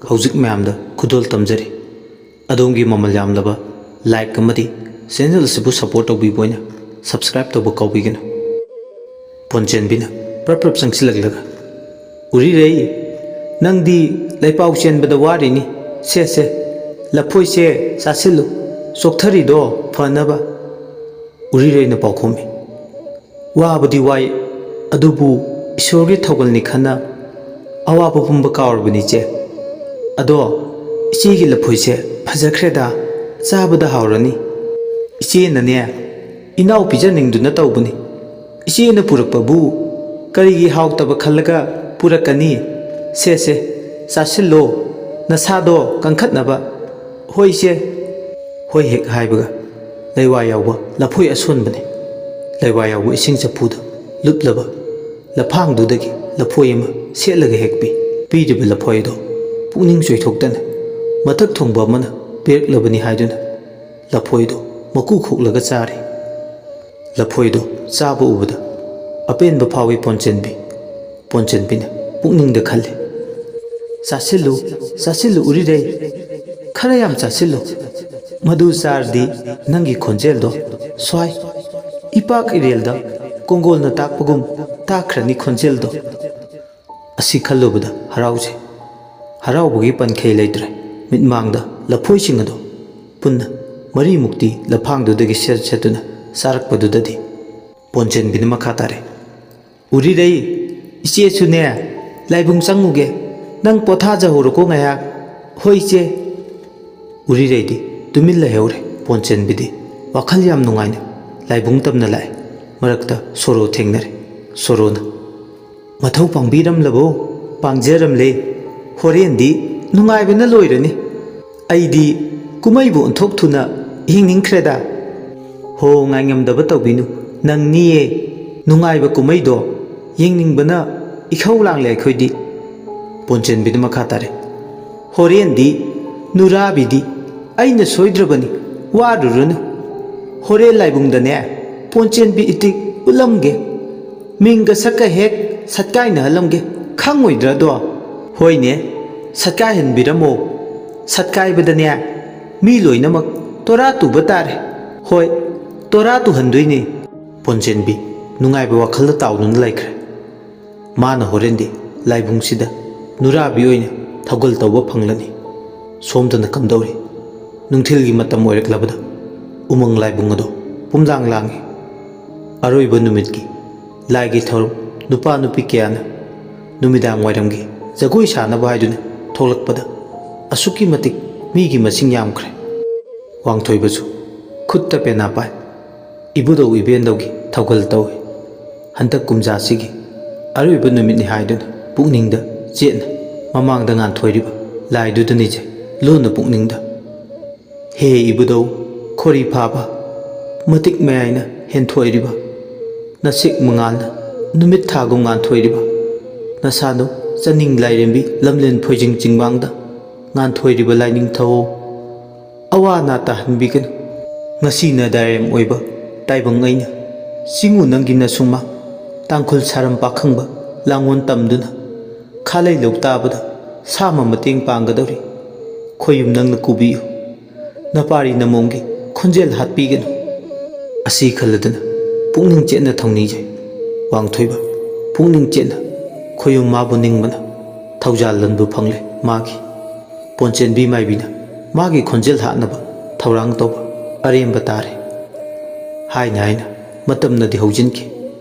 ꯍꯧꯖꯤꯛ ꯃꯌꯥꯝꯗ ꯈꯨꯗꯣꯜ ꯇꯝꯖꯔꯤ ꯑꯗꯣꯝꯒꯤ ꯃꯃꯜ ꯌꯥꯝꯂꯕ ꯂꯥꯏꯛ ꯑꯃꯗꯤ ꯆꯦꯅꯦꯜ ꯑꯁꯤꯕꯨ ꯁꯄꯣꯔꯠ ꯇꯧꯕꯤꯕ ꯑꯣꯏꯅ ꯁꯕꯁꯀ꯭ꯔꯥꯏꯕ ꯇꯧꯕ ꯀꯥꯎꯕꯤꯒꯅꯨ ꯄꯣꯟꯆꯦꯟꯕꯤꯅ ꯄ꯭ꯔꯞ ꯆꯪꯁꯤꯜꯂꯛꯂꯒ ꯎꯔꯤꯔꯩ ꯅꯪꯗꯤ ꯂꯩꯄꯥꯎ ꯆꯦꯟꯕꯗ ꯋꯥꯔꯤꯅꯤ ꯁꯦ ꯂꯐꯣꯏꯁꯦ ꯆꯥꯁꯤꯜꯂꯨ ꯆꯣꯛꯊꯔꯤꯗꯣ ꯐꯅꯕ ꯎꯔꯤꯔꯩꯅ ꯄꯥꯎꯈꯨꯝꯃꯤ ꯋꯥꯕꯗꯤ ꯋꯥꯏ ꯑꯗꯨꯕꯨ ꯏꯁꯣꯔꯒꯤ ꯊꯧꯒꯜꯅꯤ ꯈꯟꯅ ꯑꯋꯥꯕ ꯄꯨꯝꯕ ꯀꯥꯎꯔꯕꯅꯤ ꯏꯆꯦ ꯑꯗꯣ ꯏꯆꯦꯒꯤ ꯂꯐꯣꯏꯁꯦ ꯐꯖꯈ꯭ꯔꯦꯗ ꯆꯥꯕꯗ ꯍꯥꯎꯔꯅꯤ ꯏꯆꯦꯅꯅꯦ ꯏꯅꯥꯎ ꯄꯤꯖꯅꯤꯡꯗꯨꯅ ꯇꯧꯕꯅꯤ ꯏꯆꯦꯅ ꯄꯨꯔꯛꯄꯕꯨ ꯀꯔꯤꯒꯤ ꯍꯥꯎꯇꯕ ꯈꯜꯂꯒ ꯄꯨꯔꯛꯀꯅꯤ ꯁꯦ ꯆꯥꯁꯤꯜꯂꯣ ꯅꯁꯥꯗꯣ ꯀꯟꯈꯠꯅꯕ ꯍꯣꯏ ꯏꯆꯦ ꯍꯣꯏ ꯍꯦꯛ ꯍꯥꯏꯕꯒ ꯂꯩꯋꯥ ꯌꯥꯎꯕ ꯂꯐꯣꯏ ꯑꯁꯣꯟꯕꯅꯤ ꯂꯩꯋꯥ ꯌꯥꯎꯕ ꯏꯁꯤꯡ ꯆꯐꯨꯗ ꯂꯨꯞꯂꯕ ꯂꯐꯥꯡꯗꯨꯗꯒꯤ ꯂꯐꯣꯏ ꯑꯃ ꯁꯦꯠꯂꯒ ꯍꯦꯛꯄꯤ ꯄꯤꯔꯤꯕ ꯂꯐꯣꯏ ꯑꯗꯣ ꯄꯨꯛꯅꯤꯡ ꯆꯣꯏꯊꯣꯛꯇꯅ ꯃꯊꯛ ꯊꯣꯡꯕ ꯑꯃꯅ ꯄꯤꯔꯛꯂꯕꯅꯤ ꯍꯥꯏꯗꯨꯅ ꯂꯐꯣꯏꯗꯣ ꯃꯀꯨ ꯈꯣꯛꯂꯒ ꯆꯥꯔꯤ ꯂꯐꯣꯏꯗꯣ ꯆꯥꯕ ꯎꯕꯗ ꯑꯄꯦꯟꯕ ꯐꯥꯎꯏ ꯄꯣꯟꯆꯦꯟꯕꯤꯅ ꯄꯨꯛꯅꯤꯡꯗ ꯈꯜꯂꯤ ꯆꯥꯁꯤꯜꯂꯨ ꯎꯔꯤꯔꯩ ꯈꯔ ꯌꯥꯝ ꯆꯥꯁꯤꯜꯂꯨ ꯃꯗꯨ ꯆꯥꯔꯗꯤ ꯅꯪꯒꯤ ꯈꯣꯟꯖꯦꯜꯗꯣ ꯁ꯭ꯋꯥꯏ ꯏꯄꯥꯛ ꯏꯔꯦꯜꯗ ꯀꯣꯡꯒꯣꯜꯅ ꯇꯥꯛꯄꯒꯨꯝ ꯇꯥꯛꯈ꯭ꯔꯅꯤ ꯈꯣꯟꯖꯦꯜꯗꯣ ꯑꯁꯤ ꯈꯜꯂꯨꯕꯗ ꯍꯔꯥꯎꯕꯒꯤ ꯄꯟꯈꯩ ꯂꯩꯇ꯭ꯔꯦ ꯃꯤꯠꯃꯥꯡꯗ ꯂꯐꯣꯏꯁꯤꯡ ꯑꯗꯣ ꯄꯨꯟꯅ ꯃꯔꯤꯃꯨꯛꯇꯤ ꯂꯐꯥꯡꯗꯨꯗꯒꯤ ꯁꯦꯠꯇꯨꯅ ꯆꯥꯔꯛꯄꯗꯨꯗꯗꯤ ꯄꯣꯟꯆꯦꯟꯕꯤꯅ ꯃꯈꯥ ꯇꯥꯔꯦ ꯎꯔꯤꯔꯩ ꯏꯆꯦꯁꯨꯅꯦ ꯂꯥꯏꯕꯨꯡ ꯆꯪꯉꯨꯒꯦ ꯅꯪ ꯄꯣꯊꯥꯖꯍꯧꯔꯣꯀꯣ ꯉꯥꯏꯍꯥꯛ ꯍꯣꯏ ꯏꯆꯦ ꯎꯔꯤꯔꯩꯗꯤ ꯇꯨꯃꯤꯟ ꯂꯩꯍꯧꯔꯦ ꯄꯣꯟꯆꯦꯟꯕꯤꯗꯤ ꯋꯥꯈꯜ ꯌꯥꯝ ꯅꯨꯡꯉꯥꯏꯅ ꯂꯥꯏꯕꯨꯡ ꯇꯝꯅ ꯂꯥꯛꯑꯦ ꯃꯔꯛꯇ ꯁꯣꯔꯣ ꯊꯦꯡꯅꯔꯦ ꯁꯣꯔꯣꯅ ꯃꯊꯧ ꯄꯥꯡꯕꯤꯔꯝꯂꯕꯣ ꯄꯥꯡꯖꯔꯝꯂꯦ ꯍꯣꯔꯦꯟꯗꯤ ꯅꯨꯡꯉꯥꯏꯕꯅ ꯂꯣꯏꯔꯅꯤ ꯑꯩꯗꯤ ꯀꯨꯝꯍꯩꯕꯨ ꯑꯣꯟꯊꯣꯛꯊꯨꯅ ꯌꯦꯡꯅꯤꯡꯈ꯭ꯔꯦꯗ ꯍꯣ ꯉꯥꯏꯉꯝꯗꯕ ꯇꯧꯕꯤꯅꯨ ꯅꯪꯅꯤꯌꯦ ꯅꯨꯡꯉꯥꯏꯕ ꯀꯨꯝꯍꯩꯗꯣ ꯌꯦꯡꯅꯤꯡꯕꯅ ꯏꯈꯧ ꯂꯥꯡꯂꯦ ꯑꯩꯈꯣꯏꯗꯤ ꯄꯣꯟꯆꯦꯟꯕꯤꯅ ꯃꯈꯥ ꯇꯥꯔꯦ ꯍꯣꯔꯦꯟꯗꯤ ꯅꯨꯔꯥꯕꯤꯗꯤ ꯑꯩꯅ ꯁꯣꯏꯗ꯭ꯔꯕꯅꯤ ꯋꯥꯔꯨꯔꯅꯨ ꯍꯣꯔꯦꯟ ꯂꯥꯏꯕꯨꯡꯗꯅꯦ ꯄꯣꯟꯆꯦꯟꯕꯤ ꯏꯇꯤꯛ ꯎꯠꯂꯝꯒꯦ ꯃꯤꯡꯒ ꯁꯛꯀ ꯍꯦꯛ ꯁꯠꯀꯥꯏꯅꯍꯜꯂꯝꯒꯦ ꯈꯪꯉꯣꯏꯗ꯭ꯔꯗꯣ ꯍꯣꯏꯅꯦ ꯁꯠꯀꯥꯏꯍꯟꯕꯤꯔꯝꯃꯣ ꯁꯠꯀꯥꯏꯕꯗꯅꯦ ꯃꯤ ꯂꯣꯏꯅꯃꯛ ꯇꯣꯔꯥ ꯇꯨꯕ ꯇꯥꯔꯦ ꯍꯣꯏ ꯇꯣꯔꯥ ꯇꯨꯍꯟꯗꯣꯏꯅꯤ ꯄꯣꯟꯆꯦꯟꯕꯤ ꯅꯨꯡꯉꯥꯏꯕ ꯋꯥꯈꯜꯗ ꯇꯥꯎꯗꯨꯅ ꯂꯩꯈ꯭ꯔꯦ ꯃꯥꯅ ꯍꯣꯔꯦꯟꯗꯤ ꯂꯥꯏꯕꯨꯡꯁꯤꯗ ꯅꯨꯔꯥꯕꯤ ꯑꯣꯏꯅ ꯊꯧꯒꯜ ꯇꯧꯕ ꯐꯪꯂꯅꯤ ꯁꯣꯝꯗꯅ ꯀꯝꯗꯧꯔꯤ ꯅꯨꯡꯊꯤꯜꯒꯤ ꯃꯇꯝ ꯑꯣꯏꯔꯛꯂꯕꯗ ꯎꯃꯪ ꯂꯥꯏꯕꯨꯡ ꯑꯗꯣ ꯄꯨꯝꯂꯥꯡ ꯂꯥꯡꯏ ꯑꯔꯣꯏꯕ ꯅꯨꯃꯤꯠꯀꯤ ꯂꯥꯏꯒꯤ ꯊꯧꯔꯝ ꯅꯨꯄꯥ ꯅꯨꯄꯤ ꯀꯌꯥꯅ ꯅꯨꯃꯤꯗꯥꯡ ꯋꯥꯏꯔꯝꯒꯤ ꯖꯒꯣꯏ ꯁꯥꯅꯕ ꯍꯥꯏꯗꯨꯅ ꯊꯣꯛꯂꯛꯄꯗ ꯑꯁꯨꯛꯀꯤ ꯃꯇꯤꯛ ꯃꯤꯒꯤ ꯃꯁꯤꯡ ꯌꯥꯝꯈ꯭ꯔꯦ ꯋꯥꯡꯊꯣꯏꯕꯁꯨ ꯈꯨꯠꯇ ꯄꯦꯅꯥ ꯄꯥꯏ ꯏꯕꯨꯙꯧ ꯏꯕꯦꯟꯗꯧꯒꯤ ꯊꯧꯒꯜ ꯇꯧꯏ ꯍꯟꯗꯛ ꯀꯨꯝꯖꯥꯁꯤꯒꯤ ꯑꯔꯣꯏꯕ ꯅꯨꯃꯤꯠꯅꯤ ꯍꯥꯏꯗꯨꯅ ꯄꯨꯛꯅꯤꯡꯗ ꯆꯦꯠꯅ ꯃꯃꯥꯡꯗ ꯉꯥꯟꯊꯣꯏꯔꯤꯕ ꯂꯥꯏꯗꯨꯗ ꯅꯤꯖꯩ ꯂꯣꯟꯅ ꯄꯨꯛꯅꯤꯡꯗ ꯍꯦ ꯏꯕꯨꯙꯧ ꯈꯣꯔꯤ ꯐꯥꯕ ꯃꯇꯤꯛ ꯃꯌꯥꯏꯅ ꯍꯦꯟꯊꯣꯏꯔꯤꯕ ꯅꯁꯤꯛ ꯃꯉꯥꯜꯅ ꯅꯨꯃꯤꯠ ꯊꯥꯒꯨꯝ ꯉꯥꯟꯊꯣꯏꯔꯤꯕ ꯅꯁꯥꯗꯨ ꯆꯅꯤꯡ ꯂꯥꯏꯔꯦꯝꯕꯤ ꯂꯝꯂꯦꯟ ꯐꯣꯏꯖꯤꯡ ꯆꯤꯡꯃꯥꯡꯗ ꯉꯥꯟꯊꯣꯏꯔꯤꯕ ꯂꯥꯏꯅꯤꯡꯊꯧ ꯑꯋꯥ ꯑꯅꯥ ꯇꯥꯍꯟꯕꯤꯒꯅꯨ ꯉꯁꯤꯅ ꯗꯥꯏꯔꯦꯝ ꯑꯣꯏꯕ ꯇꯥꯏꯕꯪ ꯑꯩꯅ ꯆꯤꯡꯉꯨ ꯅꯪꯒꯤ ꯅꯁꯨꯃ ꯇꯥꯡꯈꯨꯜ ꯁꯥꯔꯝ ꯄꯥꯈꯪꯕ ꯂꯥꯡꯉꯣꯟ ꯇꯝꯗꯨꯅ ꯈꯥꯂꯩ ꯂꯧ ꯇꯥꯕꯗ ꯁꯥꯃ ꯃꯇꯦꯡ ꯄꯥꯡꯒꯗꯧꯔꯤ ꯈꯣꯏꯌꯨꯝ ꯅꯪꯅ ꯀꯨꯕꯤꯌꯨ ꯅꯄꯥꯔꯤ ꯅꯃꯣꯝꯒꯤ ꯈꯣꯟꯖꯦꯜ ꯍꯥꯠꯄꯤꯒꯅꯨ ꯑꯁꯤ ꯈꯜꯂꯗꯨꯅ ꯄꯨꯛꯅꯤꯡ ꯆꯦꯠꯅ ꯊꯧꯅꯤꯖꯩ ꯋꯥꯡꯊꯣꯏꯕ ꯄꯨꯛꯅꯤꯡ ꯆꯦꯠꯅ ꯈꯣꯏꯌꯨꯝ ꯃꯥꯕꯨ ꯅꯤꯡꯕꯅ ꯊꯧꯖꯥꯜ ꯂꯟꯕꯨ ꯐꯪꯂꯦ ꯃꯥꯒꯤ ꯄꯣꯟꯆꯦꯟꯕꯤ ꯃꯥꯏꯕꯤꯅ ꯃꯥꯒꯤ ꯈꯣꯟꯖꯦꯜ ꯍꯥꯠꯅꯕ ꯊꯧꯔꯥꯡ ꯇꯧꯕ ꯑꯔꯦꯝꯕ ꯇꯥꯔꯦ ꯍꯥꯏꯅ ꯃꯇꯝꯅꯗꯤ ꯍꯧꯖꯤꯟꯈꯤ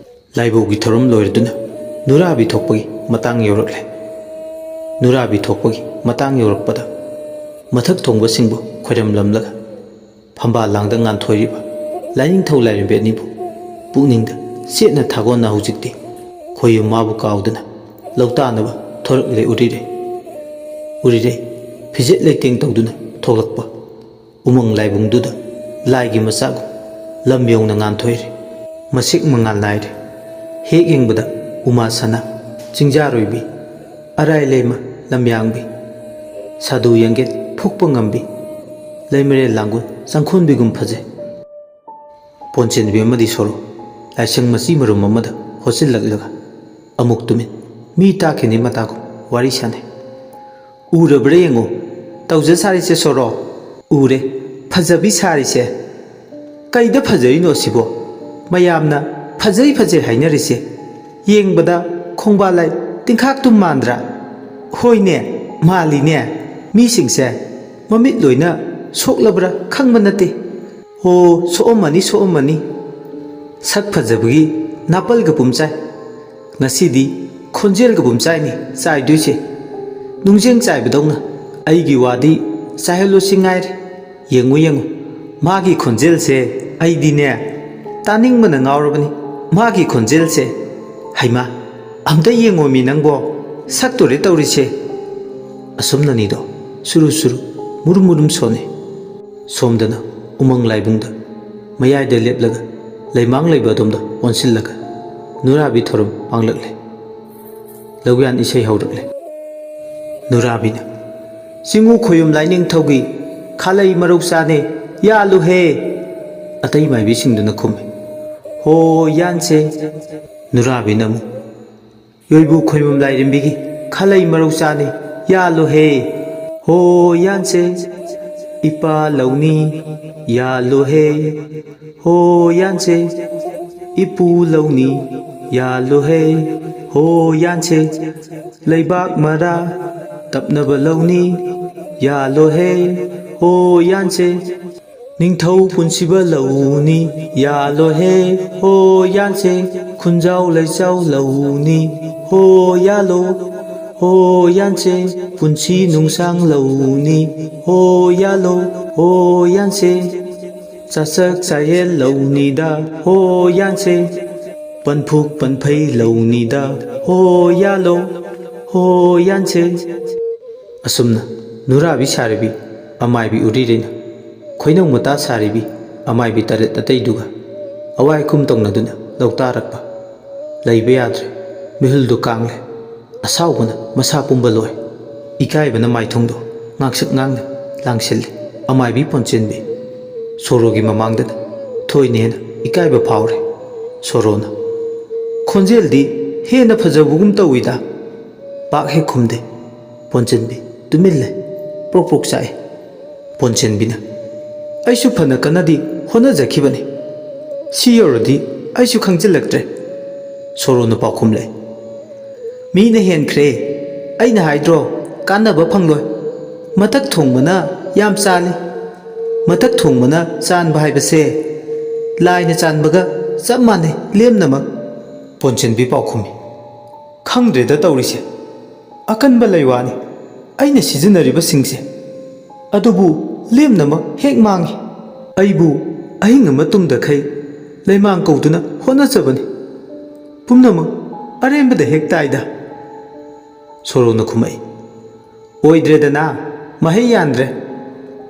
ꯂꯥꯏꯕꯧꯒꯤ ꯊꯧꯔꯝ ꯂꯣꯏꯔꯗꯨꯅ ꯅꯨꯔꯥꯕꯤ ꯊꯣꯛꯄꯒꯤ ꯃꯇꯥꯡ ꯌꯧꯔꯛꯂꯦ ꯅꯨꯔꯥꯕꯤ ꯊꯣꯛꯄꯒꯤ ꯃꯇꯥꯡ ꯌꯧꯔꯛꯄꯗ ꯃꯊꯛ ꯊꯣꯡꯕꯁꯤꯡꯕꯨ ꯈꯣꯏꯔꯝꯂꯝꯂꯒ ꯐꯝꯕꯥꯜ ꯂꯥꯡꯗ ꯉꯥꯟꯊꯣꯏꯔꯤꯕ ꯂꯥꯏꯅꯤꯡꯊꯧ ꯂꯥꯏꯔꯦꯝꯕꯤ ꯑꯅꯤꯕꯨ ꯄꯨꯛꯅꯤꯡꯗ ꯆꯦꯠꯅ ꯊꯥꯒꯣꯟꯅ ꯍꯧꯖꯤꯛꯇꯤ ꯈꯣꯏꯌꯨꯝ ꯃꯥꯕꯨ ꯀꯥꯎꯗꯨꯅ ꯂꯧꯇꯥꯅꯕ ꯊꯣꯔꯛꯂꯦ ꯎꯔꯤꯔꯩ ꯐꯤꯖꯦꯠ ꯂꯩꯇꯦꯡ ꯇꯧꯗꯨꯅ ꯊꯣꯛꯂꯛꯄ ꯎꯃꯪ ꯂꯥꯏꯕꯨꯡꯗꯨꯗ ꯂꯥꯏꯒꯤ ꯃꯆꯥꯒꯨꯝ ꯂꯝ ꯌꯧꯅ ꯉꯥꯟꯊꯣꯏꯔꯦ ꯃꯁꯤꯛ ꯃꯉꯥꯜ ꯅꯥꯏꯔꯦ ꯍꯦꯛ ꯌꯦꯡꯕꯗ ꯎꯃꯥ ꯁꯅꯥ ꯆꯤꯡꯖꯥꯔꯣꯏꯕꯤ ꯑꯔꯥꯏ ꯂꯩꯃ ꯂꯝꯌꯥꯡꯕꯤ ꯁꯥꯗꯨ ꯌꯦꯡꯒꯦꯠ ꯐꯨꯛꯄ ꯉꯝꯕꯤ ꯂꯩꯃꯔꯦꯜ ꯂꯥꯡꯒꯣꯜ ꯆꯪꯈꯣꯟꯕꯤꯒꯨꯝ ꯐꯖꯩ ꯄꯣꯟꯆꯦꯟꯕꯤ ꯑꯃꯗꯤ ꯁꯣꯔꯣ ꯂꯥꯏꯁꯪ ꯃꯆꯤ ꯃꯔꯨꯝ ꯑꯃꯗ ꯍꯣꯠꯆꯤꯜꯂꯛꯂꯒ ꯑꯃꯨꯛ ꯇꯨꯃꯤꯟ ꯃꯤ ꯇꯥꯈꯤꯅꯤ ꯃꯇꯥꯒꯨꯝ ꯋꯥꯔꯤ ꯁꯥꯅꯩ ꯎꯔꯕ꯭ꯔꯥ ꯌꯦꯡꯉꯣ ꯇꯧꯖ ꯁꯥꯔꯤꯁꯦ ꯁꯣꯔꯣ ꯎꯔꯦ ꯐꯖꯕꯤ ꯁꯥꯔꯤꯁꯦ ꯀꯩꯗ ꯐꯖꯔꯤꯅꯣ ꯁꯤꯕꯣ ꯃꯌꯥꯝꯅ ꯐꯖꯩ ꯐꯖꯩ ꯍꯥꯏꯅꯔꯤꯁꯦ ꯌꯦꯡꯕꯗ ꯈꯣꯡꯕꯥꯜꯂꯩ ꯇꯤꯡꯈꯥꯛꯇꯨꯝ ꯃꯥꯟꯗ꯭ꯔꯥ ꯍꯣꯏꯅꯦ ꯃꯥꯜꯂꯤꯅꯦ ꯃꯤꯁꯤꯡꯁꯦ ꯃꯃꯤꯠ ꯂꯣꯏꯅ ꯁꯣꯛꯂꯕ꯭ꯔꯥ ꯈꯪꯕ ꯅꯠꯇꯦ ꯍꯣ ꯁꯣꯛꯑꯝꯃꯅꯤ ꯁꯣꯛꯑꯝꯃꯅꯤ ꯁꯛ ꯐꯖꯕꯒꯤ ꯅꯥꯄꯜꯒ ꯄꯨꯝꯆꯥꯏ ꯉꯁꯤꯗꯤ ꯈꯣꯟꯖꯦꯜꯒ ꯄꯨꯝꯆꯥꯏꯅꯤ ꯆꯥꯏꯗꯣꯏꯁꯦ ꯅꯨꯡꯖꯦꯡ ꯆꯥꯏꯕꯗꯧꯅ ꯑꯩꯒꯤ ꯋꯥꯗꯤ ꯆꯥꯏꯍꯜꯂꯨꯁꯤ ꯉꯥꯏꯔꯦ ꯌꯦꯡꯉꯨ ꯌꯦꯡꯉꯨ ꯃꯥꯒꯤ ꯈꯣꯟꯖꯦꯜꯁꯦ ꯑꯩꯗꯤꯅꯦ ꯇꯥꯅꯤꯡꯕꯅ ꯉꯥꯎꯔꯕꯅꯤ ꯃꯥꯒꯤ ꯈꯣꯟꯖꯦꯜꯁꯦ ꯍꯩꯃꯥ ꯑꯝꯇ ꯌꯦꯡꯉꯣꯃꯤ ꯅꯪꯕꯣ ꯁꯛꯇꯣꯔꯦ ꯇꯧꯔꯤꯁꯦ ꯑꯁꯨꯝꯅꯅꯤꯗꯣ ꯁꯨꯔꯨ ꯁꯨꯔꯨ ꯃꯨꯔꯨꯝ ꯃꯨꯔꯨꯝ ꯁꯣꯟꯅꯤ ꯁꯣꯝꯗꯅ ꯎꯃꯪ ꯂꯥꯏꯕꯨꯡꯗ ꯃꯌꯥꯏꯗ ꯂꯦꯞꯂꯒ ꯂꯩꯃꯥꯡ ꯂꯩꯕ ꯑꯗꯣꯝꯗ ꯑꯣꯟꯁꯤꯜꯂꯒ ꯅꯨꯔꯥꯕꯤ ꯊꯧꯔꯝ ꯄꯥꯡꯂꯛꯂꯦ ꯂꯧꯌꯥꯟ ꯏꯁꯩ ꯍꯧꯔꯛꯂꯦ ꯅꯨꯔꯥꯕꯤꯅ ꯆꯤꯡꯉꯨ ꯈꯣꯌꯨꯝ ꯂꯥꯏꯅꯤꯡꯊꯧꯒꯤ ꯈꯥꯂꯩ ꯃꯔꯧꯆꯥꯅꯦ ꯌꯥꯜꯂꯨꯍꯦ ꯑꯇꯩ ꯃꯥꯏꯕꯤꯁꯤꯡꯗꯨꯅ ꯈꯨꯝꯃꯤ ꯍꯣ ꯌꯥꯟꯁꯦ ꯅꯨꯔꯥꯕꯤꯅ ꯑꯃꯨꯛ ꯌꯣꯏꯕꯨ ꯈꯣꯏꯃꯨꯝ ꯂꯥꯏꯔꯦꯝꯕꯤꯒꯤ ꯈꯥꯂꯩ ꯃꯔꯧꯆꯥꯅꯦ ꯌꯥꯜꯂꯨꯍꯦ ꯍꯣ ꯌꯥꯟꯁꯦ ꯏꯄꯥ ꯂꯧꯅꯤ ꯌꯥꯜꯂꯨꯍꯦ ꯍꯣ ꯌꯥꯟꯁꯦ ꯏꯄꯨ ꯂꯧꯅꯤ ꯌꯥꯜꯂꯨꯍꯦ ꯍꯣ ꯌꯥꯟꯁꯦ ꯂꯩꯕꯥꯛ ꯃꯔꯥ ꯇꯞꯅꯕ ꯂꯧꯅꯤ ꯌꯥꯜꯂꯨꯍꯦ ꯍꯣ ꯌꯥꯟꯁꯦ ꯅꯤꯡꯊꯧ ꯄꯨꯟꯁꯤꯕ ꯂꯧꯅꯤ ꯌꯥꯜꯂꯣꯍꯦ ꯍꯣ ꯌꯥꯟꯁꯦ ꯈꯨꯟꯖꯥꯎ ꯂꯩꯆꯥꯎ ꯂꯧꯅꯤ ꯍꯣ ꯌꯥꯜꯂꯣ ꯍꯣ ꯌꯥꯟꯁꯦ ꯄꯨꯟꯁꯤ ꯅꯨꯡꯁꯥꯡ ꯂꯧꯅꯤ ꯍꯣ ꯌꯥꯜꯂꯣ ꯍꯣ ꯌꯥꯟꯁꯦ ꯆꯥꯁꯛ ꯆꯥꯌꯦꯜ ꯂꯧꯅꯤꯗ ꯍꯣ ꯌꯥꯟꯁꯦ ꯄꯟꯐꯨꯛ ꯄꯟꯐꯩ ꯂꯧꯅꯤꯗ ꯍꯣ ꯌꯥꯜꯂꯣ ꯍꯣ ꯌꯥꯟꯁꯦ ꯑꯁꯨꯝꯅ ꯅꯨꯔꯥꯕꯤ ꯁꯥꯔꯤꯕꯤ ꯑꯃꯥꯏꯕꯤ ꯎꯔꯤꯔꯩꯅ ꯈꯣꯏꯅꯧ ꯃꯇꯥ ꯁꯥꯔꯤꯕꯤ ꯑꯃꯥꯏꯕꯤ ꯇꯔꯦꯠ ꯑꯇꯩꯗꯨꯒ ꯑꯋꯥꯏꯈꯨꯝ ꯇꯧꯅꯗꯨꯅ ꯂꯧꯇꯥꯔꯛꯄ ꯂꯩꯕ ꯌꯥꯗ꯭ꯔꯦ ꯃꯤꯍꯨꯜꯗꯨ ꯀꯥꯡꯂꯦ ꯑꯁꯥꯎꯕꯅ ꯃꯁꯥ ꯄꯨꯝꯕ ꯂꯣꯏ ꯏꯀꯥꯏꯕꯅ ꯃꯥꯏꯊꯣꯡꯗꯣ ꯉꯥꯡꯁꯛ ꯉꯥꯡꯅ ꯂꯥꯡꯁꯤꯜꯂꯤ ꯑꯃꯥꯏꯕꯤ ꯄꯣꯟꯆꯦꯟꯕꯤ ꯁꯣꯔꯣꯒꯤ ꯃꯃꯥꯡꯗꯅ ꯊꯣꯏꯅꯦꯅ ꯏꯀꯥꯏꯕ ꯐꯥꯎꯔꯦ ꯁꯣꯔꯣꯅ ꯈꯣꯟꯖꯦꯜꯗꯤ ꯍꯦꯟꯅ ꯐꯖꯕꯒꯨꯝ ꯇꯧꯏꯗ ꯄꯥꯛ ꯍꯦꯛ ꯈꯨꯝꯗꯦ ꯄꯣꯟꯆꯦꯟꯕꯤ ꯇꯨꯃꯤꯟ ꯂꯩ ꯄ꯭ꯔꯣꯛ ꯄ꯭ꯔꯣꯛ ꯆꯥꯛꯏ ꯄꯣꯟꯆꯦꯟꯕꯤꯅ ꯑꯩꯁꯨ ꯐꯅ ꯀꯟꯅꯗꯤ ꯍꯣꯠꯅꯖꯈꯤꯕꯅꯤ ꯁꯤ ꯌꯧꯔꯗꯤ ꯑꯩꯁꯨ ꯈꯪꯖꯤꯜꯂꯛꯇ꯭ꯔꯦ ꯁꯣꯔꯣꯅ ꯄꯥꯎꯈꯨꯝ ꯂꯩ ꯃꯤꯅ ꯍꯦꯟꯈ꯭ꯔꯦ ꯑꯩꯅ ꯍꯥꯏꯗ꯭ꯔꯣ ꯀꯥꯟꯅꯕ ꯐꯪꯂꯣꯏ ꯃꯊꯛ ꯊꯣꯡꯕꯅ ꯌꯥꯝ ꯆꯥꯜꯂꯤ ꯃꯊꯛ ꯊꯣꯡꯕꯅ ꯆꯥꯟꯕ ꯍꯥꯏꯕꯁꯦ ꯂꯥꯏꯅ ꯆꯥꯟꯕꯒ ꯆꯞ ꯃꯥꯟꯅꯩ ꯂꯦꯝꯅꯃꯛ ꯄꯣꯟꯆꯦꯟꯕꯤ ꯄꯥꯎꯈꯨꯝꯃꯤ ꯈꯪꯗ꯭ꯔꯦꯗ ꯇꯧꯔꯤꯁꯦ ꯑꯀꯟꯕ ꯂꯩꯋꯥꯅꯤ ꯑꯩꯅ ꯁꯤꯖꯤꯟꯅꯔꯤꯕꯁꯤꯡꯁꯦ ꯑꯗꯨꯕꯨ ꯂꯦꯝꯅꯃꯛ ꯍꯦꯛ ꯃꯥꯡꯉꯤ ꯑꯩꯕꯨ ꯑꯍꯤꯡ ꯑꯃ ꯇꯨꯝꯗꯈꯩ ꯂꯩꯃꯥꯡ ꯀꯧꯗꯨꯅ ꯍꯣꯠꯅꯖꯕꯅꯤ ꯄꯨꯝꯅꯃꯛ ꯑꯔꯦꯝꯕꯗ ꯍꯦꯛ ꯇꯥꯏꯗ ꯁꯣꯔꯣꯅ ꯈꯨꯝꯃꯛꯏ ꯑꯣꯏꯗ꯭ꯔꯦꯗꯅ ꯃꯍꯩ ꯌꯥꯟꯗ꯭ꯔꯦ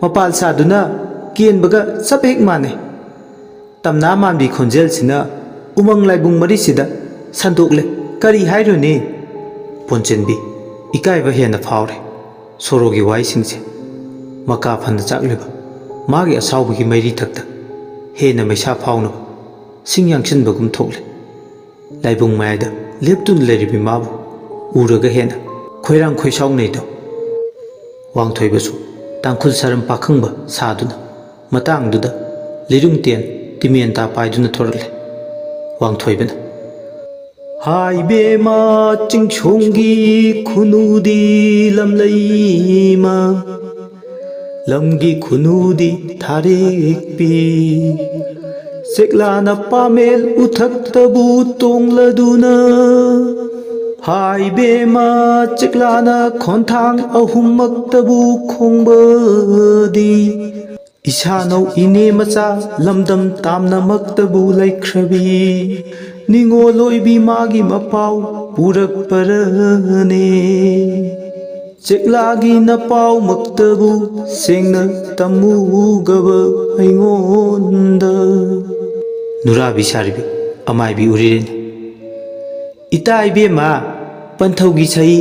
ꯃꯄꯥꯜ ꯁꯥꯗꯨꯅ ꯀꯦꯟꯕꯒ ꯆꯞ ꯍꯦꯛ ꯃꯥꯟꯅꯩ ꯇꯝꯅꯥ ꯃꯥꯟꯕꯤ ꯈꯣꯟꯖꯦꯜꯁꯤꯅ ꯎꯃꯪ ꯂꯥꯏꯕꯨꯡ ꯃꯔꯤꯁꯤꯗ ꯁꯟꯗꯣꯛꯂꯦ ꯀꯔꯤ ꯍꯥꯏꯔꯨꯅꯤ ꯄꯣꯟꯆꯦꯟꯕꯤ ꯏꯀꯥꯏꯕ ꯍꯦꯟꯅ ꯐꯥꯎꯔꯦ ꯁꯣꯔꯣꯒꯤ ꯋꯥꯍꯩꯁꯤꯡꯁꯦ ꯃꯀꯥ ꯐꯅ ꯆꯥꯛꯂꯤꯕ ꯃꯥꯒꯤ ꯑꯁꯥꯎꯕꯒꯤ ꯃꯩꯔꯤꯊꯛꯇ ꯍꯦꯟꯅ ꯃꯩꯁꯥ ꯐꯥꯎꯅꯕ ꯁꯤꯡ ꯌꯥꯡꯁꯤꯟꯕꯒꯨꯝ ꯊꯣꯛꯂꯦ ꯂꯥꯏꯕꯨꯡ ꯃꯌꯥꯏꯗ ꯂꯦꯞꯇꯨꯅ ꯂꯩꯔꯤꯕꯤ ꯃꯥꯕꯨ ꯎꯔꯒ ꯍꯦꯟꯅ ꯈꯣꯏꯔꯥꯡ ꯈꯣꯏꯁꯥꯎꯅꯩꯗꯣ ꯋꯥꯡꯊꯣꯏꯕꯁꯨ ꯇꯥꯡꯈꯨꯜ ꯁꯔꯝ ꯄꯥꯈꯪꯕ ꯁꯥꯗꯨꯅ ꯃꯇꯥꯡꯗꯨꯗ ꯂꯤꯔꯨꯡꯇꯦꯟ ꯇꯤꯃꯦꯟꯇꯥ ꯄꯥꯏꯗꯨꯅ ꯊꯣꯔꯛꯂꯦ ꯋꯥꯡꯊꯣꯏꯕꯅ ꯍꯥꯏꯕꯦꯝꯃ ꯆꯤꯡꯁꯣꯡꯒꯤ ꯈꯨꯅꯨꯗꯤ ꯂꯝꯂꯩꯃ ꯂꯝꯒꯤ ꯈꯨꯅꯨꯗꯤ ꯊꯥꯔꯦꯛꯄꯤ ꯆꯦꯛꯂꯥꯅ ꯄꯥꯃꯦꯜ ꯎꯊꯛꯇꯕꯨ ꯇꯣꯡꯂꯗꯨꯅ ꯍꯥꯏꯕꯦꯝꯃ ꯆꯦꯛꯂꯥꯅ ꯈꯣꯟꯊꯥꯡ ꯑꯍꯨꯝꯃꯛꯇꯕꯨ ꯈꯣꯡꯕꯗꯤ ꯏꯁꯥꯅꯧ ꯏꯅꯦ ꯃꯆꯥ ꯂꯝꯗꯝ ꯇꯥꯝꯅꯃꯛꯇꯕꯨ ꯂꯩꯈ꯭ꯔꯕꯤ ꯅꯤꯡꯉꯣꯜꯂꯣꯏꯕꯤ ꯃꯥꯒꯤ ꯃꯄꯥꯎ ꯄꯨꯔꯛꯄꯔꯅꯦ ꯆꯦꯛꯂꯥꯒꯤ ꯅꯄꯥꯎꯃꯛꯇꯕꯨ ꯁꯦꯡꯅ ꯇꯝꯃꯨꯒꯕ ꯑꯩꯉꯣꯟꯗ ꯅꯨꯔꯥꯕꯤ ꯁꯥꯔꯤꯕꯤ ꯑꯃꯥꯏꯕꯤ ꯎꯔꯤꯔꯩꯅ ꯏꯇꯥ ꯏꯕꯦꯝꯃ ꯄꯟꯊꯧꯒꯤ ꯆꯍꯤ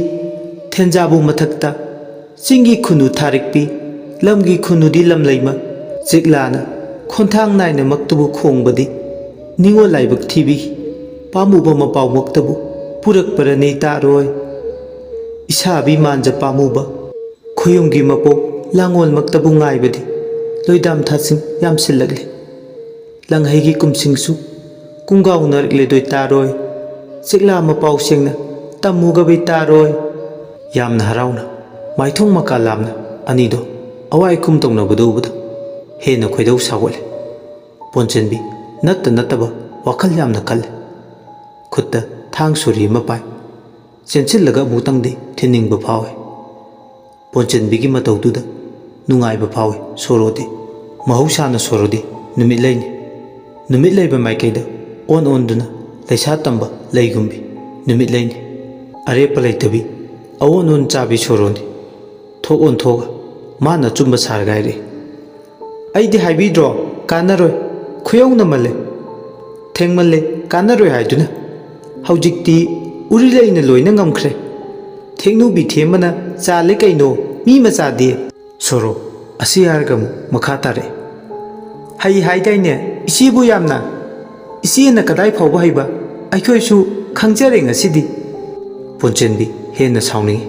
ꯊꯦꯟꯖꯥꯕꯨ ꯃꯊꯛꯇ ꯆꯤꯡꯒꯤ ꯈꯨꯅꯨ ꯊꯥꯔꯤꯛꯄꯤ ꯂꯝꯒꯤ ꯈꯨꯅꯨꯗꯤ ꯂꯝꯂꯩꯃ ꯆꯦꯛꯂꯥꯅ ꯈꯣꯟꯊꯥꯡ ꯅꯥꯏꯅꯃꯛꯇꯕꯨ ꯈꯣꯡꯕꯗꯤ ꯅꯤꯡꯉꯣꯜ ꯂꯥꯏꯕꯛ ꯊꯤꯕꯤ ꯄꯥꯝꯃꯨꯕ ꯃꯄꯥꯎꯃꯛꯇꯕꯨ ꯄꯨꯔꯛꯄꯔꯅꯦ ꯇꯥꯔꯣꯏ ꯏꯁꯥꯕꯤ ꯃꯥꯟꯖ ꯄꯥꯝꯃꯨꯕ ꯈꯣꯏꯌꯨꯝꯒꯤ ꯃꯄꯣꯛ ꯂꯥꯡꯒꯣꯜꯃꯛꯇꯕꯨ ꯉꯥꯏꯕꯗꯤ ꯂꯣꯏꯗꯥꯝ ꯊꯥꯁꯤꯡ ꯌꯥꯝꯁꯤꯜꯂꯛꯂꯦ ꯂꯪꯍꯩꯒꯤ ꯀꯨꯝꯁꯤꯡꯁꯨ ꯀꯨꯡꯒꯥꯎꯅꯔꯛꯂꯦꯗꯣꯏ ꯇꯥꯔꯣꯏ ꯆꯤꯛꯂꯥ ꯃꯄꯥꯎ ꯁꯦꯡꯅ ꯇꯝꯃꯨꯒꯕꯩ ꯇꯥꯔꯣꯏ ꯌꯥꯝꯅ ꯍꯔꯥꯎꯅ ꯃꯥꯏꯊꯣꯡ ꯃꯀꯥ ꯂꯥꯝꯅ ꯑꯅꯤꯗꯣ ꯑꯋꯥꯏ ꯈꯨꯝ ꯇꯧꯅꯕꯗꯨ ꯎꯕꯗ ꯍꯦꯟꯅ ꯈꯣꯏꯗꯧ ꯁꯥꯎꯒꯠꯂꯦ ꯄꯣꯟꯆꯦꯟꯕꯤ ꯅꯠꯇꯕ ꯋꯥꯈꯜ ꯌꯥꯝꯅ ꯈꯜꯂꯦ ꯈꯨꯠꯇ ꯊꯥꯡ ꯁꯣꯔꯤ ꯑꯃ ꯄꯥꯏ ꯆꯦꯟꯁꯤꯜꯂꯒ ꯑꯃꯨꯛꯇꯪꯗꯤ ꯊꯤꯟꯅꯤꯡꯕ ꯐꯥꯎꯋꯦ ꯄꯣꯟꯆꯦꯟꯕꯤꯒꯤ ꯃꯇꯧꯗꯨꯗ ꯅꯨꯡꯉꯥꯏꯕ ꯐꯥꯎꯋꯦ ꯁꯣꯔꯣꯗꯤ ꯃꯍꯧꯁꯥꯅ ꯁꯣꯔꯣꯗꯤ ꯅꯨꯃꯤꯠ ꯂꯩꯅꯤ ꯅꯨꯃꯤꯠ ꯂꯩꯕ ꯃꯥꯏꯀꯩꯗ ꯑꯣꯟꯗꯨꯅ ꯂꯩꯁꯥ ꯇꯝꯕ ꯂꯩꯒꯨꯝꯕꯤ ꯅꯨꯃꯤꯠ ꯂꯩꯅꯤ ꯑꯔꯦꯞꯄ ꯂꯩꯇꯕꯤ ꯑꯣꯟ ꯆꯥꯕꯤ ꯁꯣꯔꯣꯅꯤ ꯊꯣꯛ ꯑꯣꯟꯊꯣꯛꯑꯒ ꯃꯥꯅ ꯑꯆꯨꯝꯕ ꯁꯥꯔꯒ ꯍꯥꯏꯔꯛꯏ ꯑꯩꯗꯤ ꯍꯥꯏꯕꯤꯗ꯭ꯔꯣ ꯀꯥꯟꯅꯔꯣꯏ ꯈꯨꯌꯧꯅꯃꯜꯂꯦ ꯊꯦꯡꯃꯜꯂꯦ ꯀꯥꯟꯅꯔꯣꯏ ꯍꯥꯏꯗꯨꯅ ꯍꯧꯖꯤꯛꯇꯤ ꯎꯔꯤꯂꯩꯅ ꯂꯣꯏꯅ ꯉꯝꯈ꯭ꯔꯦ ꯊꯦꯛꯅꯨꯕꯤ ꯊꯦꯝꯕꯅ ꯆꯥꯜꯂꯦ ꯀꯩꯅꯣ ꯃꯤ ꯃꯆꯥꯗꯤ ꯁꯣꯔꯣ ꯑꯁꯤ ꯍꯥꯏꯔꯒ ꯑꯃꯨꯛ ꯃꯈꯥ ꯇꯥꯔꯛꯏ ꯍꯩ ꯍꯥꯏꯗꯥꯏꯅꯦ ꯏꯆꯦꯕꯨ ꯌꯥꯝꯅ ꯏꯆꯦꯅ ꯀꯗꯥꯏ ꯐꯥꯎꯕ ꯍꯩꯕ ꯑꯩꯈꯣꯏꯁꯨ ꯈꯪꯖꯔꯦ ꯉꯁꯤꯗꯤ ꯄꯣꯟꯆꯦꯟꯕꯤ ꯍꯦꯟꯅ ꯁꯥꯎꯅꯤꯡꯉꯤ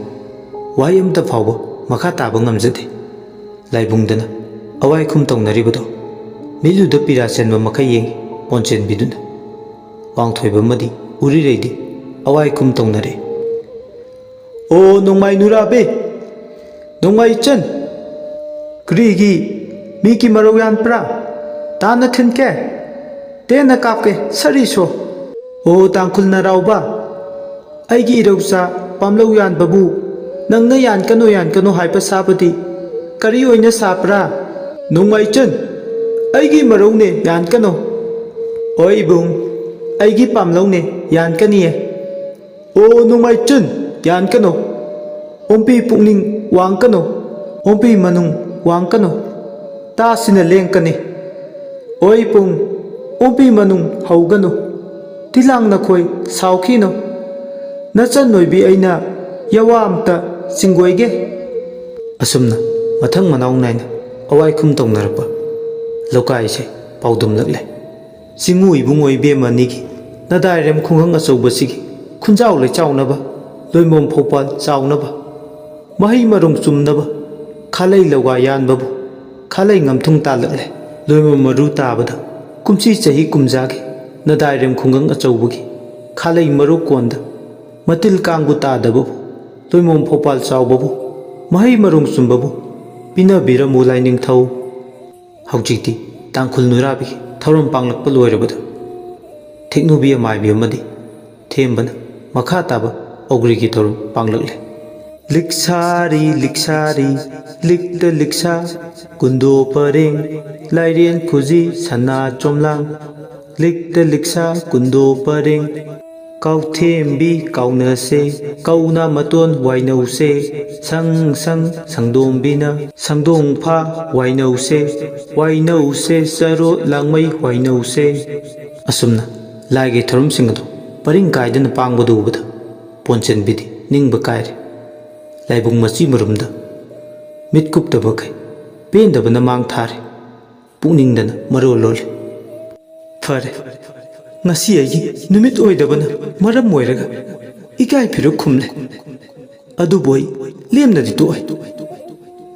ꯋꯥꯍꯩ ꯑꯃꯇ ꯐꯥꯎꯕ ꯃꯈꯥ ꯇꯥꯕ ꯉꯝꯖꯗꯦ ꯂꯥꯏꯕꯨꯡꯗꯅ ꯑꯋꯥꯏꯈꯨꯝ ꯇꯧꯅꯔꯤꯕꯗꯣ ꯃꯤꯠꯂꯨꯗ ꯄꯤꯔꯥ ꯆꯦꯟꯕ ꯃꯈꯩ ꯌꯦꯡꯉꯤ ꯄꯣꯟꯆꯦꯟꯕꯤꯗꯨꯅ ꯋꯥꯡꯊꯣꯏꯕ ꯑꯃꯗꯤ ꯎꯔꯤꯔꯩꯗꯤ ꯑꯋꯥꯏꯈꯨꯝ ꯇꯧꯅꯔꯦ ꯑꯣ ꯅꯣꯡꯃꯥꯏ ꯅꯨꯔꯥꯕꯤ ꯅꯣꯡꯃꯥꯏ ꯏꯆꯟ ꯀꯔꯤꯒꯤ ꯃꯤꯒꯤ ꯃꯔꯧ ꯌꯥꯟꯄ꯭ꯔꯥ ꯇꯥꯅ ꯊꯤꯟꯀꯦ ꯇꯦꯟꯅ ꯀꯥꯞꯀꯦ ꯁꯔꯤꯁꯣ ꯑꯣ ꯇꯥꯡꯈꯨꯜ ꯅꯔꯥꯎꯕ ꯑꯩꯒꯤ ꯏꯔꯧꯆꯥ ꯄꯥꯝꯂꯧ ꯌꯥꯟꯕꯕꯨ ꯅꯪꯅ ꯌꯥꯟꯀꯅꯣ ꯍꯥꯏꯕ ꯁꯥꯕꯗꯤ ꯀꯔꯤ ꯑꯣꯏꯅ ꯁꯥꯕ꯭ꯔꯥ ꯅꯣꯡꯃꯥꯏꯆꯟ ꯑꯩꯒꯤ ꯃꯔꯧꯅꯦ ꯌꯥꯟꯀꯅꯣ ꯍꯣꯏ ꯏꯕꯨꯡ ꯑꯩꯒꯤ ꯄꯥꯝꯂꯧꯅꯦ ꯌꯥꯟꯀꯅꯤꯌꯦ ꯑꯣ ꯅꯣꯡꯃꯥꯏꯆꯟ ꯌꯥꯟꯀꯅꯣ ꯑꯣꯝꯄꯤ ꯄꯨꯛꯅꯤꯡ ꯋꯥꯡꯀꯅꯣ ꯑꯣꯝꯄꯤ ꯃꯅꯨꯡ ꯋꯥꯡꯀꯅꯣ ꯇꯥꯁꯤꯅ ꯂꯦꯡꯀꯅꯤ ꯍꯣꯏ ꯄꯨꯡ ꯑꯣꯝꯄꯤ ꯃꯅꯨꯡ ꯍꯧꯒꯅꯨ ꯇꯤꯂꯥꯡ ꯅꯈꯣꯏ ꯁꯥꯎꯈꯤꯅꯣ ꯅꯆꯟ ꯅꯣꯏꯕꯤ ꯑꯩꯅ ꯌꯋꯥ ꯑꯝꯇ ꯆꯤꯡꯒꯣꯏꯒꯦ ꯑꯁꯨꯝꯅ ꯃꯊꯪ ꯃꯅꯥꯎ ꯅꯥꯏꯅ ꯑꯋꯥꯏꯈꯨꯝ ꯇꯧꯅꯔꯛꯄ ꯂꯧꯀꯥꯏꯁꯦ ꯄꯥꯎꯗꯝꯂꯛꯂꯦ ꯆꯤꯡꯃꯨ ꯏꯕꯨꯡꯉꯣ ꯏꯕꯦꯝꯃ ꯑꯅꯤꯒꯤ ꯅꯗꯥꯏꯔꯦꯝ ꯈꯨꯡꯒꯪ ꯑꯆꯧꯕꯁꯤꯒꯤ ꯈꯨꯟꯖꯥꯎ ꯂꯩꯆꯥꯎꯅꯕ ꯂꯣꯏꯃꯣꯝ ꯐꯧꯄꯥꯜ ꯆꯥꯎꯅꯕ ꯃꯍꯩ ꯃꯔꯣꯡ ꯆꯨꯝꯅꯕ ꯈꯥꯂꯩ ꯂꯧꯒꯥ ꯌꯥꯟꯕꯕꯨ ꯈꯥꯂꯩ ꯉꯝꯊꯨꯡ ꯇꯥꯜꯂꯛꯂꯦ ꯂꯣꯏꯃꯣꯝ ꯃꯔꯨ ꯇꯥꯕꯗ ꯀꯨꯝꯁꯤ ꯆꯍꯤ ꯀꯨꯝꯖꯥꯒꯤ ꯅꯗꯥꯏꯔꯦꯝ ꯈꯨꯡꯒꯪ ꯑꯆꯧꯕꯒꯤ ꯈꯥꯂꯩ ꯃꯔꯨ ꯀꯣꯟꯗ ꯃꯇꯤꯜ ꯀꯥꯡꯕꯨ ꯇꯥꯗꯕꯕꯨ ꯂꯣꯏꯃꯣꯝ ꯐꯧꯄꯥꯜ ꯆꯥꯎꯕꯕꯨ ꯃꯍꯩ ꯃꯔꯣꯡ ꯆꯨꯝꯕꯕꯨ ꯄꯤꯅꯕꯤꯔꯝꯃꯨ ꯂꯥꯏꯅꯤꯡꯊꯧ ꯍꯧꯖꯤꯛꯇꯤ ꯇꯥꯡꯈꯨꯜ ꯅꯨꯔꯥꯕꯤꯒꯤ ꯊꯧꯔꯝ ꯄꯥꯡꯂꯛꯄ ꯂꯣꯏꯔꯕꯗ ꯊꯦꯛꯅꯨꯕꯤ ꯑꯃꯥꯏꯕꯤ ꯑꯃꯗꯤ ꯊꯦꯝꯕꯅ ꯃꯈꯥ ꯇꯥꯕ ꯑꯧꯒ꯭ꯔꯤꯒꯤ ꯊꯧꯔꯝ ꯄꯥꯡꯂꯛꯂꯦ ꯂꯤꯛꯁꯥꯔꯤ ꯂꯤꯛꯁꯥꯔꯤ ꯂꯤꯛꯇ ꯂꯤꯛꯁꯥ ꯀꯨꯟꯗꯣ ꯄꯔꯦꯡ ꯂꯥꯏꯔꯦꯟ ꯈꯨꯖꯤ ꯁꯅꯥ ꯆꯣꯝꯂꯥꯡ ꯂꯤꯛꯇ ꯂꯤꯛꯁꯥ ꯀꯨꯟꯗꯣ ꯄꯔꯦꯡ ꯀꯥꯎꯊꯦꯝꯕꯤ ꯀꯥꯎꯅꯁꯦ ꯀꯧꯅ ꯃꯇꯣꯟ ꯋꯥꯏꯅꯧꯁꯦ ꯁꯪꯗꯣꯝꯕꯤꯅ ꯁꯪꯗꯣꯡꯐꯥ ꯋꯥꯏꯅꯧꯁꯦ ꯆꯔꯣꯠ ꯂꯥꯡꯃꯩ ꯋꯥꯏꯅꯧꯁꯦ ꯑꯁꯨꯝꯅ ꯂꯥꯏꯒꯤ ꯊꯧꯔꯝꯁꯤꯡ ꯑꯗꯨ ꯄꯔꯤꯡ ꯀꯥꯏꯗꯅ ꯄꯥꯡꯕꯗꯨ ꯎꯕꯗ ꯄꯣꯟꯆꯦꯟꯕꯤꯗꯤ ꯅꯤꯡꯕ ꯀꯥꯏꯔꯦ ꯂꯥꯏꯕꯨꯡ ꯃꯆꯤ ꯃꯔꯨꯝꯗ ꯃꯤꯠ ꯀꯨꯞꯇꯕꯈꯩ ꯄꯦꯟꯗꯕꯅ ꯃꯥꯡ ꯊꯥꯔꯦ ꯄꯨꯛꯅꯤꯡꯗꯅ ꯃꯔꯣꯜ ꯂꯣꯜꯂꯤ ꯐꯔꯦ ꯉꯁꯤ ꯑꯩꯒꯤ ꯅꯨꯃꯤꯠ ꯑꯣꯏꯗꯕꯅ ꯃꯔꯝ ꯑꯣꯏꯔꯒ ꯏꯀꯥꯏ ꯐꯤꯔꯨꯛ ꯈꯨꯝꯂꯦ ꯑꯗꯨꯕꯨ ꯑꯩ ꯂꯦꯝꯅꯗꯤ ꯇꯣꯛꯑꯣꯏ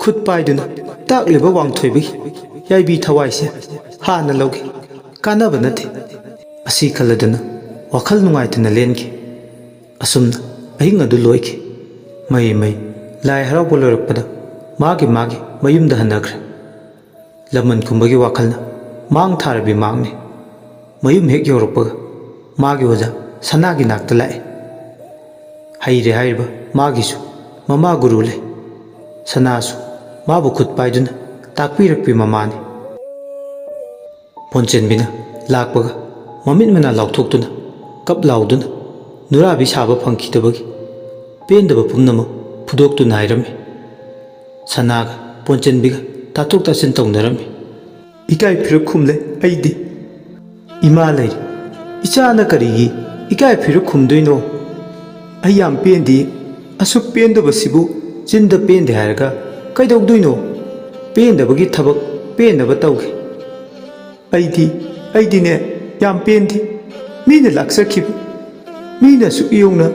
ꯈꯨꯠ ꯄꯥꯏꯗꯨꯅ ꯇꯥꯛꯂꯤꯕ ꯋꯥꯡꯊꯣꯏꯕꯒꯤ ꯌꯥꯏꯕꯤ ꯊꯋꯥꯏꯁꯦ ꯍꯥꯟꯅ ꯂꯧꯒꯦ ꯀꯥꯟꯅꯕ ꯅꯠꯇꯦ ꯑꯁꯤ ꯈꯜꯂꯗꯨꯅ ꯋꯥꯈꯜ ꯅꯨꯡꯉꯥꯏꯇꯅ ꯂꯦꯟꯈꯤ ꯑꯁꯨꯝꯅ ꯑꯍꯤꯡ ꯑꯗꯨ ꯂꯣꯏꯈꯤ ꯃꯩ ꯂꯥꯏ ꯍꯔꯥꯎꯕ ꯂꯣꯏꯔꯛꯄꯗ ꯃꯥꯒꯤ ꯃꯌꯨꯝꯗ ꯍꯟꯅꯈ꯭ꯔꯦ ꯂꯃꯟ ꯈꯨꯝꯕꯒꯤ ꯋꯥꯈꯜꯅ ꯃꯥꯡ ꯊꯥꯔꯕꯤ ꯃꯥꯡꯅꯤ ꯃꯌꯨꯝ ꯍꯦꯛ ꯌꯧꯔꯛꯄꯒ ꯃꯥꯒꯤ ꯑꯣꯖꯥ ꯁꯅꯥꯒꯤ ꯅꯥꯛꯇ ꯂꯥꯛꯑꯦ ꯍꯩꯔꯦ ꯍꯥꯏꯔꯤꯕ ꯃꯥꯒꯤꯁꯨ ꯃꯃꯥ ꯒꯨꯔꯨ ꯂꯩ ꯁꯅꯥꯁꯨ ꯃꯥꯕꯨ ꯈꯨꯠ ꯄꯥꯏꯗꯨꯅ ꯇꯥꯛꯄꯤꯔꯛꯄꯤ ꯃꯃꯥꯅꯤ ꯄꯣꯟꯆꯦꯟꯕꯤꯅ ꯂꯥꯛꯄꯒ ꯃꯃꯤꯠ ꯃꯅꯥ ꯂꯥꯎꯊꯣꯛꯇꯨꯅ ꯀꯞ ꯂꯥꯎꯗꯨꯅ ꯅꯨꯔꯥꯕꯤ ꯁꯥꯕ ꯐꯪꯈꯤꯗꯕꯒꯤ ꯄꯦꯟꯗꯕ ꯄꯨꯝꯅꯃꯛ ꯐꯨꯗꯣꯛꯇꯨꯅ ꯍꯥꯏꯔꯝꯃꯤ ꯁꯅꯥꯒ ꯄꯣꯟꯆꯦꯟꯕꯤꯒ ꯇꯥꯊꯣꯛ ꯇꯥꯁꯤꯟ ꯇꯧꯅꯔꯝꯃꯤ ꯏꯀꯥꯏ ꯐꯤꯔꯨꯛ ꯈꯨꯝꯂꯦ ꯑꯩꯗꯤ ꯏꯃꯥ ꯂꯩꯔꯤ ꯏꯆꯥꯅ ꯀꯔꯤꯒꯤ ꯏꯀꯥꯏ ꯐꯤꯔꯨꯛ ꯈꯨꯝꯗꯣꯏꯅꯣ ꯑꯩ ꯌꯥꯝ ꯄꯦꯟꯗꯦ ꯑꯁꯨꯛ ꯄꯦꯟꯗꯕꯁꯤꯕꯨ ꯆꯤꯟꯗ ꯄꯦꯟꯗꯦ ꯍꯥꯏꯔꯒ ꯀꯩꯗꯧꯗꯣꯏꯅꯣ ꯄꯦꯟꯗꯕꯒꯤ ꯊꯕꯛ ꯄꯦꯟꯅꯕ ꯇꯧꯒꯦ ꯑꯩꯗꯤꯅꯦ ꯌꯥꯝ ꯄꯦꯟꯗꯦ ꯃꯤꯅ ꯂꯥꯛꯆꯈꯤꯕ ꯃꯤꯅ ꯑꯁꯨꯛ ꯌꯧꯅ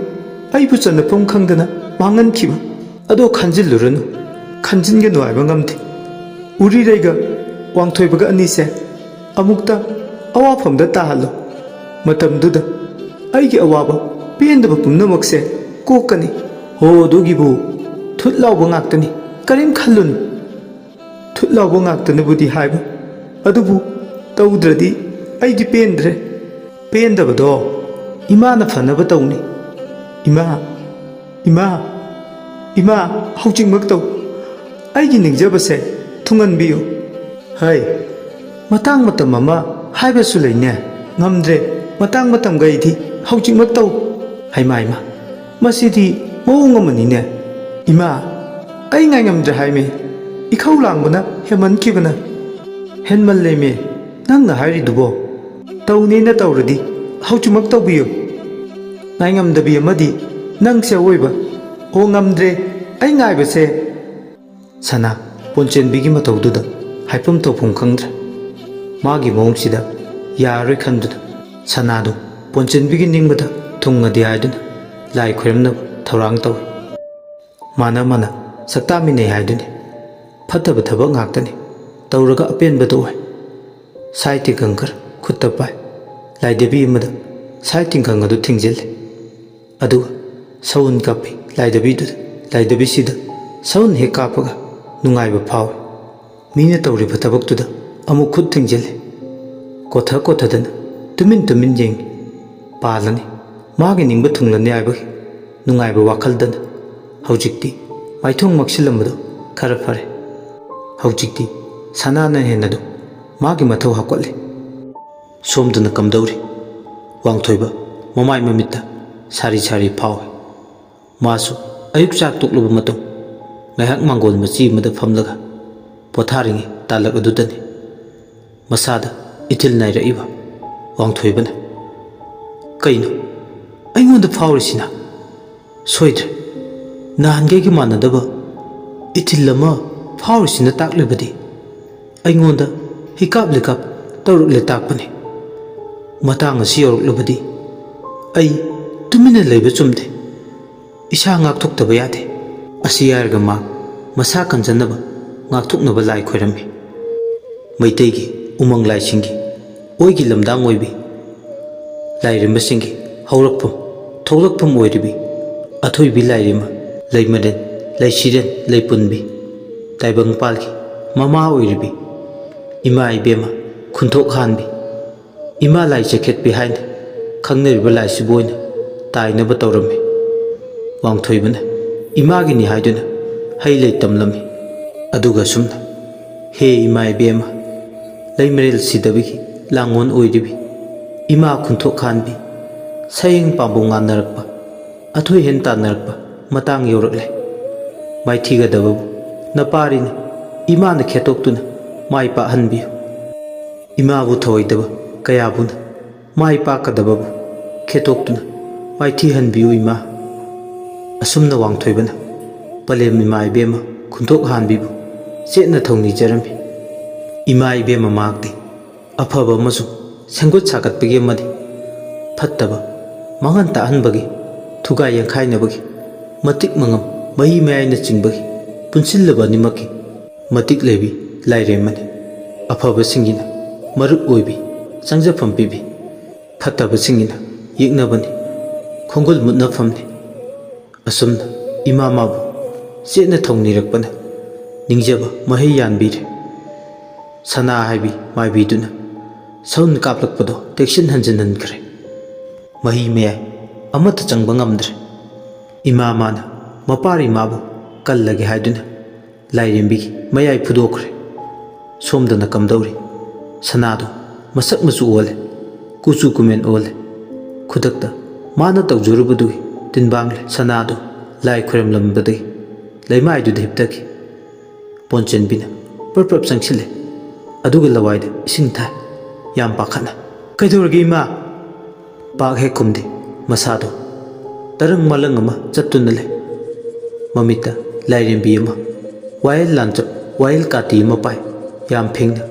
ꯑꯩꯕꯨ ꯆꯟꯅꯐꯝ ꯈꯪꯗꯅ ꯃꯥꯡꯍꯟꯈꯤꯕ ꯑꯗꯣ ꯈꯟꯖꯤꯜꯂꯨꯔꯅꯨ ꯈꯟꯖꯤꯟꯒꯅꯨ ꯍꯥꯏꯕ ꯉꯝꯗꯦ ꯎꯔꯤꯔꯩꯒ ꯋꯥꯡꯊꯣꯏꯕꯒ ꯑꯅꯤꯁꯦ ꯑꯃꯨꯛꯇ ꯑꯋꯥꯐꯝꯗ ꯇꯥꯍꯜꯂꯣ ꯃꯇꯝꯗꯨꯗ ꯑꯩꯒꯤ ꯑꯋꯥꯕ ꯄꯦꯟꯗꯕ ꯄꯨꯝꯅꯃꯛꯁꯦ ꯀꯣꯛꯀꯅꯤ ꯍꯣ ꯑꯗꯨꯒꯤꯕꯨ ꯊꯨꯠ ꯂꯥꯎꯕ ꯉꯥꯛꯇꯅꯤ ꯀꯔꯤꯝ ꯈꯜꯂꯨꯅꯨ ꯊꯨꯠ ꯂꯥꯎꯕ ꯉꯥꯛꯇꯅꯕꯨꯗꯤ ꯍꯥꯏꯕ ꯑꯗꯨꯕꯨ ꯇꯧꯗ꯭ꯔꯗꯤ ꯑꯩꯗꯤ ꯄꯦꯟꯗ꯭ꯔꯦ ꯄꯦꯟꯗꯕꯗꯣ ꯏꯃꯥꯅ ꯐꯅꯕ ꯇꯧꯅꯤ ꯏꯃꯥ ꯏꯃꯥ ꯏꯃꯥ ꯍꯧꯖꯤꯛꯃꯛ ꯇꯧ ꯑꯩꯒꯤ ꯅꯤꯡꯖꯕꯁꯦ ꯊꯨꯡꯍꯟꯕꯤꯌꯨ ꯍꯩ ꯃꯇꯥꯡ ꯃꯇꯝ ꯑꯃ ꯍꯥꯏꯕꯁꯨ ꯂꯩꯅꯦ ꯉꯝꯗ꯭ꯔꯦ ꯃꯇꯥꯡ ꯃꯇꯝꯒꯩꯗꯤ ꯍꯧꯖꯤꯛꯃꯛ ꯇꯧ ꯍꯩꯃꯥ ꯏꯃꯥ ꯃꯁꯤꯗꯤ ꯃꯑꯣꯡ ꯑꯃꯅꯤꯅꯦ ꯏꯃꯥ ꯑꯩ ꯉꯥꯏꯉꯝꯗ꯭ꯔꯦ ꯍꯥꯏꯃꯤ ꯏꯈꯧ ꯂꯥꯡꯕꯅ ꯍꯦꯟꯃꯟꯈꯤꯕꯅ ꯍꯦꯟꯃꯜꯂꯦꯃꯤ ꯅꯪꯅ ꯍꯥꯏꯔꯤꯗꯨꯕꯣ ꯇꯧꯅꯦꯅ ꯇꯧꯔꯗꯤ ꯍꯧꯖꯤꯛꯃꯛ ꯇꯧꯕꯤꯌꯨ ꯉꯥꯏꯉꯝꯗꯕꯤ ꯑꯃꯗꯤ ꯅꯪꯁꯦ ꯑꯋꯣꯏꯕ ꯑꯣ ꯉꯝꯗ꯭ꯔꯦ ꯑꯩ ꯉꯥꯏꯕꯁꯦ ꯁꯅꯥ ꯄꯣꯟꯆꯦꯟꯕꯤꯒꯤ ꯃꯇꯧꯗꯨꯗ ꯍꯥꯏꯐꯝ ꯇꯧꯐꯝ ꯈꯪꯗ꯭ꯔꯦ ꯃꯥꯒꯤ ꯃꯑꯣꯡꯁꯤꯗ ꯌꯥꯔꯔꯣꯏ ꯈꯟꯗꯨꯅ ꯁꯅꯥꯗꯨ ꯄꯣꯟꯆꯦꯟꯕꯤꯒꯤ ꯅꯤꯡꯕꯗ ꯊꯨꯡꯉꯗꯤ ꯍꯥꯏꯗꯨꯅ ꯂꯥꯏ ꯈꯣꯏꯔꯝꯅꯕ ꯊꯧꯔꯥꯡ ꯇꯧꯏ ꯃꯥꯅ ꯁꯛꯇꯥꯃꯤꯟꯅꯩ ꯍꯥꯏꯗꯨꯅꯤ ꯐꯠꯇꯕ ꯊꯕꯛ ꯉꯥꯛꯇꯅꯤ ꯇꯧꯔꯒ ꯑꯄꯦꯟꯕꯗ ꯑꯣꯏ ꯁꯥꯏ ꯇꯤꯡꯈꯪ ꯈꯔ ꯈꯨꯠꯇ ꯄꯥꯏ ꯂꯥꯏꯙꯕꯤ ꯑꯃꯗ ꯁꯥꯏ ꯇꯤꯡꯈꯪ ꯑꯗꯨ ꯊꯤꯡꯖꯤꯜꯂꯤ ꯑꯗꯨꯒ ꯁꯎꯟ ꯀꯥꯞꯄꯤ ꯂꯥꯏꯙꯕꯤꯁꯤꯗ ꯁꯎꯟ ꯍꯦꯛ ꯀꯥꯞꯄꯒ ꯅꯨꯡꯉꯥꯏꯕ ꯐꯥꯎꯏ ꯃꯤꯅ ꯇꯧꯔꯤꯕ ꯊꯕꯛꯇꯨꯗ ꯑꯃꯨꯛ ꯈꯨꯠ ꯊꯤꯡꯖꯤꯜꯂꯤ ꯀꯣꯊꯗꯅ ꯇꯨꯃꯤꯟ ꯌꯦꯡꯉꯤ ꯄꯥꯜꯂꯅꯤ ꯃꯥꯒꯤ ꯅꯤꯡꯕ ꯊꯨꯡꯂꯅꯤ ꯍꯥꯏꯕꯒꯤ ꯅꯨꯡꯉꯥꯏꯕ ꯋꯥꯈꯜꯗꯅ ꯍꯧꯖꯤꯛꯇꯤ ꯃꯥꯏꯊꯣꯡ ꯃꯛꯁꯤꯜꯂꯝꯕꯗꯣ ꯈꯔ ꯐꯔꯦ ꯍꯧꯖꯤꯛꯇꯤ ꯁꯅꯥꯅ ꯍꯦꯟꯅꯗꯨ ꯃꯥꯒꯤ ꯃꯊꯧ ꯍꯥꯞꯀꯠꯂꯤ ꯁꯣꯝꯗꯅ ꯀꯝꯗꯧꯔꯤ ꯋꯥꯡꯊꯣꯏꯕ ꯃꯃꯥꯏ ꯃꯃꯤꯠꯇ ꯁꯥꯔꯤ ꯐꯥꯎꯏ ꯃꯥꯁꯨ ꯑꯌꯨꯛ ꯆꯥꯛ ꯇꯣꯛꯂꯕ ꯃꯇꯨꯡ ꯉꯥꯏꯍꯥꯛ ꯃꯥꯡꯒꯣꯜ ꯃꯆꯤ ꯑꯃꯗ ꯐꯝꯂꯒ ꯄꯣꯊꯥꯔꯤꯉꯩ ꯇꯥꯂꯛ ꯑꯗꯨꯗꯅꯤ ꯃꯁꯥꯗ ꯏꯊꯤꯜ ꯅꯥꯏꯔꯛꯏꯕ ꯋꯥꯡꯊꯣꯏꯕꯅ ꯀꯩꯅꯣ ꯑꯩꯉꯣꯟꯗ ꯐꯥꯎꯔꯤꯁꯤꯅ ꯁꯣꯏꯗ꯭ꯔꯦ ꯅꯍꯥꯟꯒꯩꯒ ꯃꯥꯟꯅꯗꯕ ꯏꯊꯤꯜ ꯑꯃ ꯐꯥꯎꯔꯤꯁꯤꯅ ꯇꯥꯛꯂꯤꯕꯗꯤ ꯑꯩꯉꯣꯟꯗ ꯍꯤꯀꯥꯞ ꯂꯤꯀꯥꯞ ꯇꯧꯔꯛꯂꯦ ꯇꯥꯛꯄꯅꯤ ꯃꯇꯥꯡ ꯑꯁꯤ ꯌꯧꯔꯛꯂꯕꯗꯤ ꯑꯩ ꯇꯨꯃꯤꯟꯅ ꯂꯩꯕ ꯆꯨꯝꯗꯦ ꯏꯁꯥ ꯉꯥꯛꯊꯣꯛꯇꯕ ꯌꯥꯗꯦ ꯑꯁꯤ ꯍꯥꯏꯔꯒ ꯃꯥ ꯃꯁꯥ ꯀꯟꯖꯅꯕ ꯉꯥꯛꯊꯣꯛꯅꯕ ꯂꯥꯏ ꯈꯣꯏꯔꯝꯃꯤ ꯃꯩꯇꯩꯒꯤ ꯎꯃꯪ ꯂꯥꯏꯁꯤꯡꯒꯤ ꯑꯣꯏꯒꯤ ꯂꯝꯗꯥꯡ ꯑꯣꯏꯕꯤ ꯂꯥꯏꯔꯦꯝꯕꯁꯤꯡꯒꯤ ꯍꯧꯔꯛꯐꯝ ꯊꯣꯛꯂꯛꯐꯝ ꯑꯣꯏꯔꯤꯕꯤ ꯑꯊꯣꯏꯕꯤ ꯂꯥꯏꯔꯦꯝꯕ ꯂꯩꯃꯔꯦꯟ ꯂꯩꯁꯤꯔꯦꯟ ꯂꯩꯄꯨꯟꯕꯤ ꯇꯥꯏꯕꯪꯄꯥꯜꯒꯤ ꯃꯃꯥ ꯑꯣꯏꯔꯤꯕꯤ ꯏꯃꯥ ꯏꯕꯦꯝꯃ ꯈꯨꯟꯊꯣꯛ ꯍꯥꯟꯕꯤ ꯏꯃꯥ ꯂꯥꯏ ꯆꯩꯈꯦꯠꯄꯤ ꯍꯥꯏꯅ ꯈꯪꯅꯔꯤꯕ ꯂꯥꯏꯁꯤꯕꯨ ꯑꯣꯏꯅ ꯇꯥꯏꯅꯕ ꯇꯧꯔꯝꯃꯤ ꯋꯥꯡꯊꯣꯏꯕꯅ ꯏꯃꯥꯒꯤꯅꯤ ꯍꯥꯏꯗꯨꯅ ꯍꯩ ꯂꯩ ꯇꯝꯂꯝꯃꯤ ꯑꯗꯨꯒ ꯁꯨꯝꯅ ꯍꯦ ꯏꯃꯥ ꯏꯕꯦꯝꯃ ꯂꯩꯃꯔꯦꯜ ꯁꯤꯗꯕꯒꯤ ꯂꯥꯡꯉꯣꯟ ꯑꯣꯏꯔꯤꯕꯤ ꯏꯃꯥ ꯈꯨꯟꯊꯣꯛ ꯍꯥꯟꯕꯤ ꯁꯌꯦꯡ ꯄꯥꯝꯕꯣꯝ ꯉꯥꯟꯅꯔꯛꯄ ꯑꯊꯣꯏ ꯍꯦꯟ ꯇꯥꯟꯅꯔꯛꯄ ꯃꯇꯥꯡ ꯌꯧꯔꯛꯂꯦ ꯃꯥꯏꯊꯤꯒꯗꯕꯕꯨ ꯅꯄꯥꯔꯤꯅꯤ ꯏꯃꯥꯅ ꯈꯦꯠꯇꯣꯛꯇꯨꯅ ꯃꯥꯏ ꯄꯥꯛꯍꯟꯕꯤꯌꯨ ꯏꯃꯥꯕꯨ ꯊꯧꯑꯣꯏꯗꯕ ꯀꯌꯥꯕꯨꯅ ꯃꯥꯏ ꯄꯥꯛꯀꯗꯕꯕꯨ ꯈꯦꯠꯇꯣꯛꯇꯨꯅ ꯃꯥꯏꯊꯤꯍꯟꯕꯤꯌꯨ ꯏꯃꯥ ꯑꯁꯨꯝꯅ ꯋꯥꯡꯊꯣꯏꯕꯅ ꯄꯂꯦꯝ ꯏꯃꯥ ꯏꯕꯦꯝꯃ ꯈꯨꯟꯊꯣꯛ ꯍꯥꯟꯕꯤꯕꯨ ꯆꯦꯠꯅ ꯊꯧꯅꯤꯖꯔꯝꯃꯤ ꯏꯃꯥ ꯏꯕꯦꯝꯃ ꯃꯍꯥꯛꯇꯤ ꯑꯐꯕ ꯑꯃꯁꯨꯡ ꯁꯦꯝꯒꯠ ꯁꯥꯒꯠꯄꯒꯤ ꯑꯃꯗꯤ ꯐꯠꯇꯕ ꯃꯥꯡꯍꯟ ꯇꯥꯛꯍꯟꯕꯒꯤ ꯊꯨꯒꯥꯏ ꯌꯥꯡꯈꯥꯏꯅꯕꯒꯤ ꯃꯇꯤꯛ ꯃꯉꯝ ꯃꯍꯤ ꯃꯌꯥꯏꯅꯆꯤꯡꯕꯒꯤ ꯄꯨꯟꯁꯤꯜꯂꯕ ꯑꯅꯤꯃꯛꯀꯤ ꯃꯇꯤꯛ ꯂꯩꯕꯤ ꯂꯥꯏꯔꯦꯝꯕꯅꯤ ꯑꯐꯕꯁꯤꯡꯒꯤꯅ ꯃꯔꯨꯞ ꯑꯣꯏꯕꯤ ꯆꯪꯖꯐꯝ ꯄꯤꯕꯤ ꯐꯠꯇꯕꯁꯤꯡꯒꯤꯅ ꯌꯦꯛꯅꯕꯅꯤ ꯈꯣꯡꯒꯨꯜ ꯃꯨꯠꯅꯐꯝꯅꯤ ꯑꯁꯨꯝꯅ ꯏꯃꯥ ꯃꯥꯕꯨ ꯆꯦꯠꯅ ꯊꯧꯅꯤꯔꯛꯄꯅ ꯅꯤꯡꯖꯕ ꯃꯍꯩ ꯌꯥꯟꯕꯤꯔꯦ ꯁꯅꯥ ꯍꯥꯏꯕꯤ ꯃꯥꯏꯕꯤꯗꯨꯅ ꯁꯎꯟ ꯀꯥꯞꯂꯛꯄꯗꯣ ꯇꯦꯛꯁꯤꯟ ꯍꯟꯖꯤꯟꯍꯟꯈ꯭ꯔꯦ ꯃꯍꯤ ꯃꯌꯥꯏ ꯑꯃꯠꯇ ꯆꯪꯕ ꯉꯝꯗ꯭ꯔꯦ ꯏꯃꯥ ꯃꯥꯅ ꯃꯄꯥꯔꯤ ꯃꯥꯕꯨ ꯀꯜꯂꯒꯦ ꯍꯥꯏꯗꯨꯅ ꯂꯥꯏꯔꯦꯝꯕꯤꯒꯤ ꯃꯌꯥꯏ ꯐꯨꯗꯣꯛꯈ꯭ꯔꯦ ꯁꯣꯝꯗꯅ ꯀꯝꯗꯧꯔꯤ ꯁꯅꯥꯗꯨ ꯃꯁꯛ ꯃꯆꯨ ꯑꯣꯜꯂꯦ ꯀꯨꯆꯨ ꯀꯨꯃꯦꯟ ꯑꯣꯜꯂꯦ ꯈꯨꯗꯛꯇ ꯃꯥꯅ ꯇꯧꯖꯔꯨꯕꯗꯨꯒꯤ ꯇꯤꯟꯕꯥꯡꯂꯦ ꯁꯅꯥꯗꯨ ꯂꯥꯏ ꯈꯣꯏꯔꯝꯂꯝꯕꯗꯒꯤ ꯂꯩꯃꯥꯏꯗꯨꯗ ꯍꯤꯞꯊꯈꯤ ꯄꯣꯟꯆꯦꯟꯕꯤꯅ ꯄ꯭ꯔꯞ ꯆꯪꯁꯤꯜꯂꯦ ꯑꯗꯨꯒ ꯂꯋꯥꯏꯗ ꯏꯁꯤꯡ ꯊꯥꯏ ꯌꯥꯝ ꯄꯥꯈꯠꯅ ꯀꯩꯗꯧꯔꯒꯦ ꯏꯃꯥ ꯄꯥꯛ ꯍꯦꯛ ꯈꯨꯝꯗꯦ ꯃꯁꯥꯗꯣ ꯇꯔꯪ ꯃꯂꯪ ꯑꯃ ꯆꯠꯇꯨꯅ ꯂꯩ ꯃꯃꯤꯠꯇ ꯂꯥꯏꯔꯦꯝꯕꯤ ꯑꯃ ꯋꯥꯌꯦꯜ ꯂꯥꯟꯆꯞ ꯋꯥꯌꯦꯜ ꯀꯥꯇꯤ ꯑꯃ ꯄꯥꯏ ꯌꯥꯝ ꯐꯤꯡꯅ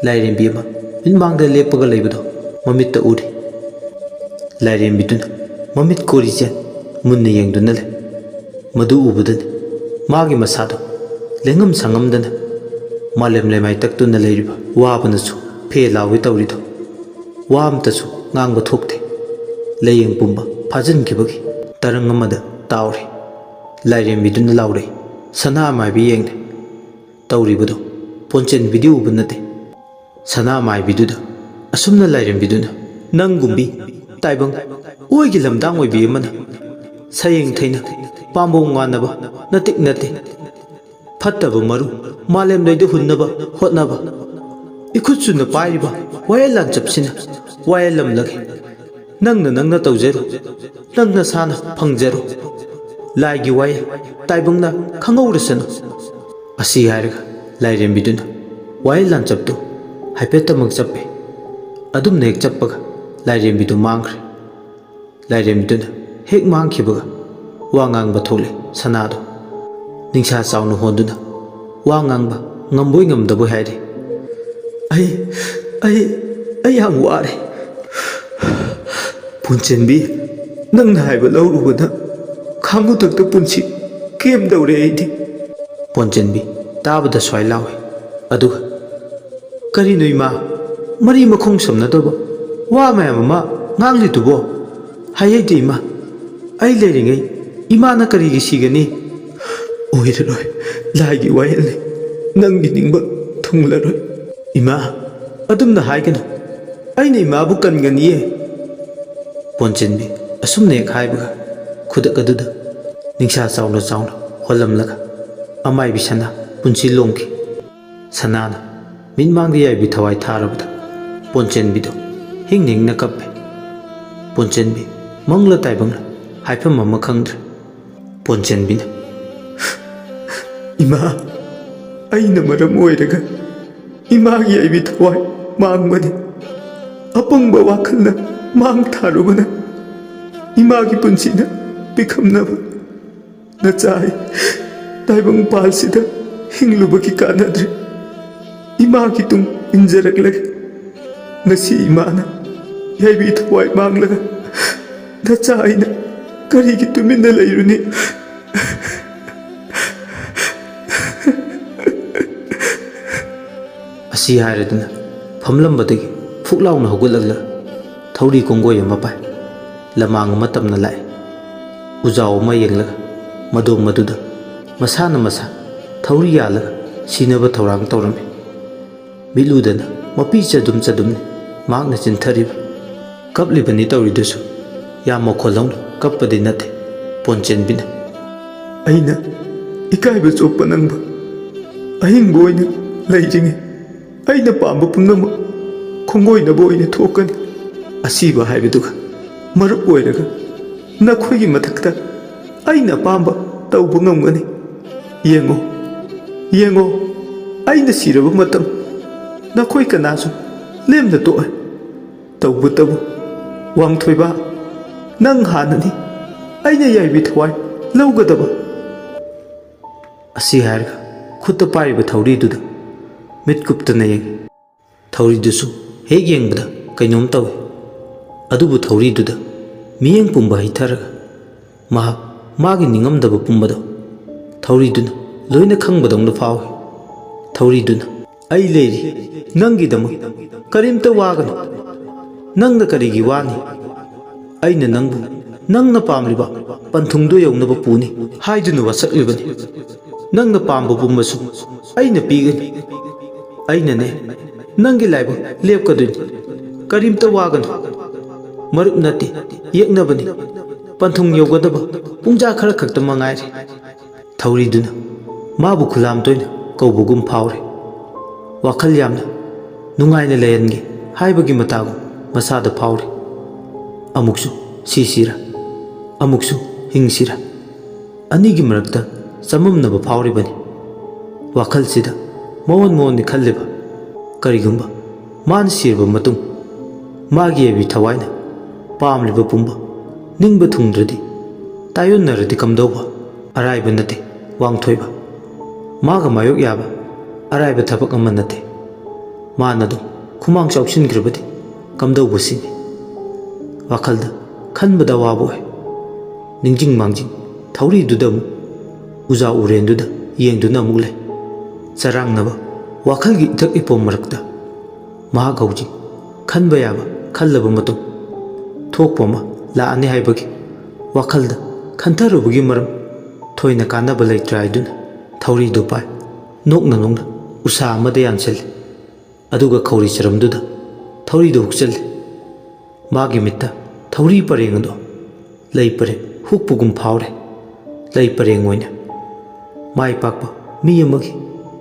ꯂꯥꯏꯔꯦꯝꯕꯤ ꯑꯃ ꯃꯤꯠꯃꯥꯡꯗ ꯂꯦꯞꯄꯒ ꯂꯩꯕꯗꯣ ꯃꯃꯤꯠꯇ ꯎꯔꯤ ꯂꯥꯏꯔꯦꯝꯕꯤꯗꯨꯅ ꯃꯃꯤꯠ ꯀꯣꯔꯤꯆꯦꯟ ꯃꯨꯟꯅ ꯌꯦꯡꯗꯨꯅ ꯂꯩ ꯃꯗꯨ ꯎꯕꯗꯅꯤ ꯃꯥꯒꯤ ꯃꯁꯥꯗꯣ ꯂꯦꯡꯉꯝ ꯁꯪꯉꯝꯗꯅ ꯃꯥꯂꯦꯝ ꯂꯩꯃꯥꯏ ꯇꯛꯇꯨꯅ ꯂꯩꯔꯤꯕ ꯋꯥꯕꯅꯁꯨ ꯐꯦ ꯂꯥꯎꯏ ꯇꯧꯔꯤꯗꯣ ꯋꯥ ꯑꯝꯇꯁꯨ ꯉꯥꯡꯕ ꯊꯣꯛꯇꯦ ꯂꯩꯌꯦꯡ ꯄꯨꯝꯕ ꯐꯥꯖꯤꯟꯈꯤꯕꯒꯤ ꯇꯔꯪ ꯑꯃꯗ ꯇꯥꯎꯔꯤ ꯂꯥꯏꯔꯦꯝꯕꯤꯗꯨꯅ ꯂꯥꯎꯔꯛꯏ ꯁꯅꯥ ꯃꯥꯏꯕꯤ ꯌꯦꯡꯅ ꯇꯧꯔꯤꯕꯗꯣ ꯄꯣꯟꯆꯦꯟꯕꯤꯗꯤ ꯎꯕ ꯅꯠꯇꯦ ꯁꯅꯥ ꯃꯥꯏꯕꯤꯗꯨꯗ ꯑꯁꯨꯝꯅ ꯂꯥꯏꯔꯦꯝꯕꯤꯗꯨꯅ ꯅꯪꯒꯨꯝꯕꯤ ꯇꯥꯏꯕꯪ ꯑꯣꯏꯒꯤ ꯂꯝꯗꯥꯡ ꯑꯣꯏꯕꯤ ꯑꯃꯅ ꯁꯌꯦꯡ ꯊꯩꯅ ꯄꯥꯝꯕꯣꯝ ꯉꯥꯟꯅꯕ ꯅꯇꯤꯛ ꯅꯠꯇꯦ ꯐꯠꯇꯕ ꯃꯔꯨ ꯃꯥꯂꯦꯝꯂꯩꯗ ꯍꯨꯟꯅꯕ ꯍꯣꯠꯅꯕ इखुद चुना पाइबा वायल लांचपसिना वायल लमलगे नंगना तौजरो नंगना साना फंगजरो लाइगी वाय ताइबंगना खंगौरसनो असी हायरगा लाइरेंबिदुना वायल लांचपतो हाइफेटमक चप्पे अदुमना हेक चप्पगा लाइरेंबिदु मांग्रे लाइरेंबिदुना हेक मांगखिबगा वा ngang थोले सनादो निंसा चावनु होदुना वा ngang ngamboi ngamdabo हायरे आई याम वारे पुंचेंबी नंगना हाइबा लौरुबना खांगु तक पुंची केम दौरे आइदि पुंचेंबी ताबदा स्वाइ लावे अदुगा करिनो इमा मरी मखोंग समनदबो वा मयाम मा nganglidubo हायैदि इमा आई लेरिङै इमाना करिगि सिगनी ओइररोय लाइगी वायलने नंगी निंगबा थुंगलरोय इमा अदुमना हाइगनो अइने इमाबु कनगनिये पोंचेंबी असुमने खाइबगा खुदक अदुदा निंसा चावनो चावनो होलमलगा अमाइबी सना पुंची लोंखि सनाना मिनमांग याइबी थवाइ थारबदा पोंचेंबीदो हिंग हिंगना कप्पे पोंचेंबी मंगला ताइबंगला हाइफम अमा खंगद्रे पोंचेंबीना इमा अइना मरम ओइरगा इमागी आइबी थवाइ मांगबने अपंग वाखलना मांग थारुबना इमागी पुंसीना पिखमनबा नचाई ताइबंग पालसिदा हिंगलुबकी कानद्रे इमागी तुम इंजरकलग नसी इमाना याइबी थवाइ मांगलगा नचाईना करिगी तुमिन्ना लैरुनी असी हायरदुना फमलंबदगी फुकलाउना हौगलगला थौरी कोंगोय अमा पाइ लमांग मतमना लाए उजाव अमा येंगलगा मदों मदुदा मसाना मसा थौरी यालगा सिनबा थौरांग तौरमे मिलुदना मपी चदुमने मांगना चिंथरिबा कपलिबनी तौरिदुसु या मखोलौना कप्पदि नथे पोंचेंबीना अइना इकाइबा चोप्पा नंगबा अहिंगबा ओइना लैरिङै अइना पाम्बा पुनम खोंगोइनबा ओइना थोकनी असीबा हाइबदुगा मरुप ओइरगा नखोइगी मथक्ता अइना पाम्बा तौबा ngamgani yengo yengo अइना सिरबा मतम नखोइ कनासु लेमना तोय तौबा तबु वांगथोइबा नंग हाननी अइना याइबी थवाइ लौगदबा असी हायरगा खुत्ता पाइबा थौरीदुदा मिटकुप्तना येंगे थौरीदुसु हेक येंगबदा कैनोम तौवे अदुबु थौरीदुदा मियेंग पुंबा हिथरगा महाक मागी निंगमदबा पुंबदो थौरीदुना लोइना खंगबदौना फावे थौरीदुना अइ लेरी नंगीदमक करिमता वागनो नंगना करिगी वानी अइना नंगबु नंगना पामलिबा पंथुंगदो यौनबा पुनी हाइदुना वासक्लिबनी नंगना पामबा पुंबसु अइना पीगनी अइनने नंगी लाइबा लेपकदुनी करिमता वागनो मरुप नते येकनबनी पंथुंग यौगदबा पुंजा खरा खक्ता मंगाइरे थौरीदुना माबु खुलाम तोइना कौबगुम फावरे वाखल यामना नुंगाइना लेयनगे हाइबगी मतागु मसादा फावरे अमुकसु सीसीरा अमुकसु हिंगसिरा अनिगी मरक्ता चममनबा फावरिबनी वाखलसिदा मोहन मोहन खल्लेबा करिगुंबा मान सिरबा मतुंग मागी एबी थवाइना पामलिबा पुंबा निंगबा थुंगद्रदि तायोन्नरदि कमदौबा अराइबा नते वांगथोइबा मागा मायोक याबा अराइबा थबक अमा नते मानदो खुमांग चाउसिनग्रबदि कमदौबा सिनि वाखलदा खनबदा वाबोय निंजिंग मांजिंग थौरीदुदा उजा उरेंदुदा येंदुना अमुक लै ꯆꯔꯥꯡꯅꯕ ꯋꯥꯈꯜꯒꯤ ꯏꯊꯛ ꯏꯄꯣꯝ ꯃꯔꯛꯇ ꯃꯍꯥꯛ ꯍꯧꯖꯤꯛ ꯈꯟꯕ ꯌꯥꯕ ꯈꯜꯂꯕ ꯃꯇꯨꯡ ꯊꯣꯛꯄ ꯑꯃ ꯂꯥꯛꯑꯅꯤ ꯍꯥꯏꯕꯒꯤ ꯋꯥꯈꯜꯗ ꯈꯟꯊꯔꯨꯕꯒꯤ ꯃꯔꯝ ꯊꯣꯏꯅ ꯀꯥꯟꯅꯕ ꯂꯩꯇ꯭ꯔꯦ ꯍꯥꯏꯗꯨꯅ ꯊꯧꯔꯤꯗꯨ ꯄꯥꯏ ꯅꯣꯛꯅ ꯅꯣꯛꯅ ꯎꯁꯥ ꯑꯃꯗ ꯌꯥꯟꯁꯤꯜꯂꯤ ꯑꯗꯨꯒ ꯈꯧꯔꯤ ꯆꯔꯝꯗꯨꯗ ꯊꯧꯔꯤꯗꯨ ꯍꯨꯛꯆꯜꯂꯤ ꯃꯥꯒꯤ ꯃꯤꯠꯇ ꯊꯧꯔꯤ ꯄꯔꯦꯡ ꯑꯗꯨ ꯂꯩ ꯄꯔꯦꯡ ꯍꯨꯛꯄꯒꯨꯝ ꯐꯥꯎꯔꯦ ꯂꯩ ꯄꯔꯦꯡ ꯑꯣꯏꯅ ꯃꯥꯏ ꯄꯥꯛꯄ ꯃꯤ ꯑꯃꯒꯤ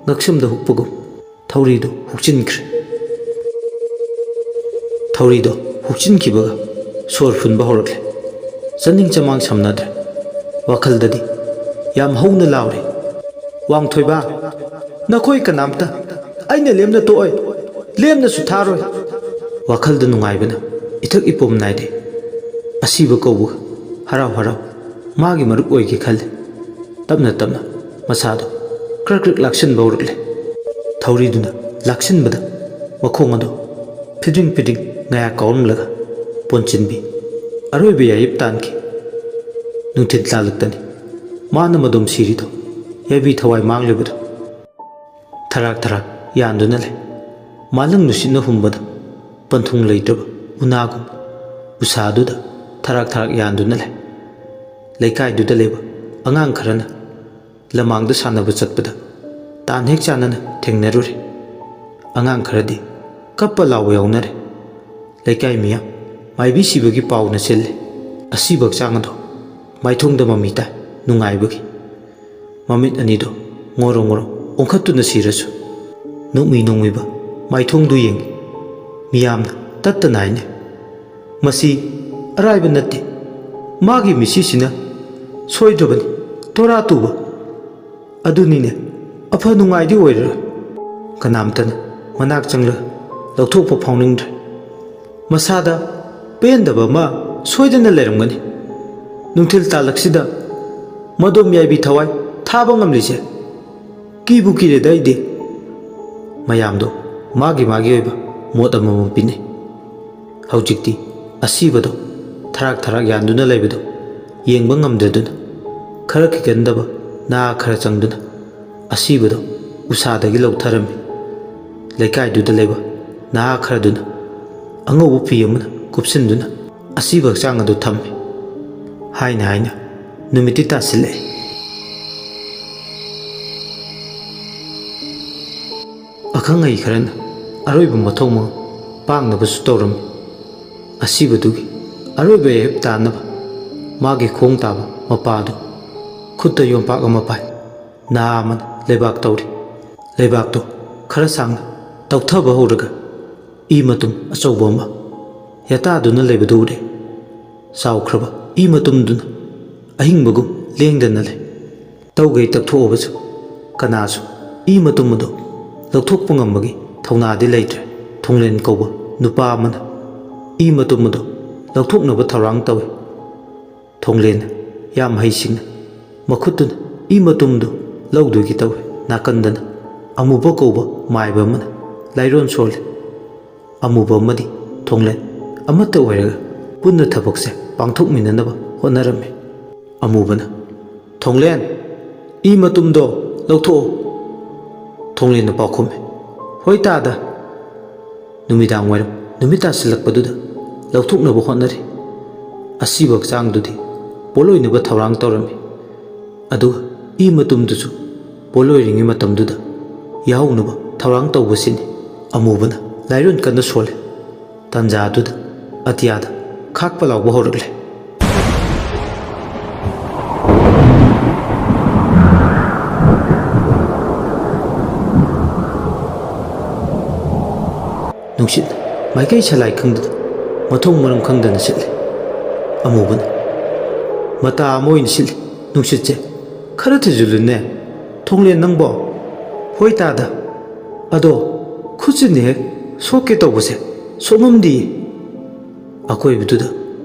ꯉꯛꯁꯝꯗ ꯍꯨꯛꯄꯒꯨꯝ ꯊꯧꯔꯤꯗꯨ ꯍꯨꯛꯆꯤꯟꯈ꯭ꯔꯦ ꯊꯧꯔꯤꯗꯨ ꯍꯨꯛꯆꯤꯟꯈꯤꯕꯒ ꯁꯣꯔ ꯐꯨꯟꯕ ꯍꯧꯔꯛꯂꯦ ꯆꯅꯤꯡ ꯆꯃꯥꯡ ꯁꯝꯅꯗ꯭ꯔꯦ ꯋꯥꯈꯜꯗꯗꯤ ꯌꯥꯝ ꯍꯧꯅ ꯂꯥꯎꯔꯦ ꯋꯥꯡꯊꯣꯏꯕ ꯅꯈꯣꯏ ꯀꯅꯥꯝꯇ ꯑꯩꯅ ꯂꯦꯝꯅ ꯇꯣꯛꯑꯣꯏ ꯂꯦꯝꯅꯁꯨ ꯊꯥꯔꯣꯏ ꯋꯥꯈꯜꯗ ꯅꯨꯡꯉꯥꯏꯕꯅ ꯏꯊꯛ ꯏꯄꯣꯝ ꯅꯥꯏꯗꯦ ꯑꯁꯤꯕ ꯀꯧꯕꯒ ꯍꯔꯥꯎ ꯍꯔꯥꯎ ꯃꯥꯒꯤ ꯃꯔꯨꯞ ꯑꯣꯏꯒꯦ ꯈꯜꯂꯦ ꯇꯞꯅ ꯇꯞꯅ ꯃꯁꯥꯗꯣ ꯀ꯭ꯔꯛ ꯀ꯭ꯔꯛ ꯂꯥꯛꯁꯤꯟꯕ ꯍꯧꯔꯛꯂꯦ ꯊꯧꯔꯤꯗꯨꯅ ꯂꯥꯛꯁꯤꯟꯕꯗ ꯃꯈꯣꯡ ꯑꯗꯨ ꯐꯤꯗ꯭ꯔꯤꯡ ꯐꯤꯗ꯭ꯔꯤꯡ ꯉꯥꯌꯥ ꯀꯥꯎꯔꯝꯂꯒ ꯄꯣꯟꯆꯤꯟꯕꯤ ꯑꯔꯣꯏꯕ ꯌꯥꯌꯦꯞ ꯇꯥꯟꯈꯤ ꯅꯨꯡꯊꯤꯜ ꯇꯥꯜꯂꯛꯇꯅꯤ ꯃꯥꯅ ꯃꯗꯣꯝ ꯁꯤꯔꯤꯗꯣ ꯌꯥꯏꯕꯤ ꯊꯋꯥꯏ ꯃꯥꯡꯂꯤꯕꯗꯣ ꯊꯔꯥꯛ ꯊꯔꯥꯛ ꯌꯥꯟꯗꯨꯅ ꯂꯩ ꯃꯥꯂꯪ ꯅꯨꯡꯁꯤꯠꯅ ꯍꯨꯝꯕꯗ ꯄꯟꯊꯨꯡ ꯂꯩꯇ꯭ꯔꯕ ꯎꯅꯥꯒꯨꯝ ꯎꯁꯥꯗꯨꯗ ꯊꯔꯥꯛ ꯊꯔꯥꯛ ꯌꯥꯟꯗꯨꯅ ꯂꯩ ꯂꯩꯀꯥꯏꯗꯨꯗ ꯂꯩꯕ ꯑꯉꯥꯡ ꯈꯔꯅ ꯂꯃꯥꯡꯗ ꯁꯥꯟꯅꯕ ꯆꯠꯄꯗ ꯇꯥꯟ ꯍꯦꯛ ꯆꯥꯟꯅꯅ ꯊꯦꯡꯅꯔꯨꯔꯦ ꯑꯉꯥꯡ ꯈꯔꯗꯤ ꯀꯞꯄ ꯂꯥꯎꯕ ꯌꯥꯎꯅꯔꯦ ꯂꯩꯀꯥꯏ ꯃꯤꯌꯥꯝ ꯃꯥꯏꯕꯤ ꯁꯤꯕꯒꯤ ꯄꯥꯎꯅ ꯆꯤꯜꯂꯦ ꯑꯁꯤꯕ ꯍꯛꯆꯥꯡ ꯑꯗꯣ ꯃꯥꯏꯊꯣꯡꯗ ꯃꯃꯤ ꯇꯥꯏ ꯅꯨꯡꯉꯥꯏꯕꯒꯤ ꯃꯃꯤꯠ ꯑꯅꯤꯗꯣ ꯉꯣꯔꯣ ꯉꯣꯔꯣ ꯑꯣꯟꯈꯠꯇꯨꯅ ꯁꯤꯔꯁꯨ ꯅꯣꯛꯃꯤ ꯅꯣꯡꯃꯤꯕ ꯃꯥꯏꯊꯣꯡꯗꯨ ꯌꯦꯡꯉꯤ ꯃꯤꯌꯥꯝꯅ ꯇꯠꯇꯅ ꯍꯥꯏꯅꯩ ꯃꯁꯤ ꯑꯔꯥꯏꯕ ꯅꯠꯇꯦ ꯃꯥꯒꯤ ꯃꯤꯠꯁꯤꯁꯤꯅ ꯁꯣꯏꯗ꯭ꯔꯕꯅꯤ ꯇꯣꯔꯥ ꯇꯨꯕ ꯑꯗꯨꯅꯤꯅꯦ ꯑꯐ ꯅꯨꯡꯉꯥꯏꯗꯤ ꯑꯣꯏꯔꯔꯣꯏ ꯀꯅꯥꯝꯇꯅ ꯃꯅꯥꯛ ꯆꯪꯂꯒ ꯂꯧꯊꯣꯛꯄ ꯐꯥꯎꯅꯤꯡꯗ꯭ꯔꯦ ꯃꯁꯥꯗ ꯄꯦꯟꯗꯕ ꯑꯃ ꯁꯣꯏꯗꯅ ꯂꯩꯔꯝꯒꯅꯤ ꯅꯨꯡꯊꯤꯜ ꯇꯥꯜꯂꯛꯁꯤꯗ ꯃꯗꯣꯝ ꯌꯥꯏꯕꯤ ꯊꯋꯥꯏ ꯊꯥꯕ ꯉꯝꯂꯤꯁꯦ ꯀꯤꯕꯨ ꯀꯤꯔꯦꯗ ꯑꯩꯗꯤ ꯃꯌꯥꯝꯗꯣ ꯃꯥꯒꯤ ꯑꯣꯏꯕ ꯃꯣꯠ ꯑꯃꯃꯝ ꯄꯤꯅꯩ ꯍꯧꯖꯤꯛꯇꯤ ꯑꯁꯤꯕꯗꯣ ꯊꯔꯥꯛ ꯊꯔꯥꯛ ꯌꯥꯟꯗꯨꯅ ꯂꯩꯕꯗꯣ ꯌꯦꯡꯕ ꯉꯝꯗ꯭ꯔꯗꯨꯅ ꯈꯔ ꯀꯤꯒꯟꯗꯕ ꯅꯍꯥ ꯈꯔ ꯆꯪꯗꯨꯅ ꯑꯁꯤꯕꯗꯣ ꯎꯁꯥꯗꯒꯤ ꯂꯧꯊꯔꯝꯃꯤ ꯂꯩꯀꯥꯏꯗꯨꯗ ꯂꯩꯕ ꯅꯍꯥ ꯈꯔꯗꯨꯅ ꯑꯉꯧꯕ ꯐꯤ ꯑꯃꯅ ꯀꯨꯞꯁꯤꯟꯗꯨꯅ ꯑꯁꯤꯕ ꯍꯛꯆꯥꯡ ꯑꯗꯨ ꯊꯝꯃꯤ ꯍꯥꯏꯅ ꯍꯥꯏꯅ ꯅꯨꯃꯤꯠꯇꯤ ꯇꯥꯁꯤꯜꯂꯛꯑꯦ ꯑꯈꯪ ꯑꯍꯩ ꯈꯔꯅ ꯑꯔꯣꯏꯕ ꯃꯊꯧ ꯃꯉꯝ ꯄꯥꯡꯅꯕꯁꯨ ꯇꯧꯔꯝꯃꯤ ꯑꯁꯤꯕꯗꯨꯒꯤ ꯑꯔꯣꯏꯕ ꯌꯥꯌꯦꯞ ꯇꯥꯅꯕ ꯃꯥꯒꯤ ꯈꯣꯡ ꯇꯥꯕ ꯃꯄꯥꯗꯨ ꯈꯨꯠꯇ ꯌꯣꯝꯄꯥꯛ ꯑꯃ ꯄꯥꯏ ꯅꯍꯥ ꯑꯃꯅ ꯂꯩꯕꯥꯛ ꯇꯧꯔꯤ ꯂꯩꯕꯥꯛꯇꯨ ꯈꯔ ꯁꯥꯡꯅ ꯇꯧꯊꯕ ꯍꯧꯔꯒ ꯏ ꯃꯇꯨꯝ ꯑꯆꯧꯕ ꯑꯃ ꯌꯥꯇꯥꯗꯨꯅ ꯂꯩꯕꯗꯨ ꯎꯔꯦ ꯆꯥꯎꯈ꯭ꯔꯕ ꯏ ꯃꯇꯨꯝꯗꯨꯅ ꯑꯍꯤꯡꯕꯒꯨꯝ ꯂꯦꯡꯗꯅ ꯂꯩ ꯇꯧꯒꯩ ꯇꯛꯊꯣꯛꯑꯕꯁꯨ ꯀꯅꯥꯁꯨ ꯏ ꯃꯇꯨꯝ ꯑꯗꯨ ꯂꯧꯊꯣꯛꯄ ꯉꯝꯕꯒꯤ ꯊꯧꯅꯥꯗꯤ ꯂꯩꯇ꯭ꯔꯦ ꯊꯣꯡꯂꯦꯟ ꯀꯧꯕ ꯅꯨꯄꯥ ꯑꯃꯅ ꯏ ꯃꯇꯨꯝ ꯑꯗꯨ ꯂꯧꯊꯣꯛꯅꯕ ꯊꯧꯔꯥꯡ ꯇꯧꯏ ꯊꯣꯡꯂꯦꯟꯅ ꯌꯥꯝ ꯍꯩꯁꯤꯡꯅ ꯃꯈꯨꯠꯇꯨꯅ ꯏ ꯃꯇꯨꯝꯗꯨ ꯂꯧꯗꯣꯏꯒꯤ ꯇꯧꯏ ꯅꯥꯀꯟꯗꯅ ꯑꯃꯨꯕ ꯀꯧꯕ ꯃꯥꯏꯕ ꯑꯃꯅ ꯂꯥꯏꯔꯣꯟ ꯁꯣꯜꯂꯤ ꯑꯃꯨꯕ ꯑꯃꯗꯤ ꯊꯣꯡꯂꯦꯟ ꯑꯃꯠꯇ ꯑꯣꯏꯔꯒ ꯄꯨꯟꯅ ꯊꯕꯛꯁꯦ ꯄꯥꯡꯊꯣꯛꯃꯤꯟꯅꯅꯕ ꯍꯣꯠꯅꯔꯝꯃꯤ ꯑꯃꯨꯕꯅ ꯊꯣꯡꯂꯦꯟ ꯏ ꯃꯇꯨꯝꯗꯣ ꯂꯧꯊꯣꯛꯑꯣ ꯊꯣꯡꯂꯦꯟꯅ ꯄꯥꯎꯈꯨꯝꯃꯤ ꯍꯣꯏ ꯇꯥꯗ ꯅꯨꯃꯤꯗꯥꯡ ꯋꯥꯏꯔꯝ ꯅꯨꯃꯤꯠ ꯇꯥꯁꯤꯜꯂꯛꯄꯗꯨꯗ ꯂꯧꯊꯣꯛꯅꯕ ꯍꯣꯠꯅꯔꯤ ꯑꯁꯤꯕ ꯍꯛꯆꯥꯡꯗꯨꯗꯤ ꯄꯣꯂꯣꯏꯅꯕ ꯊꯧꯔꯥꯡ ꯇꯧꯔꯝꯃꯤ ꯑꯗꯨꯒ ꯏ ꯃꯇꯨꯝꯗꯨꯁꯨ ꯄꯣꯂꯣꯏꯔꯤꯉꯩ ꯃꯇꯝꯗꯨꯗ ꯌꯥꯍꯧꯅꯕ ꯊꯧꯔꯥꯡ ꯇꯧꯕꯁꯤꯅꯤ ꯑꯃꯨꯕꯅ ꯂꯥꯏꯔꯣꯟ ꯀꯟꯅ ꯁꯣꯜꯂꯤ ꯇꯥꯟꯖꯥꯗꯨꯗ ꯑꯇꯤꯌꯥꯗ ꯈꯥꯛꯄ ꯂꯥꯎꯕ ꯍꯧꯔꯛꯂꯦ ꯅꯨꯡꯁꯤꯠꯅ ꯃꯥꯏꯀꯩ ꯁꯂꯥꯏ ꯈꯪꯗꯅ ꯃꯊꯣꯡ ꯃꯔꯝ ꯈꯪꯗꯅ ꯁꯤꯠꯂꯤ ꯑꯃꯨꯕꯅ ꯃꯇꯥ ꯑꯃ ꯑꯣꯏꯅ ꯁꯤꯠꯂꯤ ꯅꯨꯡꯁꯤꯠꯁꯦ ꯈꯔ ꯊꯤꯖꯤꯜꯂꯨꯅꯦ ꯊꯣꯡꯂꯦꯟ ꯅꯪꯕꯣ ꯍꯣꯏ ꯇꯥꯗ ꯑꯗꯣ ꯈꯨꯠꯁꯤꯅ ꯍꯦꯛ ꯁꯣꯛꯀꯦ ꯇꯧꯕꯁꯦ ꯁꯣꯛꯉꯝꯗꯤꯌꯦ ꯑꯀꯣꯏꯕꯗꯨꯗ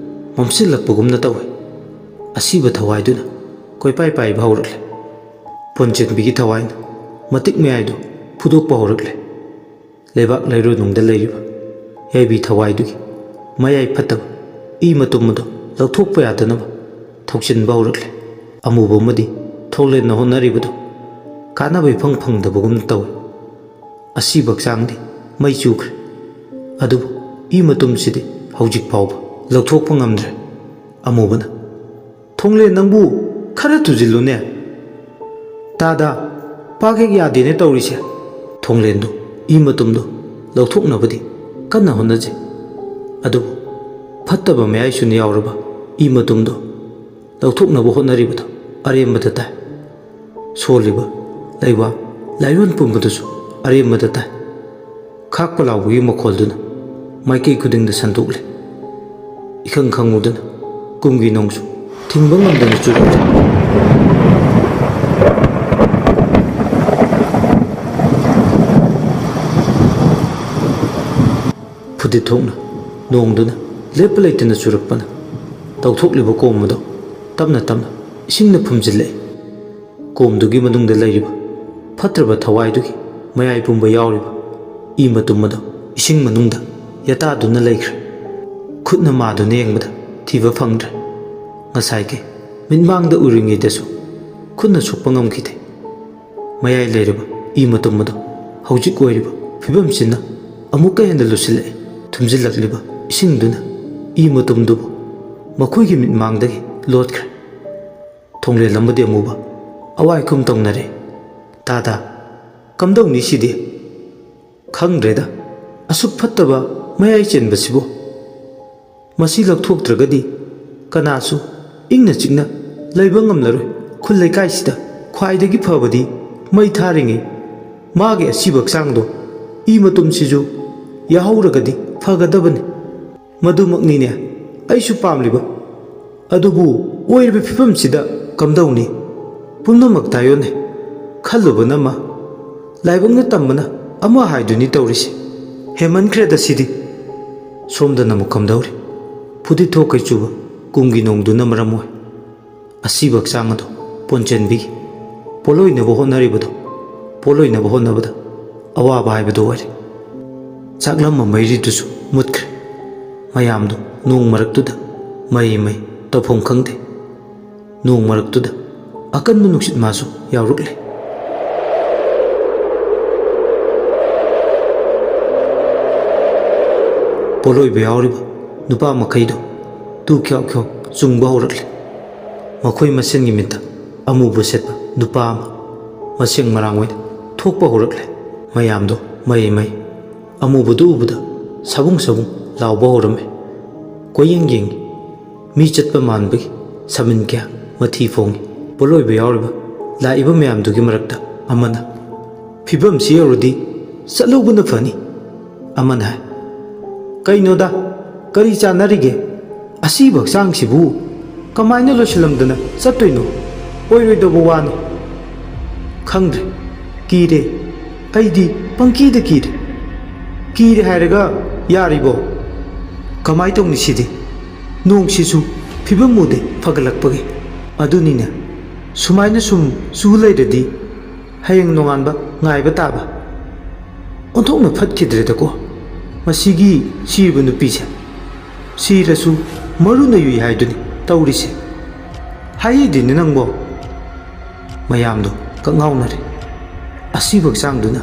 ꯃꯝꯁꯤꯜꯂꯛꯄꯒꯨꯝꯅ ꯇꯧꯏ ꯑꯁꯤꯕ ꯊꯋꯥꯏꯗꯨꯅ ꯀꯣꯏꯄꯥꯏ ꯄꯥꯏꯕ ꯍꯧꯔꯛꯂꯦ ꯄꯣꯟꯆꯦꯟꯕꯤꯒꯤ ꯊꯋꯥꯏꯅ ꯃꯇꯤꯛ ꯃꯌꯥꯏꯗꯨ ꯐꯨꯗꯣꯛꯄ ꯍꯧꯔꯛꯂꯦ ꯂꯩꯕꯥꯛ ꯂꯩꯔꯣꯏꯅꯨꯡꯗ ꯂꯩꯔꯤꯕ ꯌꯥꯏꯕꯤ ꯊꯋꯥꯏꯗꯨꯒꯤ ꯃꯌꯥꯏ ꯐꯠꯇꯕ ꯏ ꯃꯇꯨꯝ ꯑꯗꯨ ꯂꯧꯊꯣꯛꯄ ꯌꯥꯗꯅꯕ ꯊꯧꯆꯤꯟꯕ ꯍꯧꯔꯛꯂꯦ ꯑꯃꯨꯕ ꯑꯃꯗꯤ ꯊꯣꯡꯂꯦꯟꯅ ꯍꯣꯠꯅꯔꯤꯕꯗꯨ ꯀꯥꯟꯅꯕ ꯏꯐꯪ ꯐꯪꯗꯕꯒꯨꯝ ꯇꯧꯏ꯫ ꯑꯁꯤꯕ ꯍꯛꯆꯥꯡꯗꯤ ꯃꯩ ꯆꯨꯈ꯭ꯔꯦ, ꯑꯗꯨꯕꯨ ꯏ ꯃꯇꯨꯝꯁꯤꯗꯤ ꯍꯧꯖꯤꯛ ꯐꯥꯎꯕ ꯂꯧꯊꯣꯛꯄ ꯉꯝꯗ꯭ꯔꯦ꯫ ꯑꯃꯨꯕꯅ ꯊꯣꯡꯂꯦꯟ ꯅꯪꯕꯨ ꯈꯔ ꯊꯨꯖꯤꯜꯂꯨꯅꯦ, ꯇꯥꯗ ꯄꯥꯛ ꯍꯦꯛ ꯌꯥꯗꯦꯅꯦ ꯇꯧꯔꯤꯁꯦ꯫ ꯊꯣꯡꯂꯦꯟꯗꯨ ꯏ ꯃꯇꯨꯝꯗꯨ ꯂꯧꯊꯣꯛꯅꯕꯗꯤ ꯀꯟꯅ ꯍꯣꯠꯅꯖꯩ, ꯑꯗꯨꯕꯨ ꯐꯠꯇꯕ ꯃꯌꯥꯏꯁꯨꯅ ꯌꯥꯎꯔꯕ ꯏ ꯃꯇꯨꯝꯗꯨ ꯂꯧꯊꯣꯛꯅꯕ ꯍꯣꯠꯅꯔꯤꯕꯗꯨ ꯑꯔꯦꯝꯕꯗ ꯇꯥꯏ꯫ ꯁꯣꯜꯂꯤꯕ ꯂꯩꯕꯥꯛ ꯂꯥꯏꯑꯣꯟ ꯄꯨꯝꯕꯗꯨꯁꯨ ꯑꯔꯦꯝꯕꯗ ꯇꯥꯏ꯫ ꯈꯥꯛꯄ ꯂꯥꯎꯕꯒꯤ ꯃꯈꯣꯜꯗꯨꯅ ꯃꯥꯏꯀꯩ ꯈꯨꯗꯤꯡꯗ ꯁꯟꯗꯣꯛꯂꯤ꯫ ꯏꯈꯪ ꯈꯪꯍꯧꯗꯅ ꯀꯨꯝꯒꯤ ꯅꯣꯡꯁꯨ ꯊꯤꯡꯕ ꯉꯝꯗꯅ ꯆꯨꯔꯛꯂꯤ꯫ ꯐꯨꯗꯤꯠ ꯊꯣꯛꯅ ꯅꯣꯡꯗꯨꯅ ꯂꯦꯞꯄ ꯂꯩꯇꯅ ꯆꯨꯔꯛꯄꯅ ꯇꯧꯊꯣꯛꯂꯤꯕ ꯀꯣꯝ ꯑꯗꯨ ꯇꯞꯅ ꯇꯞꯅ ꯏꯁꯤꯡꯅ ꯐꯨꯝꯖꯤꯜꯂꯛꯏ꯫ ꯀꯣꯝꯗꯨꯒꯤ ꯃꯅꯨꯡꯗ ꯂꯩꯔꯤꯕ ꯐꯠꯇ꯭ꯔꯕ ꯊꯋꯥꯏꯗꯨꯒꯤ ꯃꯌꯥꯏ ꯄꯨꯝꯕ ꯌꯥꯎꯔꯤꯕ ꯏ ꯃꯇꯨꯝ ꯑꯗꯨ ꯏꯁꯤꯡ ꯃꯅꯨꯡꯗ ꯌꯥꯇꯥꯗꯨꯅ ꯂꯩꯈ꯭ꯔꯦ꯫ ꯈꯨꯠꯅ ꯃꯥꯗꯨꯅ ꯌꯦꯡꯕꯗ ꯊꯤꯕ ꯐꯪꯗ꯭ꯔꯦ꯫ ꯉꯁꯥꯏꯒꯤ ꯃꯤꯠꯃꯥꯡꯗ ꯎꯔꯤꯉꯩꯗꯁꯨ ꯈꯨꯠꯅ ꯁꯣꯛꯄ ꯉꯝꯈꯤꯗꯦ꯫ ꯃꯌꯥꯏ ꯂꯩꯔꯤꯕ ꯏ ꯃꯇꯨꯝ ꯑꯗꯨ ꯍꯧꯖꯤꯛ ꯑꯣꯏꯔꯤꯕ ꯐꯤꯕꯝꯁꯤꯅ ꯑꯃꯨꯛꯀ ꯍꯦꯟꯅ ꯂꯨꯁꯤꯜꯂꯛꯏ꯫ ꯊꯨꯝꯖꯤꯜꯂꯛꯂꯤꯕ ꯏꯁꯤꯡꯗꯨꯅ ꯏ ꯃꯇꯨꯝꯗꯨꯕꯨ ꯃꯈꯣꯏꯒꯤ ꯃꯤꯠꯃꯥꯡꯗꯒꯤ ꯂꯣꯠꯈ꯭ꯔꯦ꯫ ꯊꯣꯡꯂꯦꯟ ꯑꯃꯗꯤ ꯑꯃꯨꯕ ꯑꯋꯥꯏꯈꯨꯝ ꯇꯧꯅꯔꯦ꯫ ꯇꯥꯗ ꯀꯝꯗꯧꯅꯤ ꯁꯤꯗꯤ? ꯈꯪꯗ꯭ꯔꯦꯗ, ꯑꯁꯨꯛ ꯐꯠꯇꯕ ꯃꯌꯥꯏ ꯆꯦꯟꯕꯁꯤꯕꯨ ꯃꯁꯤ ꯂꯧꯊꯣꯛꯇ꯭ꯔꯒꯗꯤ ꯀꯅꯥꯁꯨ ꯏꯪꯅ ꯆꯤꯛꯅ ꯂꯩꯕ ꯉꯝꯂꯔꯣꯏ꯫ ꯈꯨꯜ ꯂꯩꯀꯥꯏꯁꯤꯗ ꯈ꯭ꯋꯥꯏꯗꯒꯤ ꯐꯕꯗꯤ ꯃꯩ ꯊꯥꯔꯤꯉꯩ ꯃꯥꯒꯤ ꯑꯁꯤꯕ ꯍꯛꯆꯥꯡꯗꯣ ꯏ ꯃꯇꯨꯝꯁꯤꯁꯨ ꯌꯥꯍꯧꯔꯒꯗꯤ ꯐꯒꯗꯕꯅꯤ꯫ ꯃꯗꯨꯃꯛꯅꯤꯅꯦ ꯑꯩꯁꯨ ꯄꯥꯝꯂꯤꯕ, ꯑꯗꯨꯕꯨ ꯑꯣꯏꯔꯤꯕ ꯐꯤꯕꯝꯁꯤꯗ ꯀꯝꯗꯧꯅꯤ? ꯄꯨꯝꯅꯃꯛ ꯇꯥꯏꯑꯣꯟꯅꯩ꯫ ꯈꯜꯂꯨꯕꯅ ꯑꯃ, ꯂꯥꯏꯕꯛꯅ ꯇꯝꯕꯅ ꯑꯃ ꯍꯥꯏꯗꯨꯅꯤ ꯇꯧꯔꯤꯁꯦ꯫ ꯍꯦꯃꯟꯈ꯭ꯔꯦꯗ ꯁꯤꯗꯤ꯫ ꯁꯣꯝꯗꯅ ꯑꯃꯨꯛ ꯀꯝꯗꯧꯔꯤ? ꯐꯨꯗꯤꯠ ꯊꯣꯛꯀꯩ ꯆꯨꯕ ꯀꯨꯝꯒꯤ ꯅꯣꯡꯗꯨꯅ ꯃꯔꯝ ꯑꯣꯏ ꯑꯁꯤꯕ ꯍꯛꯆꯥꯡ ꯑꯗꯨ ꯄꯣꯟꯁꯤꯟꯕꯤꯒꯤ ꯄꯣꯠꯂꯣꯏꯅꯕ ꯍꯣꯠꯅꯔꯤꯕꯗꯨ ꯄꯣꯠꯂꯣꯏꯅꯕ ꯍꯣꯠꯅꯕꯗ ꯑꯋꯥꯕ ꯍꯥꯏꯕꯗꯨ ꯑꯣꯏꯔꯦ꯫ ꯆꯥꯛꯂꯝꯕ ꯃꯩꯔꯤꯗꯨꯁꯨ ꯃꯨꯠꯈ꯭ꯔꯦ꯫ ꯃꯌꯥꯝꯗꯨ ꯅꯣꯡ ꯃꯔꯛꯇꯨꯗ ꯃꯩ ꯇꯧꯐꯝ ꯈꯪꯗꯦ꯫ ꯅꯣꯡ ꯃꯔꯛꯇꯨꯗ ꯑꯀꯟꯕ ꯅꯨꯡꯁꯤꯠ ꯃꯥꯁꯨ ꯌꯥꯎꯔꯛꯂꯦ꯫ ꯄꯣꯠꯂꯣꯏꯕ ꯌꯥꯎꯔꯤꯕ ꯅꯨꯄꯥ ꯃꯈꯩꯗꯨ ꯇꯨ ꯈ꯭ꯌꯥꯎ ꯈ꯭ꯌꯥꯎ ꯆꯨꯡꯕ ꯍꯧꯔꯛꯂꯦ꯫ ꯃꯈꯣꯏ ꯃꯁꯦꯟꯒꯤ ꯃꯤꯠꯇ ꯑꯃꯨꯕ ꯁꯦꯠꯄ ꯅꯨꯄꯥ ꯑꯃ ꯃꯁꯦꯡ ꯃꯔꯥꯡ ꯑꯣꯏꯅ ꯊꯣꯛꯄ ꯍꯧꯔꯛꯂꯦ꯫ ꯃꯌꯥꯝꯗꯣ ꯃꯩ ꯑꯃꯨꯕꯗꯨ ꯎꯕꯗ ꯁꯕꯨꯡ ꯁꯕꯨꯡ ꯂꯥꯎꯕ ꯍꯧꯔꯝꯃꯦ꯫ ꯀꯣꯏꯌꯦꯡ ꯌꯦꯡꯉꯤ, ꯃꯤ ꯆꯠꯄ ꯃꯥꯟꯕꯒꯤ ꯁꯃꯤꯟ ꯀꯌꯥ ꯃꯊꯤ ꯐꯣꯡꯉꯤ꯫ ꯄꯣꯠꯂꯣꯏꯕ ꯌꯥꯎꯔꯤꯕ ꯂꯥꯛꯏꯕ ꯃꯌꯥꯝꯗꯨꯒꯤ ꯃꯔꯛꯇ ꯑꯃꯅ ꯐꯤꯕꯝꯁꯤ ꯌꯧꯔꯗꯤ ꯆꯠꯍꯧꯕꯅ ꯐꯅꯤ, ꯑꯃꯅ ꯍꯥꯏ꯫ ꯀꯩꯅꯣꯗ, ꯀꯔꯤ ꯆꯥꯟꯅꯔꯤꯒꯦ? ꯑꯁꯤꯕ ꯍꯛꯆꯥꯡꯁꯤꯕꯨ ꯀꯃꯥꯏꯅ ꯂꯣꯏꯁꯤꯜꯂꯝꯗꯅ ꯆꯠꯇꯣꯏꯅꯣ? ꯑꯣꯏꯔꯣꯏꯗꯕ ꯋꯥꯅꯤ꯫ ꯈꯪꯗ꯭ꯔꯦ, ꯀꯤꯔꯦ, ꯑꯩꯗꯤ ꯄꯪꯀꯤꯗ ꯀꯤꯔꯦ꯫ ꯀꯤꯔꯦ ꯍꯥꯏꯔꯒ ꯌꯥꯔꯤꯕꯣ? ꯀꯃꯥꯏ ꯇꯧꯅꯤ ꯁꯤꯗꯤ? ꯅꯣꯡꯁꯤꯁꯨ ꯐꯤꯕꯝ ꯎꯗꯦ ꯐꯒꯠꯂꯛꯄꯒꯤ꯫ ꯑꯗꯨꯅꯤꯅꯦ, ꯁꯨꯃꯥꯏꯅ ꯁꯨꯝ ꯆꯨ ꯂꯩꯔꯗꯤ ꯍꯌꯦꯡ ꯅꯣꯡꯉꯥꯟꯕ ꯉꯥꯏꯕ ꯇꯥꯕ꯫ ꯑꯣꯟꯊꯣꯛꯅ ꯐꯠꯈꯤꯗ꯭ꯔꯦꯗꯀꯣ ꯃꯁꯤꯒꯤ ꯁꯤꯔꯤꯕ ꯅꯨꯄꯤꯁꯦ꯫ ꯁꯤꯔꯁꯨ ꯃꯔꯨꯅ ꯌꯨꯏ ꯍꯥꯏꯗꯨꯅꯤ ꯇꯧꯔꯤꯁꯦ꯫ ꯍꯥꯏꯗꯤꯅꯦ ꯅꯪꯕꯣ꯫ ꯃꯌꯥꯝꯗꯣ ꯀꯛꯉꯥꯎꯅꯔꯦ꯫ ꯑꯁꯤꯕ ꯍꯛꯆꯥꯡꯗꯨꯅ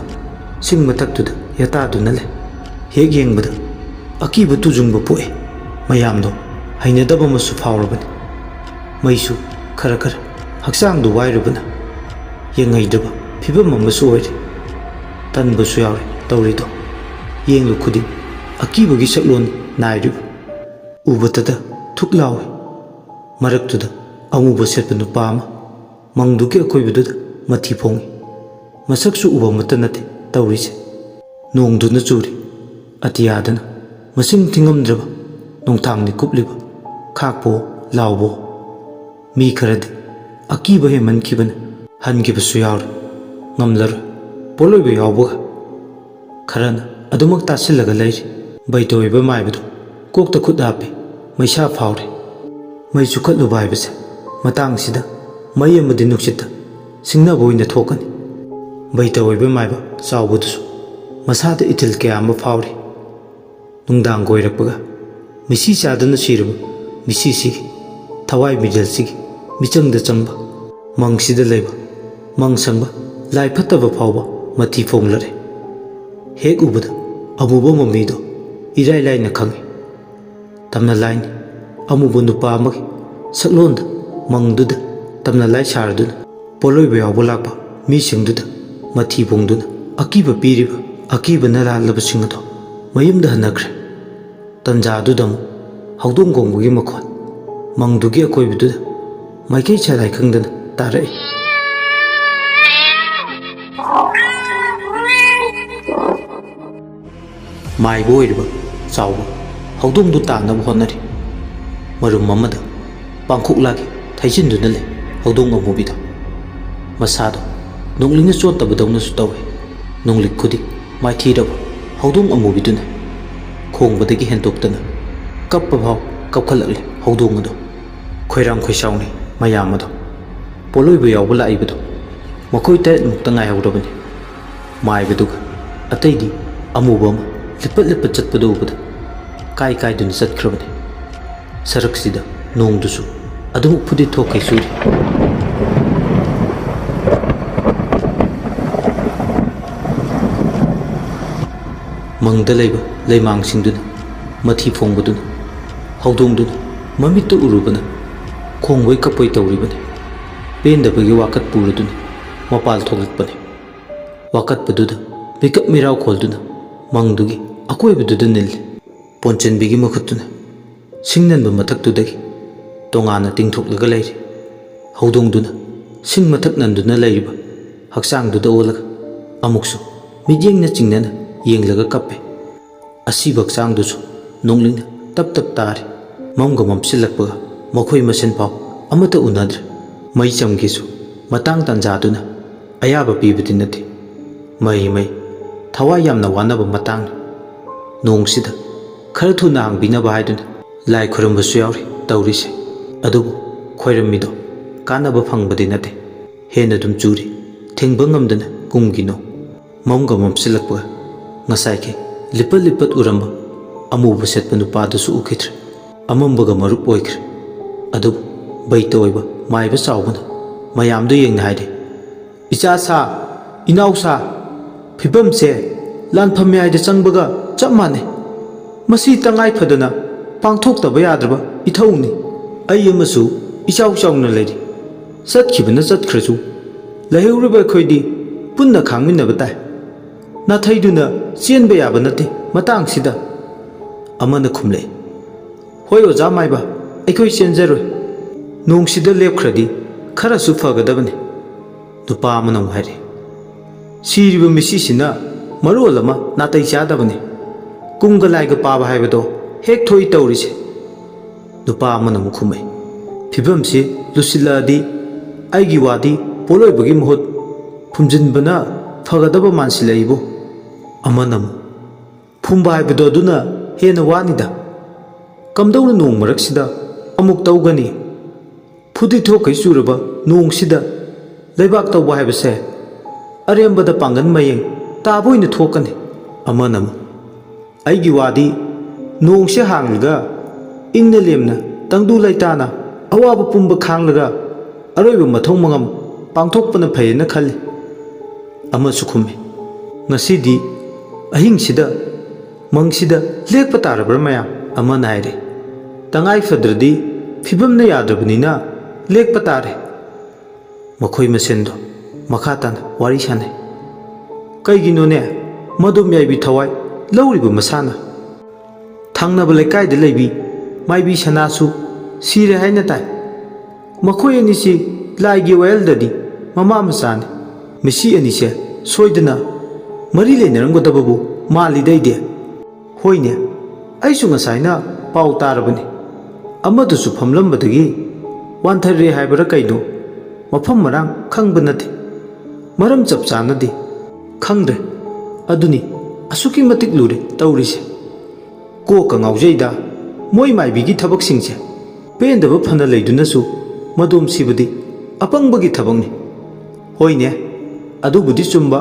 ꯁꯤꯡ ꯃꯊꯛꯇꯨꯗ ꯌꯥꯇꯥꯗꯨꯅ ꯂꯩ꯫ ꯍꯦꯛ ꯌꯦꯡꯕꯗ ꯑꯀꯤꯕ ꯇꯨꯖꯨꯡꯕ ꯄꯣꯛꯏ꯫ ꯃꯌꯥꯝꯗꯣ ꯍꯩꯅꯗꯕ ꯑꯃꯁꯨ ꯐꯥꯎꯔꯕꯅꯤ꯫ ꯃꯩꯁꯨ ꯈꯔ ꯍꯛꯆꯥꯡꯗꯨ ꯋꯥꯏꯔꯨꯕꯅ ꯌꯦꯡꯍꯩꯗ꯭ꯔꯕ ꯐꯤꯕꯝ ꯑꯃꯁꯨ ꯑꯣꯏꯔꯤ꯫ ꯇꯟꯕꯁꯨ ꯌꯥꯎꯔꯤ ꯇꯧꯔꯤꯗꯣ꯫ ꯌꯦꯡꯂꯨ ꯈꯨꯗꯤꯡ ꯑꯀꯤꯕꯒꯤ ꯁꯛꯂꯣꯟ ꯅꯥꯏꯔꯤꯕ, ꯎꯕꯗꯇ ꯊꯨꯛ ꯂꯥꯎꯏ꯫ ꯃꯔꯛꯇꯨꯗ ꯑꯃꯨꯕ ꯁꯦꯠꯄ ꯅꯨꯄꯥ ꯑꯃ ꯃꯪꯗꯨꯒꯤ ꯑꯀꯣꯏꯕꯗꯨꯗ ꯃꯊꯤ ꯐꯣꯡꯏ꯫ ꯃꯁꯛꯁꯨ ꯎꯕ ꯑꯃꯠꯇ ꯅꯠꯇꯦ ꯇꯧꯔꯤꯁꯦ꯫ ꯅꯣꯡꯗꯨꯅ ꯆꯨꯔꯤ ꯑꯇꯤꯌꯥꯗꯅ ꯃꯁꯤꯡ ꯊꯤꯉꯝꯗ꯭ꯔꯕ ꯅꯣꯡꯊꯥꯡꯅꯤ ꯀꯨꯞꯂꯤꯕ, ꯈꯥꯛꯄꯑꯣ ꯂꯥꯎꯕꯑꯣ꯫ ꯃꯤ ꯈꯔꯗꯤ ꯑꯀꯤꯕ ꯍꯦꯟꯃꯟꯈꯤꯕꯅ ꯍꯟꯈꯤꯕꯁꯨ ꯌꯥꯎꯔꯤ꯫ ꯉꯝꯂꯔꯣꯏ ꯄꯣꯠꯂꯣꯏꯕ ꯌꯥꯎꯕꯒ꯫ ꯈꯔꯅ ꯑꯗꯨꯃꯛ ꯇꯥꯁꯤꯜꯂꯒ ꯂꯩꯔꯤ꯫ ꯕꯩꯇꯣꯏꯕ ꯃꯥꯏꯕꯗꯨ ꯀꯣꯛꯇ ꯈꯨꯠ ꯍꯥꯞꯄꯤ, ꯃꯩꯁꯥ ꯐꯥꯎꯔꯤ꯫ ꯃꯩ ꯆꯨꯈꯠꯂꯨꯕ ꯍꯥꯏꯕꯁꯦ ꯃꯇꯥꯡꯁꯤꯗ ꯃꯩ ꯑꯃꯗꯤ ꯅꯨꯡꯁꯤꯠꯇ ꯁꯤꯡꯅꯕ ꯑꯣꯏꯅ ꯊꯣꯛꯀꯅꯤ꯫ ꯕꯩꯇ ꯑꯣꯏꯕ ꯃꯥꯏꯕ ꯆꯥꯎꯕꯗꯨꯁꯨ ꯃꯁꯥꯗ ꯏꯊꯤꯜ ꯀꯌꯥ ꯑꯃ ꯐꯥꯎꯔꯤ꯫ ꯅꯨꯡꯗꯥꯡ ꯀꯣꯏꯔꯛꯄꯒ ꯃꯤꯁꯤ ꯆꯥꯗꯨꯅ ꯁꯤꯔꯕ ꯃꯤꯁꯤꯁꯤꯒꯤ ꯊꯋꯥꯏ ꯃꯤꯖꯦꯜꯁꯤꯒꯤ ꯃꯤꯆꯪꯗ ꯆꯪꯕ, ꯃꯪꯁꯤꯗ ꯂꯩꯕ ꯃꯪ ꯁꯪꯕ ꯂꯥꯏ ꯐꯠꯇꯕ ꯐꯥꯎꯕ ꯃꯊꯤ ꯐꯣꯡꯂꯔꯦ ꯍꯦꯛ ꯎꯕꯗ ꯑꯃꯨꯕ ꯃꯃꯤꯗꯣ ꯏꯔꯥꯏ ꯂꯥꯏꯅ ꯈꯪꯉꯤ ꯇꯝꯅ ꯂꯥꯏꯅꯤ ꯑꯃꯨꯕ ꯅꯨꯄꯥ ꯑꯃꯒꯤ ꯁꯛꯂꯣꯟꯗ ꯃꯪꯗꯨꯗ ꯇꯝꯅ ꯂꯥꯏ ꯁꯥꯔꯗꯨꯅ ꯄꯣꯠꯂꯣꯏꯕ ꯌꯥꯎꯕ ꯂꯥꯛꯄ ꯃꯤꯁꯤꯡꯗꯨꯗ ꯃꯊꯤ ꯐꯣꯡꯗꯨꯅ ꯑꯀꯤꯕ ꯄꯤꯔꯤꯕ ꯑꯀꯤꯕꯅ ꯂꯥꯜꯂꯕꯁꯤꯡ ꯑꯗꯣ ꯃꯌꯨꯝꯗ ꯍꯟꯅꯈ꯭ꯔꯦ ꯇꯟꯖꯥꯗꯨꯗ ꯑꯃꯨꯛ ꯍꯧꯗꯣꯡ ꯈꯣꯡꯕꯒꯤ ꯃꯈꯣꯟ ꯃꯪꯗꯨꯒꯤ ꯑꯀꯣꯏꯕꯗꯨꯗ ꯃꯥꯏꯀꯩ ꯁꯥꯂꯥꯏ ꯈꯪꯗꯅ ꯇꯥꯔꯛꯏ ꯃꯥꯏꯕ ꯑꯣꯏꯔꯤꯕ ꯆꯥꯎꯕ ꯍꯧꯗꯣꯡꯗꯨ ꯇꯥꯟꯅꯕ ꯍꯣꯠꯅꯔꯤ ꯃꯔꯨꯝ ꯑꯃꯗ ꯄꯥꯡꯈꯣꯛꯂꯥꯒꯤ ꯊꯩꯖꯤꯟꯗꯨꯅ ꯂꯩ ꯍꯧꯗꯣꯡ ꯑꯃꯨꯕꯤꯗꯣ ꯃꯁꯥꯗꯣ ꯅꯣꯡꯂꯤꯡꯅ ꯆꯣꯠꯇꯕꯗꯧꯅꯁꯨ ꯇꯧꯏ ꯅꯣꯡꯂꯤꯛ ꯈꯨꯗꯤꯡ ꯃꯥꯏꯊꯤꯔꯕ ꯍꯧꯗꯣꯡ ꯑꯃꯨꯕꯤꯗꯨꯅ ꯈꯣꯡꯕꯗꯒꯤ ꯍꯦꯟꯗꯣꯛꯇꯅ ꯀꯞꯄ ꯐꯥꯎ ꯀꯞꯈꯠꯂꯛꯂꯤ ꯍꯧꯗꯣꯡ ꯑꯗꯣ ꯈꯣꯏꯔꯥꯡ ꯈꯣꯏꯁꯥꯎꯅꯤ ꯃꯌꯥꯝ ꯑꯗꯣ ꯄꯣꯠꯂꯣꯏꯕ ꯌꯥꯎꯕ ꯂꯥꯛꯏꯕꯗꯣ ꯃꯈꯣꯏ 8ꯃꯨꯛꯇ ꯉꯥꯏꯍꯧꯔꯕꯅꯤ ꯃꯥꯏꯕꯗꯨꯒ ꯑꯇꯩꯗꯤ ꯑꯃꯨꯕ ꯑꯃ ꯂꯤꯄꯠ ꯂꯤꯄꯠ ꯆꯠꯄꯗ ꯎꯕꯗ ꯀꯥꯏꯗꯨꯅ ꯆꯠꯈ꯭ꯔꯕꯅꯤ ꯁꯔꯛꯁꯤꯗ ꯅꯣꯡꯗꯨꯁꯨ ꯑꯗꯨꯃꯛ ꯐꯨꯗꯤꯠ ꯊꯣꯛꯀꯩ ꯆꯨꯔꯤ ꯃꯪꯗ ꯂꯩꯕ ꯂꯩꯃꯥꯡꯁꯤꯡꯗꯨꯅ ꯃꯊꯤ ꯐꯣꯡꯕꯗꯨꯅ ꯍꯧꯗꯣꯡꯗꯨꯅ ꯃꯃꯤꯠꯇ ꯎꯔꯨꯕꯅ ꯈꯣꯡꯕꯣꯏ ꯀꯞꯄꯣꯏ ꯇꯧꯔꯤꯕꯅꯤ ꯄꯦꯟꯗꯕꯒꯤ ꯋꯥꯀꯠ ꯄꯨꯔꯗꯨꯅ ꯃꯄꯥꯜ ꯊꯣꯛꯂꯛꯄꯅꯤ ꯋꯥꯀꯠꯄꯗꯨꯗ ꯃꯤꯀꯞ ꯃꯤꯔꯥꯎ ꯈꯣꯜꯗꯨꯅ ꯃꯪꯗꯨꯒꯤ ꯑꯀꯣꯏꯕꯗꯨꯗ ꯅꯤꯜꯂꯤ ꯄꯣꯟꯆꯟꯕꯤꯒꯤ ꯃꯈꯨꯠꯇꯨꯅ ꯁꯤꯡꯅꯟꯕ ꯃꯊꯛꯇꯨꯗꯒꯤ ꯇꯣꯉꯥꯟꯅ ꯇꯤꯡꯊꯣꯛꯂꯒ ꯂꯩꯔꯤ ꯍꯧꯗꯣꯡꯗꯨꯅ ꯁꯤꯡ ꯃꯊꯛ ꯅꯟꯗꯨꯅ ꯂꯩꯔꯤꯕ ꯍꯛꯆꯥꯡꯗꯨꯗ ꯑꯣꯜꯂꯒ ꯑꯃꯨꯛꯁꯨ ꯃꯤꯠꯌꯦꯡꯅ ꯆꯤꯡꯅꯅ ꯌꯦꯡꯂꯒ ꯀꯞꯄꯦ ꯑꯁꯤꯕ ꯍꯛꯆꯥꯡꯗꯨꯁꯨ ꯅꯣꯡꯂꯤꯡꯅ ꯇꯞ ꯇꯞ ꯇꯥꯔꯤ ꯃꯝꯒ ꯃꯝꯁꯤꯜꯂꯛꯄꯒ ꯃꯈꯣꯏ ꯃꯁꯦꯟ ꯐꯥꯎ ꯑꯃꯠꯇ ꯎꯅꯗ꯭ꯔꯦ ꯃꯩ ꯆꯝꯒꯦꯁꯨ ꯃꯇꯥꯡ ꯇꯥꯟꯖꯥꯗꯨꯅ ꯑꯌꯥꯕ ꯄꯤꯕꯗꯤ ꯅꯠꯇꯦ ꯃꯩ ꯊꯋꯥꯏ ꯌꯥꯝꯅ ꯋꯥꯅꯕ ꯃꯇꯥꯡꯅꯤ ꯅꯣꯡꯁꯤꯗ ꯈꯔ ꯊꯨꯅ ꯍꯥꯡꯕꯤꯅꯕ ꯍꯥꯏꯗꯨꯅ ꯂꯥꯏ ꯈꯨꯔꯨꯝꯕꯁꯨ ꯌꯥꯎꯔꯤ ꯇꯧꯔꯤꯁꯦ ꯑꯗꯨꯕꯨ ꯈꯣꯏꯔꯝꯃꯤꯗꯣ ꯀꯥꯟꯅꯕ ꯐꯪꯕꯗꯤ ꯅꯠꯇꯦ ꯍꯦꯟꯅ ꯑꯗꯨꯝ ꯆꯨꯔꯤ ꯊꯤꯡꯕ ꯉꯝꯗꯅ ꯀꯨꯝꯒꯤꯅꯣ ꯃꯝꯒ ꯃꯝꯁꯤꯜꯂꯛꯄꯒ ꯉꯁꯥꯏꯒꯤ ꯂꯤꯄꯠ ꯎꯔꯝꯕ ꯑꯃꯨꯕ ꯁꯦꯠꯄ ꯅꯨꯄꯥꯗꯨꯁꯨ ꯎꯈꯤꯗ꯭ꯔꯦ ꯑꯃꯝꯕꯒ ꯃꯔꯨꯞ ꯑꯣꯏꯈ꯭ꯔꯦ ꯑꯗꯨꯕꯨ ꯕꯩꯇ ꯑꯣꯏꯕ ꯃꯥꯏꯕ ꯆꯥꯎꯕꯅ ꯃꯌꯥꯝꯗꯨ ꯌꯦꯡꯅ ꯍꯥꯏꯔꯤ ꯏꯆꯥꯁꯥ ꯏꯅꯥꯎꯁꯥ ꯐꯤꯕꯝꯁꯦ ꯂꯥꯟꯐꯝ ꯃꯌꯥꯏꯗ ꯆꯪꯕꯒ ꯆꯞ ꯃꯥꯟꯅꯩ ꯃꯁꯤ ꯇꯉꯥꯏ ꯐꯗꯅ ꯄꯥꯡꯊꯣꯛꯇꯕ ꯌꯥꯗ꯭ꯔꯕ ꯏꯊꯧꯅꯤ ꯑꯩ ꯑꯃꯁꯨ ꯏꯆꯥꯎ ꯆꯥꯎꯅ ꯂꯩꯔꯤ ꯆꯠꯈꯤꯕꯅ ꯆꯠꯈ꯭ꯔꯁꯨ ꯂꯩꯍꯧꯔꯤꯕ ꯑꯩꯈꯣꯏꯗꯤ ꯄꯨꯟꯅ ꯈꯥꯡꯃꯤꯟꯅꯕ ꯇꯥꯏ ꯅꯥꯊꯩꯗꯨꯅ ꯆꯦꯟꯕ ꯌꯥꯕ ꯅꯠꯇꯦ ꯃꯇꯥꯡꯁꯤꯗ ꯑꯃꯅ ꯈꯨꯝꯂꯛꯏ ꯍꯣꯏ ꯑꯣꯖꯥ ꯃꯥꯏꯕ ꯑꯩꯈꯣꯏ ꯆꯦꯟꯖꯔꯣꯏ ꯅꯣꯡꯁꯤꯗ ꯂꯦꯞꯈ꯭ꯔꯗꯤ ꯈꯔꯁꯨ ꯐꯒꯗꯕꯅꯤ ꯅꯨꯄꯥ ꯑꯃꯅ ꯑꯃꯨꯛ ꯍꯥꯏꯔꯤ ꯁꯤꯔꯤꯕ ꯃꯤꯁꯤꯁꯤꯅ ꯃꯔꯣꯜ ꯑꯃ ꯅꯥꯇꯩ ꯆꯥꯗꯕꯅꯤ ꯀꯨꯝꯒ ꯂꯥꯏꯒ ꯄꯥꯕ ꯍꯥꯏꯕꯗꯣ ꯍꯦꯛ ꯊꯣꯛꯏ ꯇꯧꯔꯤꯁꯦ ꯅꯨꯄꯥ ꯑꯃꯅ ꯑꯃꯨꯛ ꯈꯨꯝꯃꯛꯏ ꯐꯤꯕꯝꯁꯤ ꯂꯨꯁꯤꯜꯂꯛꯑꯗꯤ ꯑꯩꯒꯤ ꯋꯥꯗꯤ ꯄꯣꯠꯂꯣꯏꯕꯒꯤ ꯃꯍꯨꯠ ꯐꯨꯝꯖꯤꯟꯕꯅ ꯐꯒꯗꯕ ꯃꯥꯟꯁꯤꯜꯂꯛꯏꯕꯨ ꯑꯃꯅ ꯑꯃꯨꯛ ꯐꯨꯝꯕ ꯍꯥꯏꯕꯗꯣ ꯑꯗꯨꯅ ꯍꯦꯟꯅ ꯋꯥꯅꯤꯗ ꯀꯝꯗꯧꯅ ꯅꯣꯡ ꯃꯔꯛꯁꯤꯗ ꯑꯃꯨꯛ ꯇꯧꯒꯅꯤ ꯐꯨꯗꯤ ꯊꯣꯛꯈꯩ ꯆꯨꯔꯕ ꯅꯣꯡꯁꯤꯗ ꯂꯩꯕꯥꯛ ꯇꯧꯕ ꯍꯥꯏꯕꯁꯦ ꯑꯔꯦꯝꯕꯗ ꯄꯥꯡꯒꯟ ꯃꯌꯦꯡ ꯇꯥꯕ ꯑꯣꯏꯅ ꯊꯣꯛꯀꯅꯤ ꯑꯃꯅ ꯑꯃꯨꯛ ꯑꯩꯒꯤ ꯋꯥꯗꯤ ꯅꯣꯡꯁꯦ ꯍꯥꯡꯂꯒ ꯏꯪꯅ ꯂꯦꯝꯅ ꯇꯪꯗꯨ ꯂꯩꯇꯥꯅ ꯑꯋꯥꯕ ꯄꯨꯝꯕ ꯈꯥꯡꯂꯒ ꯑꯔꯣꯏꯕ ꯃꯊꯧ ꯃꯉꯝ ꯄꯥꯡꯊꯣꯛꯄꯅ ꯐꯩꯌꯦꯅ ꯈꯜꯂꯤ ꯑꯃꯁꯨ ꯈꯨꯝꯃꯤ ꯉꯁꯤꯗꯤ ꯑꯍꯤꯡꯁꯤꯗ ꯃꯪꯁꯤꯗ ꯂꯦꯛꯄ ꯇꯥꯔꯕ꯭ꯔꯥ ꯃꯌꯥꯝ ꯑꯃꯅ ꯍꯥꯏꯔꯤ ꯇꯉꯥꯏ ꯐꯗ꯭ꯔꯗꯤ ꯐꯤꯕꯝꯅ ꯌꯥꯗ꯭ꯔꯕꯅꯤꯅ ꯂꯦꯛꯄ ꯇꯥꯔꯦ ꯃꯈꯣꯏ ꯃꯁꯦꯟꯗꯣ ꯃꯈꯥ ꯇꯥꯅ ꯋꯥꯔꯤ ꯁꯥꯟꯅꯩ ꯀꯩꯒꯤꯅꯣꯅꯦ ꯃꯗꯨꯝ ꯌꯥꯏꯕꯤ ꯊꯋꯥꯏ ꯂꯧꯔꯤꯕ ꯃꯁꯥꯅ ꯊꯪꯅꯕ ꯂꯩꯀꯥꯏꯗ ꯂꯩꯕꯤ ꯃꯥꯏꯕꯤ ꯁꯅꯥꯁꯨ ꯁꯤꯔꯦ ꯍꯥꯏꯅ ꯇꯥꯏ ꯃꯈꯣꯏ ꯑꯅꯤꯁꯤ ꯂꯥꯏꯒꯤ ꯋꯥꯌꯦꯜꯗꯗꯤ ꯃꯃꯥ ꯃꯆꯥꯅꯤ ꯃꯁꯤ ꯑꯅꯤꯁꯦ ꯁꯣꯏꯗꯅ ꯃꯔꯤ ꯂꯩꯅꯔꯝꯒꯗꯕꯕꯨ ꯃꯥꯜꯂꯤꯗꯩꯗꯤ ꯍꯣꯏꯅꯦ ꯑꯩꯁꯨ ꯉꯁꯥꯏꯅ ꯄꯥꯎ ꯇꯥꯔꯕꯅꯤ ꯑꯃꯗꯨꯁꯨ ꯐꯝꯂꯝꯕꯗꯒꯤ ꯋꯥꯟꯊꯔꯦ ꯍꯥꯏꯕꯔꯥ ꯀꯩꯅꯣ ꯃꯐꯝ ꯃꯔꯥꯡ ꯈꯪꯕ ꯅꯠꯇꯦ ꯃꯔꯝ ꯆꯞ ꯆꯥꯅꯗꯤ ꯈꯪꯗ꯭ꯔꯦ ꯑꯗꯨꯅꯤ ꯑꯁꯨꯛꯀꯤ ꯃꯇꯤꯛ ꯂꯨꯔꯦ ꯇꯧꯔꯤꯁꯦ ꯀꯣꯛꯀ ꯉꯥꯎꯖꯩꯗ ꯃꯣꯏ ꯃꯥꯏꯕꯤꯒꯤ ꯊꯕꯛꯁꯤꯡꯁꯦ ꯄꯦꯟꯗꯕ ꯐꯅ ꯂꯩꯗꯨꯅꯁꯨ ꯃꯗꯣꯝ ꯁꯤꯕꯗꯤ ꯑꯄꯪꯕꯒꯤ ꯊꯕꯛꯅꯤ ꯍꯣꯏꯅꯦ ꯑꯗꯨꯕꯨꯗꯤ ꯆꯨꯝꯕ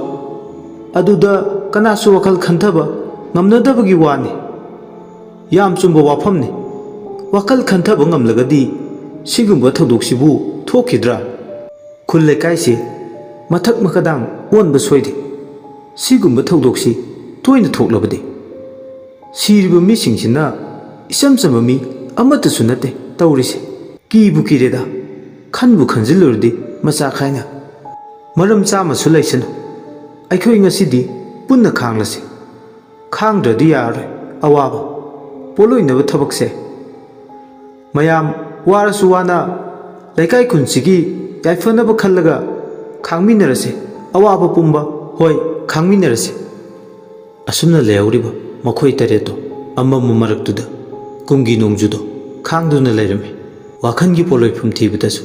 ꯑꯗꯨꯗ ꯀꯅꯥꯁꯨ ꯋꯥꯈꯜ ꯈꯟꯊꯕ ꯉꯝꯅꯗꯕꯒꯤ ꯋꯥꯅꯤ ꯌꯥꯝ ꯆꯨꯝꯕ ꯋꯥꯐꯝꯅꯤ ꯋꯥꯈꯜ ꯈꯟꯊꯕ ꯉꯝꯂꯒꯗꯤ ꯁꯤꯒꯨꯝꯕ ꯊꯧꯗꯣꯛꯁꯤꯕꯨ ꯊꯣꯛꯈꯤꯗ꯭ꯔꯥ ꯈꯨꯜ ꯂꯩꯀꯥꯏꯁꯤ ꯃꯊꯛ ꯃꯈꯥꯗꯥꯡ ꯑꯣꯟꯕ ꯁꯣꯏꯗꯦ꯫ ꯁꯤꯒꯨꯝꯕ ꯊꯧꯗꯣꯛꯁꯤ ꯇꯣꯏꯅ ꯊꯣꯛꯂꯕꯗꯤ ꯁꯤꯔꯤꯕ ꯃꯤꯁꯤꯡꯁꯤꯅ ꯏꯆꯝ ꯆꯝꯕ ꯃꯤ ꯑꯃꯠꯇꯁꯨ ꯅꯠꯇꯦ ꯇꯧꯔꯤꯁꯦ꯫ ꯀꯤꯕꯨ ꯀꯤꯔꯦꯗ ꯈꯟꯕꯨ ꯈꯟꯖꯤꯜꯂꯨꯔꯗꯤ ꯃꯆꯥ ꯈꯥꯏꯅ꯫ ꯃꯔꯝ ꯆꯥꯃꯁꯨ ꯂꯩꯁꯅꯨ, ꯑꯩꯈꯣꯏ ꯉꯁꯤꯗꯤ ꯄꯨꯟꯅ ꯈꯥꯡꯂꯁꯤ꯫ ꯈꯥꯡꯗ꯭ꯔꯗꯤ ꯌꯥꯔꯔꯣꯏ ꯑꯋꯥꯕ ꯄꯣꯠꯂꯣꯏꯅꯕ ꯊꯕꯛꯁꯦ꯫ ꯃꯌꯥꯝ ꯋꯥꯔꯁꯨ ꯋꯥꯅ ꯂꯩꯀꯥꯏ ꯈꯨꯟꯁꯤꯒꯤ ꯌꯥꯏꯐꯅꯕ ꯈꯜꯂꯒ ꯈꯥꯡꯃꯤꯟꯅꯔꯁꯤ꯫ ꯑꯋꯥꯕ ꯄꯨꯝꯕ ꯍꯣꯏ ꯈꯥꯡꯃꯤꯟꯅꯔꯁꯤ꯫ ꯑꯁꯨꯝꯅ ꯂꯩꯍꯧꯔꯤꯕ ꯃꯈꯣꯏ ꯇꯔꯦꯠꯇꯣ ꯑꯃꯝꯕ ꯃꯔꯛꯇꯨꯗ ꯀꯨꯝꯒꯤ ꯅꯣꯡꯖꯨꯗꯣ ꯈꯥꯡꯗꯨꯅ ꯂꯩꯔꯝꯃꯤ꯫ ꯋꯥꯈꯜꯒꯤ ꯄꯣꯠꯂꯣꯏꯐꯝ ꯊꯤꯕꯗꯁꯨ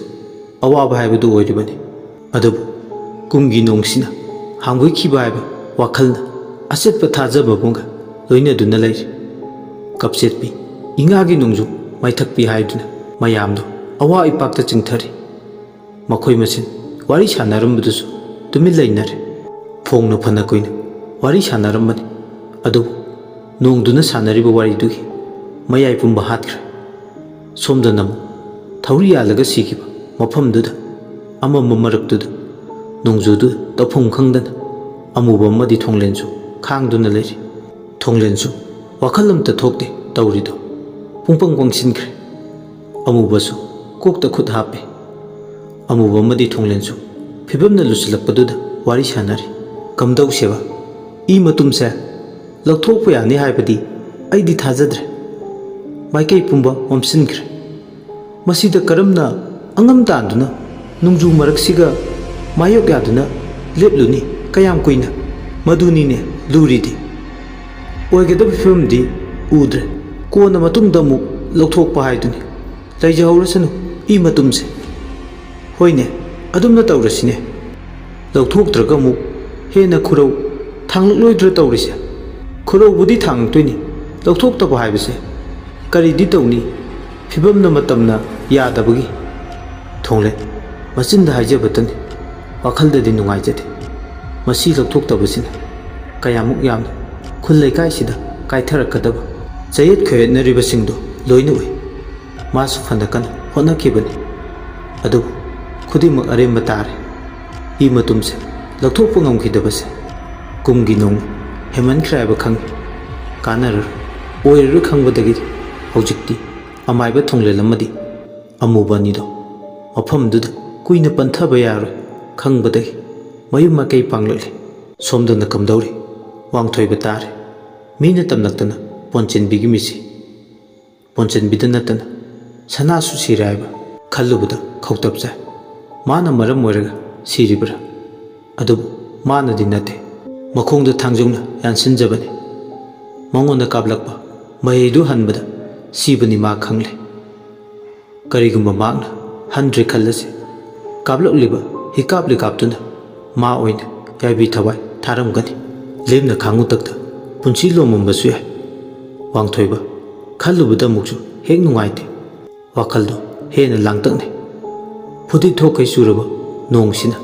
ꯑꯋꯥꯕ ꯍꯥꯏꯕꯗꯨ ꯑꯣꯏꯔꯤꯕꯅꯤ꯫ ꯑꯗꯨꯕꯨ ꯀꯨꯝꯒꯤ ꯅꯣꯡꯁꯤꯅ ꯍꯥꯡꯕꯤꯈꯤꯕ ꯍꯥꯏꯕ ꯋꯥꯈꯜꯅ ꯑꯆꯦꯠꯄ ꯊꯥꯖꯕꯒ ꯂꯣꯏꯅꯗꯨꯅ ꯂꯩꯔꯤ꯫ ꯀꯞꯆꯦꯠꯄꯤ ꯏꯉꯥꯒꯤ ꯅꯣꯡꯖꯨ ꯃꯥꯏꯊꯛꯄꯤ ꯍꯥꯏꯗꯨꯅ ꯃꯌꯥꯝꯗꯣ ꯑꯋꯥ ꯏꯄꯥꯛꯇ ꯆꯤꯡꯊꯔꯤ꯫ ꯃꯈꯣꯏ ꯃꯁꯦꯟ ꯋꯥꯔꯤ ꯁꯥꯟꯅꯔꯝꯕꯗꯨꯁꯨ ꯇꯨꯃꯤꯟ ꯂꯩꯅꯔꯦ꯫ ꯐꯣꯡꯅ ꯐꯅ ꯀꯨꯏꯅ ꯋꯥꯔꯤ ꯁꯥꯟꯅꯔꯝꯕꯅꯤ꯫ ꯑꯗꯨꯕꯨ ꯅꯣꯡꯗꯨꯅ ꯁꯥꯟꯅꯔꯤꯕ ꯋꯥꯔꯤꯗꯨꯒꯤ ꯃꯌꯥꯏ ꯄꯨꯝꯕ ꯍꯥꯠꯈ꯭ꯔꯦ꯫ ꯁꯣꯝꯗꯅ ꯑꯃꯨꯛ ꯊꯧꯔꯤ ꯌꯥꯜꯂꯒ ꯁꯤꯈꯤꯕ ꯃꯐꯝꯗꯨꯗ ꯑꯃꯝꯕ ꯃꯔꯛꯇꯨꯗ ꯅꯣꯡꯖꯨꯗꯨ ꯇꯧꯐꯝ ꯈꯪꯗꯅ ꯑꯃꯨꯕ ꯑꯃꯗꯤ ꯊꯣꯡꯂꯦꯟꯁꯨ ꯈꯥꯡꯗꯨꯅ ꯂꯩꯔꯤ꯫ ꯊꯣꯡꯂꯦꯟꯁꯨ ꯋꯥꯈꯜ ꯑꯝꯇ ꯊꯣꯛꯇꯦ ꯇꯧꯔꯤꯗꯣ, ꯄꯨꯡꯄꯪ ꯄꯪꯁꯤꯟꯈ꯭ꯔꯦ꯫ ꯑꯃꯨꯕꯁꯨ ꯀꯣꯛꯇ ꯈꯨꯠ ꯍꯥꯞꯄꯦ꯫ ꯑꯃꯨꯕ ꯑꯃꯗꯤ ꯊꯣꯡꯂꯦꯟꯁꯨ ꯐꯤꯕꯝꯅ ꯂꯨꯁꯤꯜꯂꯛꯄꯗꯨꯗ ꯋꯥꯔꯤ ꯁꯥꯟꯅꯔꯤ꯫ ꯀꯝꯗꯧꯁꯦꯕ ꯏ ꯃꯇꯨꯝꯁꯦ ꯂꯧꯊꯣꯛꯄ ꯌꯥꯅꯤ ꯍꯥꯏꯕꯗꯤ ꯑꯩꯗꯤ ꯊꯥꯖꯗ꯭ꯔꯦ꯫ ꯃꯥꯏꯀꯩ ꯄꯨꯝꯕ ꯃꯝꯁꯤꯟꯈ꯭ꯔꯦ꯫ ꯃꯁꯤꯗ ꯀꯔꯝꯅ ꯑꯉꯝ ꯇꯥꯟꯗꯨꯅ ꯅꯣꯡꯖꯨ ꯃꯔꯛꯁꯤꯒ ꯃꯥꯌꯣꯛ ꯌꯥꯗꯨꯅ ꯂꯦꯞꯂꯨꯅꯤ ꯀꯌꯥꯝ ꯀꯨꯏꯅ? ꯃꯗꯨꯅꯤꯅꯦ ꯂꯨꯔꯤꯗꯤ꯫ ꯑꯣꯏꯒꯗꯕ ꯐꯤꯕꯝꯗꯤ ꯎꯗ꯭ꯔꯦ꯫ ꯀꯣꯟꯅ ꯃꯇꯨꯡꯗ ꯑꯃꯨꯛ ꯂꯧꯊꯣꯛꯄ ꯍꯥꯏꯗꯨꯅꯤ꯫ ꯂꯩꯖꯍꯧꯔꯁꯅꯨ ꯏ ꯃꯇꯨꯝꯁꯦ꯫ ꯍꯣꯏꯅꯦ ꯑꯗꯨꯝꯅ ꯇꯧꯔꯁꯤꯅꯦ꯫ ꯂꯧꯊꯣꯛꯇ꯭ꯔꯒ ꯑꯃꯨꯛ ꯍꯦꯟꯅ ꯈꯨꯔꯧ ꯊꯥꯡꯂꯛꯂꯣꯏꯗ꯭ꯔ ꯇꯧꯔꯤꯁꯦ? ꯈꯨꯔꯧꯕꯨꯗꯤ ꯊꯥꯡꯂꯛꯇꯣꯏꯅꯤ, ꯂꯧꯊꯣꯛꯇꯕ ꯍꯥꯏꯕꯁꯦ ꯀꯔꯤꯗꯤ ꯇꯧꯅꯤ ꯐꯤꯕꯝꯅ ꯃꯇꯝꯅ ꯌꯥꯗꯕꯒꯤ꯫ ꯊꯣꯡꯂꯦꯟ ꯃꯆꯤꯟꯗ ꯍꯥꯏꯖꯕꯇꯅꯤ, ꯋꯥꯈꯜꯗꯗꯤ ꯅꯨꯡꯉꯥꯏꯖꯗꯦ꯫ ꯃꯁꯤ ꯂꯧꯊꯣꯛꯇꯕꯁꯤꯅ ꯀꯌꯥꯃꯨꯛ ꯌꯥꯝꯅ ꯈꯨꯜ ꯂꯩꯀꯥꯏꯁꯤꯗ ꯀꯥꯏꯊꯔꯛꯀꯗꯕ ꯆꯌꯦꯠ ꯈꯣꯏꯌꯦꯠꯅꯔꯤꯕꯁꯤꯡꯗꯣ ꯂꯣꯏꯅ ꯎꯏ꯫ ꯃꯥꯁꯨ ꯐꯅ ꯀꯟꯅ ꯍꯣꯠꯅꯈꯤꯕꯅꯤ꯫ ꯑꯗꯨꯕꯨ ꯈꯨꯗꯤꯡꯃꯛ ꯑꯔꯦꯝꯕ ꯇꯥꯔꯦ꯫ ꯏ ꯃꯇꯨꯝꯁꯦ ꯂꯧꯊꯣꯛꯄ ꯉꯝꯈꯤꯗꯕꯁꯦ ꯀꯨꯝꯒꯤ ꯅꯣꯡꯅ ꯍꯦꯃꯟꯈ꯭ꯔꯦ ꯍꯥꯏꯕ ꯈꯪꯉꯤ꯫ ꯀꯥꯟꯅꯔꯔꯣꯏ, ꯑꯣꯏꯔꯔꯣꯏ ꯈꯪꯕꯗꯒꯤꯗꯤ ꯍꯧꯖꯤꯛꯇꯤ ꯑꯃꯥꯏꯕ ꯊꯣꯡꯂꯦꯟ ꯑꯃꯗꯤ ꯑꯃꯨꯕ ꯑꯅꯤꯗꯣ ꯃꯐꯝꯗꯨꯗ ꯀꯨꯏꯅ ꯄꯟꯊꯕ ꯌꯥꯔꯣꯏ ꯈꯪꯕꯗꯒꯤ ꯃꯌꯨꯝ ꯃꯀꯩ ꯄꯥꯡꯂꯛꯂꯦ꯫ ꯁꯣꯝꯗꯅ ꯀꯝꯗꯧꯔꯤ? ꯋꯥꯡꯊꯣꯏꯕ ꯇꯥꯔꯦ꯫ ꯃꯤꯅ ꯇꯝꯂꯛꯇꯅ ꯄꯣꯟꯆꯦꯟꯕꯤꯒꯤ ꯃꯤꯠꯁꯤ꯫ ꯄꯣꯟꯆꯦꯟꯕꯤꯗ ꯅꯠꯇꯅ ꯁꯅꯥꯁꯨ ꯁꯤꯔꯦ ꯍꯥꯏꯕ ꯈꯜꯂꯨꯕꯗ ꯈꯧꯇꯛ ꯆꯥꯏ꯫ ꯃꯥꯅ ꯃꯔꯝ ꯑꯣꯏꯔꯒ ꯁꯤꯔꯤꯕ꯭ꯔꯥ? ꯑꯗꯨꯕꯨ ꯃꯥꯅꯗꯤ ꯅꯠꯇꯦ, ꯃꯈꯣꯡꯗ ꯊꯥꯡꯖꯧꯅ ꯌꯥꯟꯁꯤꯟꯖꯕꯅꯤ꯫ ꯃꯉꯣꯟꯗ ꯀꯥꯞꯂꯛꯄ ꯃꯍꯩꯗꯨ ꯍꯟꯕꯗ ꯁꯤꯕꯅꯤ ꯃꯥ ꯈꯪꯂꯦ꯫ ꯀꯔꯤꯒꯨꯝꯕ ꯃꯍꯥꯛꯅ ꯍꯟꯗ꯭ꯔꯦ ꯈꯜꯂꯁꯤ, ꯀꯥꯞꯂꯛꯂꯤꯕ ꯍꯤꯀꯥꯞ ꯂꯤꯀꯥꯞꯇꯨꯅ ꯃꯥ ꯑꯣꯏꯅ ꯌꯥꯏꯕꯤ ꯊꯋꯥꯏ ꯊꯥꯔꯝꯒꯅꯤ꯫ ꯂꯦꯝꯅ ꯈꯥꯡꯉꯨꯇꯛꯇ ꯄꯨꯟꯁꯤ ꯂꯣꯝꯃꯝꯕꯁꯨ ꯌꯥꯏ꯫ ꯋꯥꯡꯊꯣꯏꯕ ꯈꯜꯂꯨꯕꯗ ꯑꯃꯨꯛꯁꯨ ꯍꯦꯛ ꯅꯨꯡꯉꯥꯏꯇꯦ꯫ ꯋꯥꯈꯜꯗꯣ ꯍꯦꯟꯅ ꯂꯥꯡꯇꯛꯅꯩ꯫ ꯐꯨꯗꯤꯠ ꯊꯣꯛꯈꯩ ꯆꯨꯔꯕ ꯅꯣꯡꯁꯤꯅ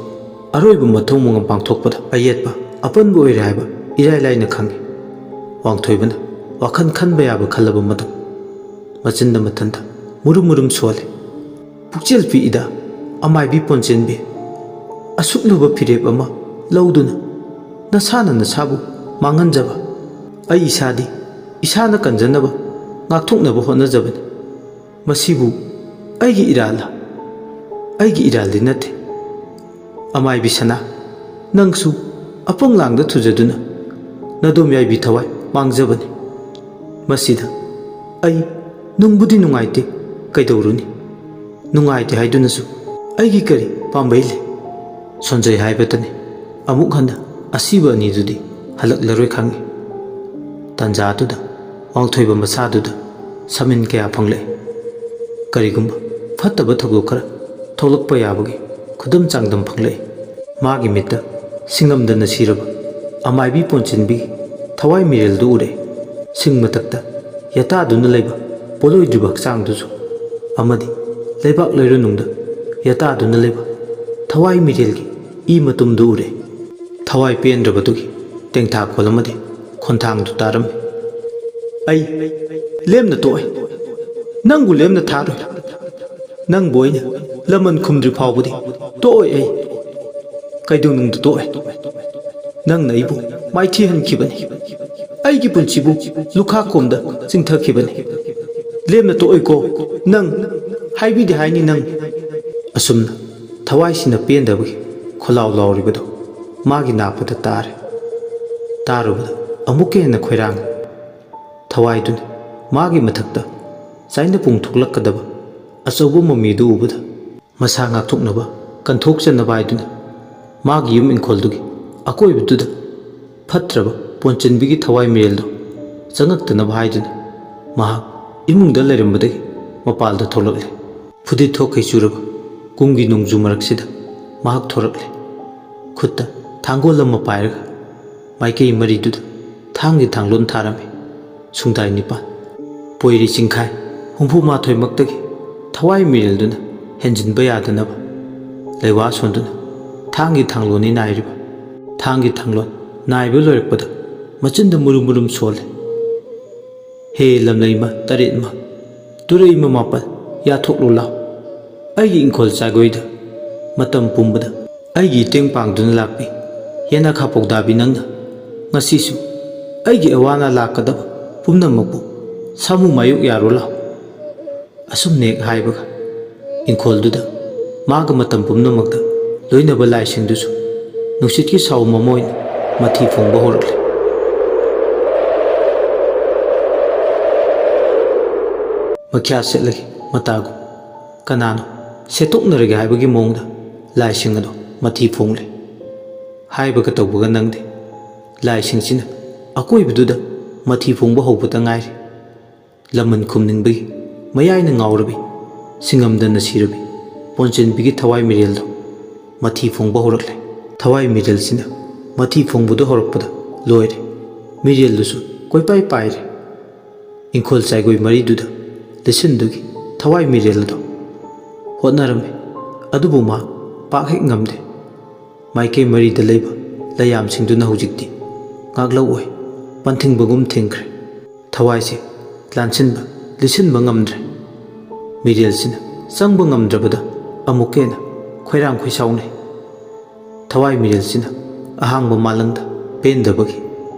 ꯑꯔꯣꯏꯕ ꯃꯊꯧ ꯃꯉꯝ ꯄꯥꯡꯊꯣꯛꯄꯗ ꯑꯌꯦꯠꯄ ꯑꯄꯟꯕ ꯑꯣꯏꯔꯦ ꯍꯥꯏꯕ ꯏꯔꯥꯏ ꯂꯥꯏꯅ ꯈꯪꯉꯤ꯫ ꯋꯥꯡꯊꯣꯏꯕꯅ ꯋꯥꯈꯜ ꯈꯟꯕ ꯌꯥꯕ ꯈꯜꯂꯕ ꯃꯇꯨꯡ ꯃꯆꯤꯟꯗ ꯃꯊꯟꯇ ꯃꯨꯔꯨꯝ ꯃꯨꯔꯨꯝ ꯁꯣꯜꯂꯦ꯫ ꯄꯨꯛꯆꯦꯜ ꯄꯤꯛꯏꯗ ꯑꯃꯥꯏꯕꯤ ꯄꯣꯟꯆꯦꯟꯕꯤ, ꯑꯁꯨꯛ ꯂꯨꯕ ꯐꯤꯔꯦꯞ ꯑꯃ ꯂꯧꯗꯨꯅ ꯅꯁꯥꯅ ꯅꯁꯥꯕꯨ ꯃꯥꯡꯍꯟꯖꯕ꯫ ꯑꯩ ꯏꯁꯥꯗꯤ ꯏꯁꯥꯅ ꯀꯟꯖꯅꯕ ꯉꯥꯛꯊꯣꯛꯅꯕ ꯍꯣꯠꯅꯖꯕꯅꯤ꯫ ꯃꯁꯤꯕꯨ ꯑꯩꯒꯤ ꯏꯔꯥꯜꯂ? ꯑꯩꯒꯤ ꯏꯔꯥꯜꯗꯤ ꯅꯠꯇꯦ꯫ ꯑꯃꯥꯏꯕꯤ ꯁꯅꯥ, ꯅꯪꯁꯨ ꯑꯄꯪꯂꯥꯡꯗ ꯊꯨꯖꯗꯨꯅ ꯅꯗꯣꯝ ꯌꯥꯏꯕꯤ ꯊꯋꯥꯏ ꯃꯥꯡꯖꯕꯅꯤ꯫ ꯃꯁꯤꯗ ꯑꯩ ꯅꯨꯡꯕꯨꯗꯤ ꯅꯨꯡꯉꯥꯏꯇꯦ, ꯀꯩꯗꯧꯔꯨꯅꯤ? ꯅꯨꯡꯉꯥꯏꯇꯦ ꯍꯥꯏꯗꯨꯅꯁꯨ ꯑꯩꯒꯤ ꯀꯔꯤ ꯄꯥꯝꯕꯩ ꯂꯩ? ꯁꯣꯟꯖꯩ ꯍꯥꯏꯕꯇꯅꯤ, ꯑꯃꯨꯛ ꯍꯟꯅ ꯑꯁꯤꯕ ꯑꯅꯤꯗꯨꯗꯤ ꯍꯜꯂꯛꯂꯔꯣꯏ ꯈꯪꯉꯤ꯫ ꯇꯥꯟꯖꯥꯗꯨꯗ ꯋꯥꯡꯊꯣꯏꯕ ꯃꯁꯥꯗꯨꯗ ꯁꯃꯤꯟ ꯀꯌꯥ ꯐꯪꯂꯛꯏ꯫ ꯀꯔꯤꯒꯨꯝꯕ ꯐꯠꯇꯕ ꯊꯧꯗꯣꯛ ꯈꯔ ꯊꯣꯛꯂꯛꯄ ꯌꯥꯕꯒꯤ ꯈꯨꯗꯝ ꯆꯥꯡꯗꯝ ꯐꯪꯂꯛꯏ꯫ ꯃꯥꯒꯤ ꯃꯤꯠꯇ ꯁꯤꯡꯉꯝꯗꯅ ꯁꯤꯔꯕ ꯑꯃꯥꯏꯕꯤ ꯄꯣꯟꯆꯦꯟꯕꯤꯒꯤ ꯊꯋꯥꯏ ꯃꯤꯔꯦꯜꯗꯨ ꯎꯔꯛꯏ꯫ ꯁꯤꯡ ꯃꯊꯛꯇ ꯌꯥꯇꯥꯗꯨꯅ ꯂꯩꯕ ꯄꯣꯠꯂꯣꯏꯗ꯭ꯔꯤꯕ ꯍꯛꯆꯥꯡꯗꯨꯁꯨ, ꯑꯃꯗꯤ ꯂꯩꯕꯥꯛ ꯂꯩꯔꯣꯟꯅꯨꯡꯗ ꯌꯥꯇꯥꯗꯨꯅ ꯂꯩꯕ ꯊꯋꯥꯏ ꯃꯤꯔꯦꯜꯒꯤ ꯏ ꯃꯇꯨꯝꯗꯨ ꯎꯔꯦ꯫ ꯊꯋꯥꯏ ꯄꯦꯟꯗ꯭ꯔꯕꯗꯨꯒꯤ ꯇꯦꯡꯊꯥꯈꯣꯜ ꯑꯃꯗꯤ ꯈꯣꯟꯊꯥꯡꯗꯨ ꯇꯥꯔꯝꯃꯤ꯫ ꯑꯩ ꯂꯦꯝꯅ ꯇꯣꯛꯑꯣꯏ, ꯅꯪꯕꯨ ꯂꯦꯝꯅ ꯊꯥꯔꯣꯏ꯫ ꯅꯪꯕꯨ ꯑꯩꯅ ꯂꯃꯟ ꯈꯨꯝꯗ꯭ꯔꯤ ꯐꯥꯎꯕꯗꯤ ꯇꯣꯛꯑꯣꯏ ꯑꯩ꯫ ꯀꯩꯗꯧꯅꯨꯡꯗ ꯇꯣꯛꯑꯦ ꯅꯪꯅ ꯑꯩꯕꯨ ꯃꯥꯏꯊꯤꯍꯟꯈꯤꯕꯅꯤ ꯑꯩꯒꯤ ꯄꯨꯟꯁꯤꯕꯨ ꯂꯨꯈꯥꯛꯀꯣꯝꯗ ꯆꯤꯡꯊꯈꯤꯕꯅꯤ ꯂꯦꯝꯅ ꯇꯣꯛꯑꯣꯏꯀꯣ ꯅꯪ ꯍꯥꯏꯕꯤꯗꯦ ꯍꯥꯏꯅꯤ ꯅꯪ ꯑꯁꯨꯝꯅ ꯊꯋꯥꯏꯁꯤꯅ ꯄꯦꯟꯗꯕꯒꯤ ꯈꯣꯜꯂꯥꯎ ꯂꯥꯎꯔꯤꯕꯗꯣ ꯃꯥꯒꯤ ꯅꯥꯛꯄꯗ ꯇꯥꯔꯦ ꯇꯥꯔꯨꯕꯗ ꯑꯃꯨꯛꯀ ꯍꯦꯟꯅ ꯈꯣꯏꯔꯥꯡꯉꯤ ꯊꯋꯥꯏꯗꯨꯅ ꯃꯥꯒꯤ ꯃꯊꯛꯇ ꯆꯥꯏꯅꯄꯨꯡ ꯊꯣꯛꯂꯛꯀꯗꯕ ꯑꯆꯧꯕ ꯃꯃꯤꯗꯨ ꯎꯕꯗ ꯃꯁꯥ ꯉꯥꯛꯊꯣꯛꯅꯕ ꯀꯟꯊꯣꯛꯆꯅꯕ ꯍꯥꯏꯗꯨꯅ ꯃꯥꯒꯤ ꯌꯨꯝ ꯏꯪꯈꯣꯜꯗꯨꯒꯤ ꯑꯀꯣꯏꯕꯗꯨꯗ ꯐꯠꯇ꯭ꯔꯕ ꯄꯣꯟꯆꯟꯕꯤꯒꯤ ꯊꯋꯥꯏ ꯃꯤꯔꯦꯜꯗꯣ ꯆꯪꯉꯛꯇꯅꯕ ꯍꯥꯏꯗꯨꯅ ꯃꯍꯥꯛ ꯏꯃꯨꯡꯗ ꯂꯩꯔꯝꯕꯗꯒꯤ ꯃꯄꯥꯜꯗ ꯊꯣꯛꯂꯛꯂꯦ ꯐꯨꯗꯤꯠ ꯊꯣꯛꯈꯩ ꯆꯨꯔꯕ ꯀꯨꯝꯒꯤ ꯅꯣꯡꯖꯨ ꯃꯔꯛꯁꯤꯗ ꯃꯍꯥꯛ ꯊꯣꯔꯛꯂꯦ ꯈꯨꯠꯇ ꯊꯥꯡꯒꯣꯜ ꯑꯃ ꯄꯥꯏꯔꯒ ꯃꯥꯏꯀꯩ ꯃꯔꯤꯗꯨꯗ ꯊꯥꯡꯒꯤ ꯊꯥꯡꯂꯣꯟ ꯊꯥꯔꯝꯃꯤ ꯁꯨꯡꯗꯥꯏ ꯅꯤꯄꯥꯜ ꯄꯣꯏꯔꯤ ꯆꯤꯡꯈꯥꯏ 64ꯃꯛꯇꯒꯤ ꯊꯋꯥꯏ ꯃꯤꯔꯦꯜꯗꯨꯅ ꯍꯦꯟꯖꯤꯟꯕ ꯌꯥꯗꯅꯕ ꯂꯩꯋꯥ ꯁꯣꯟꯗꯨꯅ ꯊꯥꯡꯒꯤ ꯊꯥꯡꯂꯣꯟꯅꯤ ꯅꯥꯏꯔꯤꯕ ꯊꯥꯡꯒꯤ ꯊꯥꯡꯂꯣꯟ ꯅꯥꯏꯕ ꯂꯣꯏꯔꯛꯄꯗ ꯃꯆꯤꯟꯗ ꯃꯨꯔꯨꯝ ꯃꯨꯔꯨꯝ ꯁꯣꯜꯂꯦ ꯍꯦ ꯂꯝꯂꯩꯃ ꯇꯔꯦꯠꯃ ꯇꯨꯔꯩꯃ ꯃꯥꯄꯜ ꯌꯥꯊꯣꯛꯂꯨ ꯂꯥꯎ ꯑꯩꯒꯤ ꯏꯪꯈꯣꯜ ꯆꯥꯏꯒꯣꯏꯗ ꯃꯇꯝ ꯄꯨꯝꯕꯗ ꯑꯩꯒꯤ ꯏꯇꯦꯡ ꯄꯥꯡꯗꯨꯅ ꯂꯥꯛꯄꯤ ꯌꯦꯅꯈꯥ ꯄꯧꯗꯥꯕꯤ ꯅꯪꯅ ꯉꯁꯤꯁꯨ ꯑꯩꯒꯤ ꯑꯋꯥ ꯑꯅꯥ ꯂꯥꯛꯀꯗꯕ ꯄꯨꯝꯅꯃꯛꯄꯨ ꯁꯥꯃꯨ ꯃꯥꯌꯣꯛ ꯌꯥꯔꯣ ꯂꯥꯎ ꯑꯁꯨꯝꯅ ꯍꯦꯛ ꯍꯥꯏꯕꯒ ꯏꯪꯈꯣꯜꯗꯨꯗ ꯃꯥꯒ ꯃꯇꯝ ꯄꯨꯝꯅꯃꯛꯇ ꯂꯣꯏꯅꯕ ꯂꯥꯏꯁꯤꯡꯗꯨꯁꯨ ꯅꯨꯡꯁꯤꯠꯀꯤ ꯁꯥꯎ ꯑꯃ ꯑꯣꯏꯅ ꯃꯊꯤ ꯐꯣꯡꯕ ꯍꯧꯔꯛꯂꯦ ꯃꯈ꯭ꯌꯥ ꯁꯦꯠꯂꯒꯦ ꯃꯇꯥꯒꯨꯝ ꯀꯅꯥꯅꯣ ꯁꯦꯠꯇꯣꯛꯅꯔꯒꯦ ꯍꯥꯏꯕꯒꯤ ꯃꯑꯣꯡꯗ ꯂꯥꯏꯁꯤꯡ ꯑꯗꯣ ꯃꯊꯤ ꯐꯣꯡꯂꯦ ꯍꯥꯏꯕꯒ ꯇꯧꯕꯒ ꯅꯪꯗꯦ ꯂꯥꯏꯁꯤꯡꯁꯤꯅ ꯑꯀꯣꯏꯕꯗꯨꯗ ꯃꯊꯤ ꯐꯣꯡꯕ ꯍꯧꯕꯇ ꯉꯥꯏꯔꯤ ꯂꯃꯟ ꯈꯨꯝꯅꯤꯡꯕꯒꯤ ꯃꯌꯥꯏꯅ ꯉꯥꯎꯔꯕꯤ ꯁꯤꯡꯉꯝꯗꯅ ꯁꯤꯔꯕꯤ ꯄꯣꯟꯆꯦꯟꯕꯤꯒꯤ ꯊꯋꯥꯏ ꯃꯤꯔꯦꯜꯗꯣ ꯃꯊꯤ ꯐꯣꯡꯕ ꯍꯧꯔꯛꯂꯦ ꯊꯋꯥꯏ ꯃꯤꯔꯦꯜꯁꯤꯅ ꯃꯊꯤ ꯐꯣꯡꯕꯗꯨ ꯍꯧꯔꯛꯄꯗ ꯂꯣꯏꯔꯦ ꯃꯤꯔꯦꯜꯗꯨꯁꯨ ꯀꯣꯏꯄꯥꯏ ꯄꯥꯏꯔꯦ ꯏꯪꯈꯣꯜ ꯆꯥꯏꯒꯣꯏ ꯃꯔꯤꯗꯨꯗ ꯂꯤꯁꯤꯟꯗꯨꯒꯤ ꯊꯋꯥꯏ ꯃꯤꯔꯦꯜ ꯑꯗꯣ ꯍꯣꯠꯅꯔꯝꯃꯤ ꯑꯗꯨꯕꯨ ꯃꯥ ꯄꯥꯛ ꯍꯦꯛ ꯉꯝꯗꯦ ꯃꯥꯏꯀꯩ ꯃꯔꯤꯗ ꯂꯩꯕ ꯂꯩꯌꯥꯝꯁꯤꯡꯗꯨꯅ ꯍꯧꯖꯤꯛꯇꯤ ꯉꯥꯛꯂꯧ ꯑꯣꯏ ꯄꯟꯊꯤꯡꯕꯒꯨꯝ ꯊꯤꯡꯈ꯭ꯔꯦ ꯊꯋꯥꯏꯁꯦ ꯂꯥꯟꯁꯤꯟꯕ ꯂꯤꯁꯤꯟꯕ ꯉꯝꯗ꯭ꯔꯦ ꯃꯤꯔꯦꯜꯁꯤꯅ ꯆꯪꯕ ꯉꯝꯗ꯭ꯔꯕꯗ ꯑꯃꯨꯛꯀ ꯍꯦꯟꯅ ꯈꯣꯏꯔꯥꯡ ꯈꯣꯏꯁꯥꯎꯅꯩ ꯊꯋꯥꯏ ꯃꯤꯔꯦꯜꯁꯤꯅ ꯑꯍꯥꯡꯕ ꯃꯥꯂꯪꯗ ꯄꯦꯟꯗꯕꯒꯤ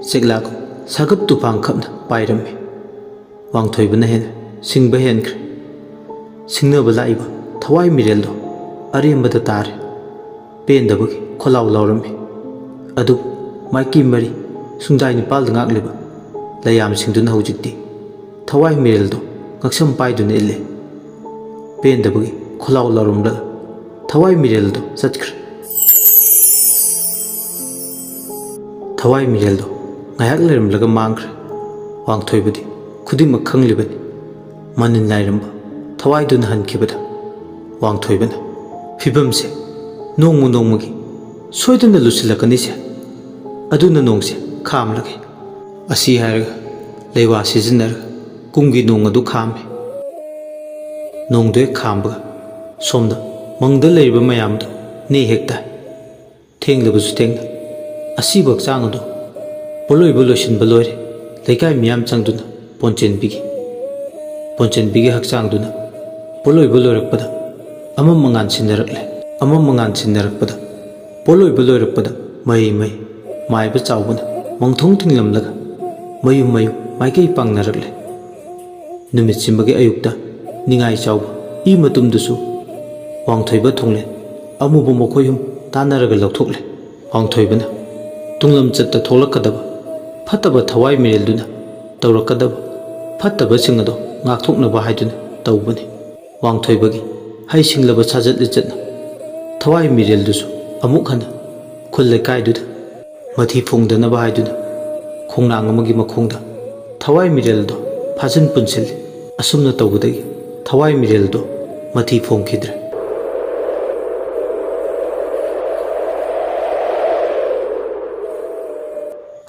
ꯆꯦꯛꯂꯥꯒꯨꯝ ꯁꯥꯒꯞ ꯇꯨꯐꯥꯡ ꯈꯞꯅ ꯄꯥꯏꯔꯝꯃꯤ ꯋꯥꯡꯊꯣꯏꯕꯅ ꯍꯦꯟꯅ ꯁꯤꯡꯕ ꯍꯦꯟꯈ꯭ꯔꯦ ꯁꯤꯡꯅꯕ ꯂꯥꯛꯏꯕ ꯊꯋꯥꯏ ꯃꯤꯔꯦꯜꯗꯣ ꯑꯔꯦꯝꯕꯗ ꯇꯥꯔꯦ ꯄꯦꯟꯗꯕꯒꯤ ꯈꯣꯜꯂꯥꯎ ꯂꯥꯎꯔꯝꯃꯤ ꯑꯗꯨꯕꯨ ꯃꯥꯏꯀꯩ ꯃꯔꯤ ꯁꯨꯡꯗꯥꯏ ꯅꯤꯄꯥꯜꯗ ꯉꯥꯛꯂꯤꯕ ꯂꯩꯌꯥꯝꯁꯤꯡꯗꯨꯅ ꯍꯧꯖꯤꯛꯇꯤ ꯊꯋꯥꯏ ꯃꯤꯔꯦꯜꯗꯣ ꯉꯛꯁꯝ ꯄꯥꯏꯗꯨꯅ ꯏꯜꯂꯦ ꯄꯦꯟꯗꯕꯒꯤ ꯈꯣꯜꯂꯥꯎ ꯂꯥꯎꯔꯝꯂꯒ ꯊꯋꯥꯏ ꯃꯤꯔꯦꯜꯗꯣ ꯆꯠꯈ꯭ꯔꯦ ꯊꯋꯥꯏ ꯃꯤꯔꯦꯜꯗꯣ ꯉꯥꯏꯍꯥꯛ ꯂꯩꯔꯝꯂꯒ ꯃꯥꯡꯈ꯭ꯔꯦ ꯋꯥꯡꯊꯣꯏꯕꯗꯤ ꯈꯨꯗꯤꯡꯃꯛ ꯈꯪꯂꯤꯕꯅꯤ ꯃꯅꯤꯜ ꯅꯥꯏꯔꯝꯕ ꯊꯋꯥꯏꯗꯨꯅ ꯍꯟꯈꯤꯕꯗ ꯋꯥꯡꯊꯣꯏꯕꯅ ꯐꯤꯕꯝꯁꯦ ꯅꯣꯡꯃ ꯅꯣꯡꯃꯒꯤ ꯁꯣꯏꯗꯅ ꯂꯨꯁꯤꯜꯂꯛꯀꯅꯤꯁꯦ ꯑꯗꯨꯅ ꯅꯣꯡꯁꯦ ꯈꯥꯝꯂꯒꯦ ꯑꯁꯤ ꯍꯥꯏꯔꯒ ꯂꯩꯋꯥ ꯁꯤꯖꯤꯟꯅꯔꯒ ꯀꯨꯝꯒꯤ ꯅꯣꯡ ꯑꯗꯨ ꯈꯥꯝꯃꯤ ꯅꯣꯡꯗꯨ ꯍꯦꯛ ꯈꯥꯝꯕꯒ ꯁꯣꯝꯗ ꯃꯪꯗ ꯂꯩꯔꯤꯕ ꯃꯌꯥꯝꯗꯣ ꯅꯦ ꯍꯦꯛ ꯇꯥꯏ ꯊꯦꯡꯂꯕꯁꯨ ꯊꯦꯡꯅ ꯑꯁꯤꯕ ꯍꯛꯆꯥꯡ ꯑꯗꯨ ꯄꯣꯠꯂꯣꯏꯕ ꯂꯣꯏꯁꯤꯟꯕ ꯂꯣꯏꯔꯦ ꯂꯩꯀꯥꯏ ꯃꯤꯌꯥꯝ ꯆꯪꯗꯨꯅ ꯄꯣꯟꯆꯦꯟꯕꯤꯒꯤ ꯍꯛꯆꯥꯡꯗꯨꯅ ꯄꯣꯠꯂꯣꯏꯕ ꯂꯣꯏꯔꯛꯄꯗ ꯑꯃꯝ ꯃꯉꯥꯟ ꯁꯤꯟꯅꯔꯛꯂꯦ ꯑꯃꯝ ꯃꯉꯥꯟ ꯁꯤꯟꯅꯔꯛꯄꯗ ꯄꯣꯠꯂꯣꯏꯕ ꯂꯣꯏꯔꯛꯄꯗ ꯃꯍꯩ ꯃꯥꯏꯕ ꯆꯥꯎꯕꯅ ꯃꯪꯊꯣꯡ ꯊꯤꯡꯂꯝꯂꯒ ꯃꯌꯨꯝ ꯃꯥꯏꯀꯩ ꯄꯥꯡꯅꯔꯛꯂꯦ ꯅꯨꯃꯤꯠ ꯆꯤꯟꯕꯒꯤ ꯑꯌꯨꯛꯇ ꯅꯤꯡꯉꯥꯏ ꯆꯥꯎꯕ ꯏ ꯃꯇꯨꯝꯗꯨꯁꯨ ꯋꯥꯡꯊꯣꯏꯕ ꯊꯣꯡꯂꯦꯟ ꯑꯃꯨꯕ ꯃꯈꯣꯏꯍꯨꯝ ꯇꯥꯟꯅꯔꯒ ꯂꯧꯊꯣꯛꯂꯦ ꯋꯥꯡꯊꯣꯏꯕꯅ ꯇꯨꯡꯂꯝꯆꯠꯇ ꯊꯣꯛꯂꯛꯀꯗꯕ ꯐꯠꯇꯕ ꯊꯋꯥꯏ ꯃꯤꯔꯦꯜꯗꯨꯅ ꯇꯧꯔꯛꯀꯗꯕ ꯐꯠꯇꯕꯁꯤꯡ ꯑꯗꯣ ꯉꯥꯛꯊꯣꯛꯅꯕ ꯍꯥꯏꯗꯨꯅ ꯇꯧꯕꯅꯤ ꯋꯥꯡꯊꯣꯏꯕꯒꯤ ꯍꯩꯁꯤꯡꯂꯕ ꯁꯥꯖꯠ ꯂꯤꯆꯠꯅ ꯊꯋꯥꯏ ꯃꯤꯔꯦꯜꯗꯨꯁꯨ ꯑꯃꯨꯛ ꯍꯟꯅ ꯈꯨꯜ ꯂꯩꯀꯥꯏꯗꯨꯗ ꯃꯊꯤ ꯐꯣꯡꯗꯅꯕ ꯍꯥꯏꯗꯨꯅ ꯈꯣꯡꯅꯥꯡ ꯑꯃꯒꯤ ꯃꯈꯣꯡꯗ ꯊꯋꯥꯏ ꯃꯤꯔꯦꯜꯗꯣ ꯐꯥꯖꯤꯟ ꯄꯨꯟꯁꯤꯜꯂꯤ ꯑꯁꯨꯝꯅ ꯇꯧꯕꯗꯒꯤ ꯊꯋꯥꯏ ꯃꯤꯔꯦꯜꯗꯣ ꯃꯊꯤ ꯐꯣꯡꯈꯤꯗ꯭ꯔꯦ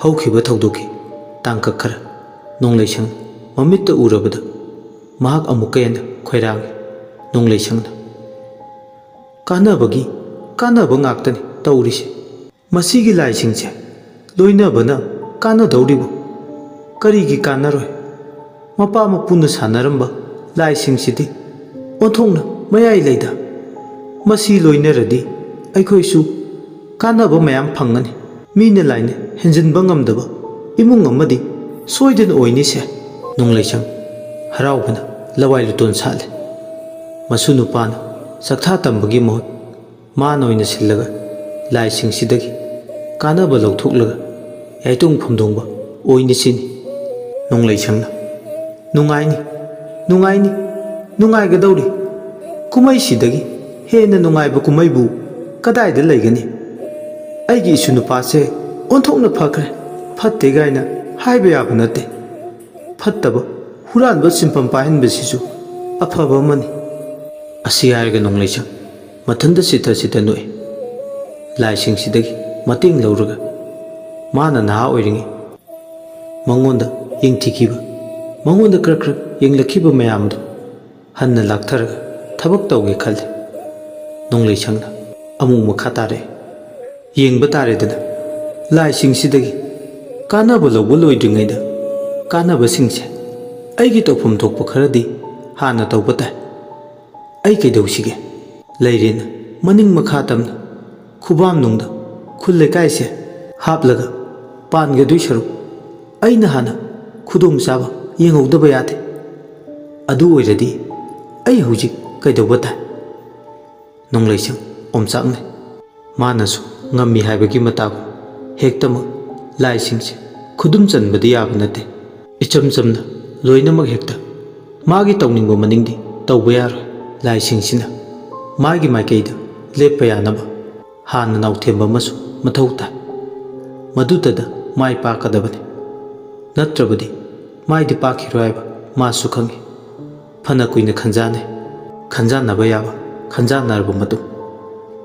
ꯍꯧꯈꯤꯕ ꯊꯧꯗꯣꯛꯀꯤ ꯇꯥꯡꯀꯛ ꯈꯔ ꯅꯣꯡꯂꯩꯁꯪ ꯃꯃꯤꯠꯇ ꯎꯔꯕꯗ ꯃꯍꯥꯛ ꯑꯃꯨꯛꯀ ꯍꯦꯟꯅ ꯈꯣꯏꯔꯥꯡꯉꯤ ꯅꯣꯡꯂꯩꯁꯪꯅ ꯀꯥꯟꯅꯕ ꯉꯥꯛꯇꯅꯤ ꯇꯧꯔꯤꯁꯦ ꯃꯁꯤꯒꯤ ꯂꯥꯏꯁꯤꯡꯁꯦ ꯂꯣꯏꯅꯕꯅ ꯀꯥꯟꯅꯗꯧꯔꯤꯕ ꯀꯔꯤꯒꯤ ꯀꯥꯟꯅꯔꯣꯏ ꯃꯄꯥ ꯃꯄꯨꯅ ꯁꯥꯟꯅꯔꯝꯕ ꯂꯥꯏꯁꯤꯡꯁꯤꯗꯤ ꯑꯣꯟꯊꯣꯛꯅ ꯃꯌꯥꯏ ꯂꯩꯗ ꯃꯁꯤ ꯂꯣꯏꯅꯔꯗꯤ ꯑꯩꯈꯣꯏꯁꯨ ꯀꯥꯟꯅꯕ ꯃꯌꯥꯝ ꯐꯪꯒꯅꯤ ꯃꯤꯅ ꯂꯥꯏꯅ ꯍꯦꯟꯖꯤꯟꯕ ꯉꯝꯗꯕ ꯏꯃꯨꯡ ꯑꯃꯗꯤ ꯁꯣꯏꯗꯅ ꯑꯣꯏꯅꯤꯁꯦ ꯅꯣꯡꯂꯩꯆꯪ ꯍꯔꯥꯎꯕꯅ ꯂꯋꯥꯏ ꯂꯨꯇꯣꯟ ꯁꯥꯠꯂꯦ ꯃꯁꯨ ꯅꯨꯄꯥꯅ ꯆꯥꯛꯊꯥ ꯇꯝꯕꯒꯤ ꯃꯍꯨꯠ ꯃꯥꯅ ꯑꯣꯏꯅ ꯁꯤꯜꯂꯒ ꯂꯥꯏꯁꯤꯡꯁꯤꯗꯒꯤ ꯀꯥꯟꯅꯕ ꯂꯧꯊꯣꯛꯂꯒ ꯌꯥꯏꯇꯣꯡ ꯐꯝꯗꯣꯡꯕ ꯑꯣꯏꯅꯤ ꯁꯤꯅꯤ ꯅꯣꯡꯂꯩꯆꯪꯅ ꯅꯨꯡꯉꯥꯏꯅꯤ ꯅꯨꯡꯉꯥꯏꯅꯤ ꯅꯨꯡꯉꯥꯏꯒꯗꯧꯔꯤ ꯀꯨꯝꯍꯩꯁꯤꯗꯒꯤ ꯍꯦꯟꯅ ꯅꯨꯡꯉꯥꯏꯕ ꯀꯨꯝꯍꯩꯕꯨ ꯀꯗꯥꯏꯗ ꯂꯩꯒꯅꯤ ꯑꯩꯒꯤ ꯏꯁꯨ ꯅꯨꯄꯥꯁꯦ ꯑꯣꯟꯊꯣꯛꯅ ꯐꯈ꯭ꯔꯦ ꯐꯠꯇꯦ ꯒꯥꯏꯅ ꯍꯥꯏꯕ ꯌꯥꯕ ꯅꯠꯇꯦ ꯐꯠꯇꯕ ꯍꯨꯔꯥꯟꯕ ꯁꯤꯟꯐꯝ ꯄꯥꯏꯍꯟꯕꯁꯤꯁꯨ ꯑꯐꯕ ꯑꯃꯅꯤ ꯑꯁꯤ ꯍꯥꯏꯔꯒ ꯅꯣꯡꯂꯩꯆꯪ ꯃꯊꯟꯇ ꯁꯤꯊ ꯅꯣꯛꯏ ꯂꯥꯏꯁꯤꯡꯁꯤꯗꯒꯤ ꯃꯇꯦꯡ ꯂꯧꯔꯒ ꯃꯥꯅ ꯅꯍꯥ ꯑꯣꯏꯔꯤꯉꯩ ꯃꯉꯣꯟꯗ ꯌꯦꯡꯊꯤꯈꯤꯕ ꯃꯉꯣꯟꯗ ꯈꯔ ꯌꯦꯡꯂꯛꯈꯤꯕ ꯃꯌꯥꯝꯗꯨ ꯍꯟꯅ ꯂꯥꯛꯊꯔꯒ ꯊꯕꯛ ꯇꯧꯒꯦ ꯈꯜꯂꯤ ꯅꯣꯡꯂꯩꯆꯪꯅ ꯑꯃꯨꯛ ꯃꯈꯥ ꯇꯥꯔꯛꯏ ꯌꯦꯡꯕ ꯇꯥꯔꯦꯗꯅ ꯂꯥꯏꯁꯤꯡꯁꯤꯗꯒꯤ ꯀꯥꯟꯅꯕ ꯂꯧꯕ ꯂꯣꯏꯗ꯭ꯔꯤꯉꯩꯗ ꯀꯥꯟꯅꯕꯁꯤꯡꯁꯦ ꯑꯩꯒꯤ ꯇꯧꯐꯝ ꯊꯣꯛꯄ ꯈꯔꯗꯤ ꯍꯥꯟꯅ ꯇꯧꯕ ꯇꯥꯏ ꯑꯩ ꯀꯩꯗꯧꯁꯤꯒꯦ ꯂꯩꯔꯦꯅ ꯃꯅꯤꯡ ꯃꯈꯥ ꯇꯝꯅ ꯈꯨꯕꯥꯝꯅꯨꯡꯗ ꯈꯨꯜ ꯂꯩꯀꯥꯏꯁꯦ ꯍꯥꯞꯂꯒ ꯄꯥꯟꯒꯗꯣꯏ ꯁꯔꯨꯛ ꯑꯩꯅ ꯍꯥꯟꯅ ꯈꯨꯗꯣꯡꯆꯥꯕ ꯌꯦꯡꯍꯧꯗꯕ ꯌꯥꯗꯦ ꯑꯗꯨ ꯑꯣꯏꯔꯗꯤ ꯑꯩ ꯍꯧꯖꯤꯛ ꯀꯩꯗꯧꯕ ꯇꯥꯏ ꯅꯣꯡꯂꯩꯆꯪ ꯑꯣꯝꯆꯥꯛꯅꯩ ꯃꯥꯅꯁꯨ ꯉꯝꯃꯤ ꯍꯥꯏꯕꯒꯤ ꯃꯇꯥꯒꯨꯝ ꯍꯦꯛꯇꯃꯛ ꯂꯥꯏꯁꯤꯡꯁꯦ ꯈꯨꯗꯨꯝ ꯆꯟꯕꯗꯤ ꯌꯥꯕ ꯅꯠꯇꯦ ꯏꯆꯝ ꯆꯝꯅ ꯂꯣꯏꯅꯃꯛ ꯍꯦꯛꯇ ꯃꯥꯒꯤ ꯇꯧꯅꯤꯡꯕ ꯃꯅꯤꯡꯗꯤ ꯇꯧꯕ ꯌꯥꯔꯣꯏ ꯂꯥꯏꯁꯤꯡꯁꯤꯅ ꯃꯥꯒꯤ ꯃꯥꯏꯀꯩꯗ ꯂꯦꯞꯄ ꯌꯥꯅꯕ ꯍꯥꯟꯅ ꯅꯥꯎꯊꯦꯝꯕ ꯑꯃꯁꯨ ꯃꯊꯧ ꯇꯥꯏ ꯃꯗꯨꯗ ꯃꯥꯏ ꯄꯥꯛꯀꯗꯕꯅꯤ ꯅꯠꯇ꯭ꯔꯕꯗꯤ ꯃꯥꯏꯗꯤ ꯄꯥꯛꯈꯤꯔꯣꯏ ꯍꯥꯏꯕ ꯃꯥꯁꯨ ꯈꯪꯉꯤ ꯐꯅ ꯀꯨꯏꯅ ꯈꯟꯖꯥꯟꯅꯩ ꯈꯟꯖꯥꯟꯅꯕ ꯌꯥꯕ ꯈꯟꯖꯥꯟꯅꯔꯕ ꯃꯇꯨꯡ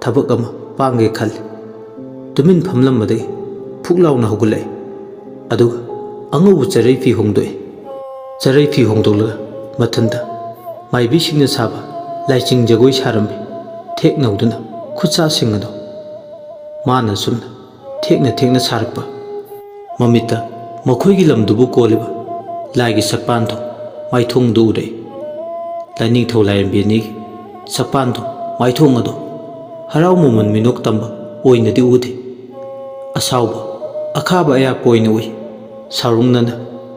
ꯊꯕꯛ ꯑꯃ ꯄꯥꯡꯒꯦ ꯈꯜꯂꯤ ꯇꯨꯃꯤꯟ ꯐꯝꯂꯝꯕꯗꯒꯤ ꯐꯨꯛ ꯂꯥꯎꯅ ꯍꯧꯒꯠꯂꯛꯏ ꯑꯗꯨꯒ ꯑꯉꯧꯕ ꯆꯔꯩ ꯐꯤ ꯍꯣꯡꯗꯣꯛꯏ ꯆꯔꯩ ꯐꯤ ꯍꯣꯡꯗꯣꯛꯂꯒ ꯃꯊꯟꯇ ꯃꯥꯏꯕꯤꯁꯤꯡꯅ ꯁꯥꯕ ꯂꯥꯏꯆꯤꯡ ꯖꯒꯣꯏ ꯁꯥꯔꯝꯃꯤ ꯊꯦꯛꯅꯧꯗꯨꯅ ꯈꯨꯠꯁꯥꯁꯤꯡ ꯑꯗꯣ ꯃꯥꯅ ꯁꯨꯝꯅ ꯊꯦꯛꯅ ꯁꯥꯔꯛꯄ ꯃꯃꯤꯠꯇ ꯃꯈꯣꯏꯒꯤ ꯂꯝꯗꯨꯕꯨ ꯀꯣꯜꯂꯤꯕ ꯂꯥꯏꯒꯤ ꯁꯛꯄꯥꯟꯊꯣꯡ ꯃꯥꯏꯊꯣꯡꯗꯨ ꯎꯔꯛꯏ ꯂꯥꯏꯅꯤꯡꯊꯧ ꯂꯥꯏꯔꯦꯝꯕꯤ ꯑꯅꯤꯒꯤ ꯁꯛꯄꯥꯟꯊꯣꯡ ꯃꯥꯏꯊꯣꯡ ꯑꯗꯣ ꯍꯔꯥꯎ ꯃꯃꯜ ꯃꯤꯅꯣꯛ ꯇꯝꯕ ꯑꯣꯏꯅꯗꯤ ꯎꯗꯦ ꯑꯁꯥꯎꯕ ꯑꯈꯥꯕ ꯑꯌꯥꯛꯄ ꯑꯣꯏꯅ ꯎꯏ ꯁꯥꯎꯔꯨꯡꯅꯅ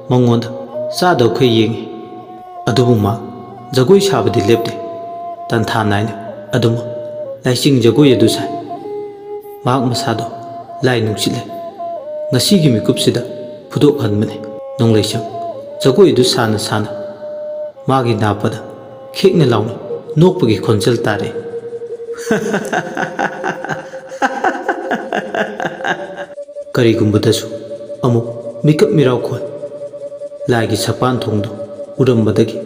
ꯃꯉꯣꯟꯗ ꯆꯥꯗꯧꯈꯩ ꯌꯦꯡꯉꯤ ꯑꯗꯨꯕꯨ ꯃꯥ ꯖꯒꯣꯏ ꯁꯥꯕꯗꯤ ꯂꯦꯞꯇꯦ ꯇꯟꯊꯥ ꯅꯥꯏꯅ ꯑꯗꯨꯃꯛ ꯂꯥꯏꯆꯤꯡ ꯖꯒꯣꯏ ꯑꯗꯨ ꯁꯥꯏ ꯃꯍꯥꯛ ꯃꯁꯥꯗꯣ ꯂꯥꯏ ꯅꯨꯡꯁꯤꯠꯂꯦ ꯉꯁꯤꯒꯤ ꯃꯤꯀꯨꯞꯁꯤꯗ ꯐꯨꯗꯣꯛꯍꯟꯕꯅꯤ ꯅꯣꯡꯂꯩꯆꯪ ꯖꯒꯣꯏ ꯑꯗꯨ ꯁꯥꯅ ꯃꯥꯒꯤ ꯅꯥꯞꯄꯗ ꯈꯦꯛꯅ ꯂꯥꯎꯅ ꯅꯣꯛꯄꯒꯤ ꯈꯣꯟꯖꯦꯜ ꯇꯥꯔꯦ ꯀꯔꯤꯒꯨꯝꯕꯗꯁꯨ ꯑꯃꯨꯛ ꯃꯤꯀꯞ ꯃꯤꯔꯥꯎꯈꯣꯜ ꯂꯥꯏꯒꯤ ꯁꯄꯥꯟ ꯊꯣꯡꯗꯨ ꯎꯔꯝꯕꯗꯒꯤ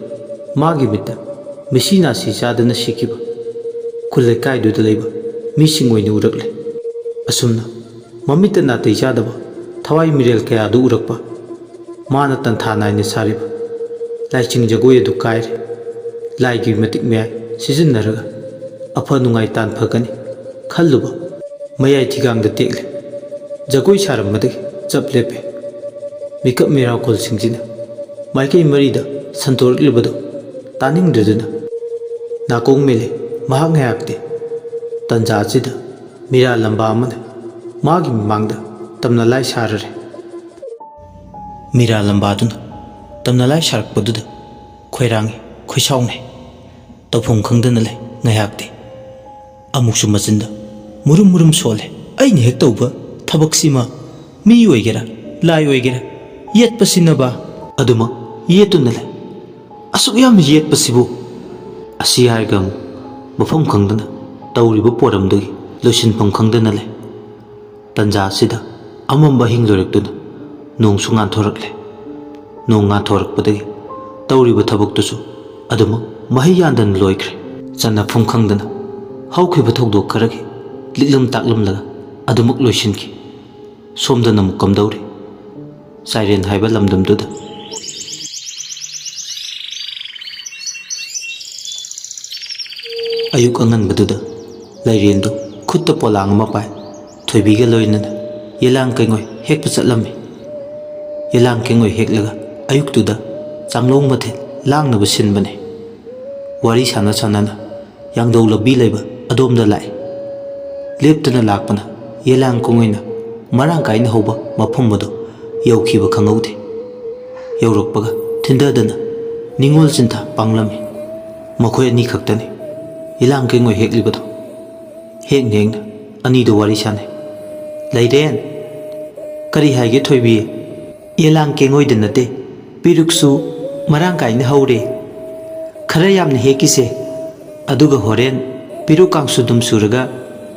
ꯃꯥꯒꯤ ꯃꯤꯠꯇ ꯃꯤꯁꯤ ꯅꯥꯁꯤ ꯆꯥꯗꯅ ꯁꯤꯈꯤꯕ ꯈꯨꯜ ꯂꯩꯀꯥꯏꯗꯨꯗ ꯂꯩꯕ ꯃꯤꯁꯤꯡ ꯑꯣꯏꯅ ꯎꯔꯛꯂꯦ ꯑꯁꯨꯝꯅ ꯃꯃꯤꯠꯇ ꯅꯥꯇꯩ ꯆꯥꯗꯕ ꯊꯋꯥꯏ ꯃꯤꯔꯦꯜ ꯀꯌꯥꯗꯨ ꯎꯔꯛꯄ ꯃꯥꯅ ꯇꯟꯊꯥ ꯅꯥꯏꯅ ꯁꯥꯔꯤꯕ ꯂꯥꯏꯆꯤꯡ ꯖꯒꯣꯏ ꯑꯗꯨ ꯀꯥꯏꯔꯦ ꯂꯥꯏꯒꯤ ꯃꯇꯤꯛ ꯃꯌꯥꯏ ꯁꯤꯖꯤꯟꯅꯔꯒ ꯑꯐ ꯅꯨꯡꯉꯥꯏ ꯇꯥꯟꯐꯒꯅꯤ ꯈꯜꯂꯨꯕ ꯃꯌꯥꯏ ꯊꯤꯒꯥꯡꯗ ꯇꯦꯛꯂꯦ ꯖꯒꯣꯏ ꯁꯥꯔꯝꯕꯗꯒꯤ ꯆꯞ ꯂꯦꯞꯄꯦ ꯃꯤꯀꯞ ꯃꯤꯔꯥꯎꯈꯣꯜꯁꯤꯡꯁꯤꯅ ꯃꯥꯏꯀꯩ ꯃꯔꯤꯗ ꯁꯟꯇꯣꯔꯛꯂꯤꯕꯗꯨ ꯇꯥꯅꯤꯡꯗ꯭ꯔꯗꯨꯅ ꯅꯥꯀꯣꯡ ꯃꯦꯜꯂꯤ ꯃꯍꯥꯛ ꯉꯥꯏꯍꯥꯛꯇꯤ ꯇꯟꯖꯥ ꯑꯁꯤꯗ ꯃꯤꯔꯥ ꯂꯝꯕꯥ ꯑꯃꯅ ꯃꯥꯒꯤ ꯃꯃꯥꯡꯗ ꯇꯝꯅꯂꯥꯏ ꯁꯥꯔꯔꯦ ꯃꯤꯔꯥ ꯂꯝꯕꯥꯗꯨꯅ ꯇꯝꯅꯂꯥꯏ ꯁꯥꯔꯛꯄꯗꯨꯗ ꯈꯣꯏꯔꯥꯡꯏ ꯈꯣꯏꯁꯥꯎꯅꯩ ꯇꯧꯐꯝ ꯈꯪꯗꯅ ꯂꯩ ꯉꯥꯏꯍꯥꯛꯇꯤ ꯑꯃꯨꯛꯁꯨ ꯃꯆꯤꯟꯗ ꯃꯨꯔꯨꯝ ꯁꯣꯜꯂꯦ ꯑꯩꯅ ꯍꯦꯛ ꯇꯧꯕ ꯊꯕꯛꯁꯤꯃ ꯃꯤ ꯑꯣꯏꯒꯦꯔꯥ ꯂꯥꯏ ꯑꯣꯏꯒꯦꯔꯥ ꯌꯦꯠꯄꯁꯤꯅꯕ ꯑꯗꯨꯃꯛ ꯌꯦꯠꯇꯨꯅ ꯂꯩ ꯑꯁꯨꯛ ꯌꯥꯝꯅ ꯌꯦꯠꯄꯁꯤꯕꯨ ꯑꯁꯤ ꯍꯥꯏꯔꯒ ꯑꯃꯨꯛ ꯃꯐꯝ ꯈꯪꯗꯅ ꯇꯧꯔꯤꯕ ꯄꯣꯔꯝꯗꯨꯒꯤ ꯂꯣꯏꯁꯤꯟꯐꯝ ꯈꯪꯗꯅ ꯂꯩ ꯇꯟꯖꯥ ꯑꯁꯤꯗ ꯑꯃꯝꯕ ꯑꯍꯤꯡ ꯂꯣꯏꯔꯛꯇꯨꯅ ꯅꯣꯡꯁꯨ ꯉꯥꯟꯊꯣꯔꯛꯂꯦ ꯅꯣꯡ ꯉꯥꯟꯊꯣꯔꯛꯄꯗꯒꯤ ꯇꯧꯔꯤꯕ ꯊꯕꯛꯇꯨꯁꯨ ꯑꯗꯨꯃꯛ ꯃꯍꯩ ꯌꯥꯟꯗꯅ ꯂꯣꯏꯈ꯭ꯔꯦ ꯆꯟꯅꯐꯝ ꯈꯪꯗꯅ ꯍꯧꯈꯤꯕ ꯊꯧꯗꯣꯛ ꯈꯔꯒꯤ ꯂꯤꯛꯂꯝ ꯇꯥꯛꯂꯝꯂꯒ ꯑꯗꯨꯃꯛ ꯂꯣꯏꯁꯤꯟꯈꯤ ꯁꯣꯝꯗꯅ ꯑꯃꯨꯛ ꯀꯝꯗꯧꯔꯤ ꯆꯥꯏꯔꯦꯟ ꯍꯥꯏꯕ ꯂꯝꯗꯝꯗꯨꯗ ꯑꯌꯨꯛ ꯑꯉꯟꯕꯗꯨꯗ ꯂꯩꯔꯦꯟꯗꯨ ꯈꯨꯠꯇ ꯄꯣꯂꯥꯡ ꯑꯃ ꯄꯥꯏ ꯊꯣꯏꯕꯤꯒ ꯂꯣꯏꯅꯅ ꯌꯦꯂꯥꯡ ꯀꯩꯉꯣꯏ ꯍꯦꯛꯄ ꯆꯠꯂꯝꯃꯤ ꯌꯦꯂꯥꯡ ꯀꯩꯉꯣꯏ ꯍꯦꯛꯂꯒ ꯑꯌꯨꯛꯇꯨꯗ ꯆꯥꯡꯂꯧ ꯃꯊꯦꯜ ꯂꯥꯡꯅꯕ ꯁꯤꯟꯕꯅꯤ ꯋꯥꯔꯤ ꯁꯥꯟꯅꯅ ꯌꯥꯡꯗꯧ ꯂꯝꯕꯤ ꯂꯩꯕ ꯑꯗꯣꯝꯗ ꯂꯥꯛꯏ ꯂꯦꯞꯇꯅ ꯂꯥꯛꯄꯅ ꯌꯦꯂꯥꯡ ꯀꯣꯡꯉꯩꯅ ꯃꯔꯥꯡ ꯀꯥꯏꯅ ꯍꯧꯕ ꯃꯐꯝ ꯑꯗꯨ ꯌꯧꯈꯤꯕ ꯈꯪꯍꯧꯗꯦ꯫ ꯌꯧꯔꯛꯄꯒ ꯊꯤꯟꯗꯗꯅ ꯅꯤꯡꯉꯣꯜ ꯆꯤꯟꯊꯥ ꯄꯥꯡꯂꯝꯃꯤ꯫ ꯃꯈꯣꯏ ꯑꯅꯤ ꯈꯛꯇꯅꯤ ꯌꯦꯂꯥꯡ ꯀꯦꯡꯉꯣꯏ ꯍꯦꯛꯂꯤꯕꯗꯣ꯫ ꯍꯦꯛꯅ ꯍꯦꯛꯅ ꯑꯅꯤꯗꯨ ꯋꯥꯔꯤ ꯁꯥꯟꯅꯩ꯫ ꯂꯩꯔꯦꯟ, ꯀꯔꯤ ꯍꯥꯏꯒꯦ ꯊꯣꯏꯕꯤ? ꯌꯦꯂꯥꯡ ꯀꯦꯡꯉꯣꯏꯗ ꯅꯠꯇꯦ, ꯄꯤꯔꯨꯛꯁꯨ ꯃꯔꯥꯡ ꯀꯥꯏꯅ ꯍꯧꯔꯦ꯫ ꯈꯔ ꯌꯥꯝꯅ ꯍꯦꯛꯀꯤꯁꯦ, ꯑꯗꯨꯒ ꯍꯣꯔꯦꯟ ꯄꯤꯔꯨꯛ ꯀꯥꯡꯁꯨꯗꯨꯝ ꯁꯨꯔꯒ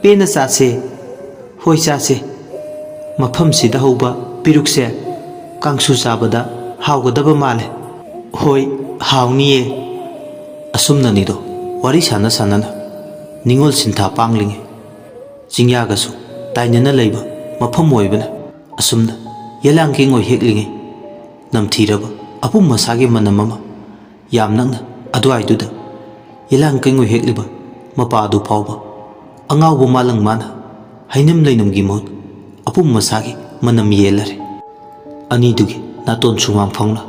ꯄꯦꯟꯅ ꯆꯥꯁꯦ꯫ ꯍꯣꯏ ꯆꯥꯁꯦ꯫ ꯃꯐꯝꯁꯤꯗ ꯍꯧꯕ ꯄꯤꯔꯨꯛꯁꯦ ꯀꯥꯡꯁꯨ ꯆꯥꯕꯗ ꯍꯥꯎꯒꯗꯕ ꯃꯥꯜꯂꯦ꯫ ꯍꯣꯏ, ꯍꯥꯎꯅꯤꯌꯦ꯫ ꯑꯁꯨꯝꯅꯅꯤꯗꯣ ꯋꯥꯔꯤ ꯁꯥꯟꯅ ꯁꯥꯟꯅꯅ ꯅꯤꯡꯉꯣꯜ ꯁꯤꯟꯊꯥ ꯄꯥꯡꯂꯤꯉꯩ ꯆꯤꯡꯌꯥꯒꯁꯨ ꯇꯥꯏꯅꯅ ꯂꯩꯕ ꯃꯐꯝ ꯑꯣꯏꯕꯅ ꯑꯁꯨꯝꯅ ꯌꯦꯂꯥꯡ ꯀꯦꯡꯉꯣꯏ ꯍꯦꯛꯂꯤꯉꯩ ꯅꯝꯊꯤꯔꯕ ꯑꯄꯨꯝ ꯃꯁꯥꯒꯤ ꯃꯅꯝ ꯑꯃ ꯌꯥꯝ ꯅꯛꯅ ꯑꯗꯨꯋꯥꯏꯗꯨꯗ ꯌꯦꯂꯥꯡ ꯀꯦꯡꯉꯣꯏ ꯍꯦꯛꯂꯤꯕ ꯃꯄꯥ ꯑꯗꯨ ꯐꯥꯎꯕ ꯑꯉꯥꯎꯕ ꯃꯥꯂꯪ ꯃꯥꯅ ꯍꯩꯅꯝ ꯂꯩꯅꯝꯒꯤ ꯃꯍꯨꯠ ꯑꯄꯨꯝ ꯃꯁꯥꯒꯤ ꯃꯅꯝ ꯌꯦꯜꯂꯔꯦ꯫ ꯑꯅꯤꯗꯨꯒꯤ ꯅꯥꯇꯣꯟ ꯁꯨꯃꯥꯡ ꯐꯥꯎꯅ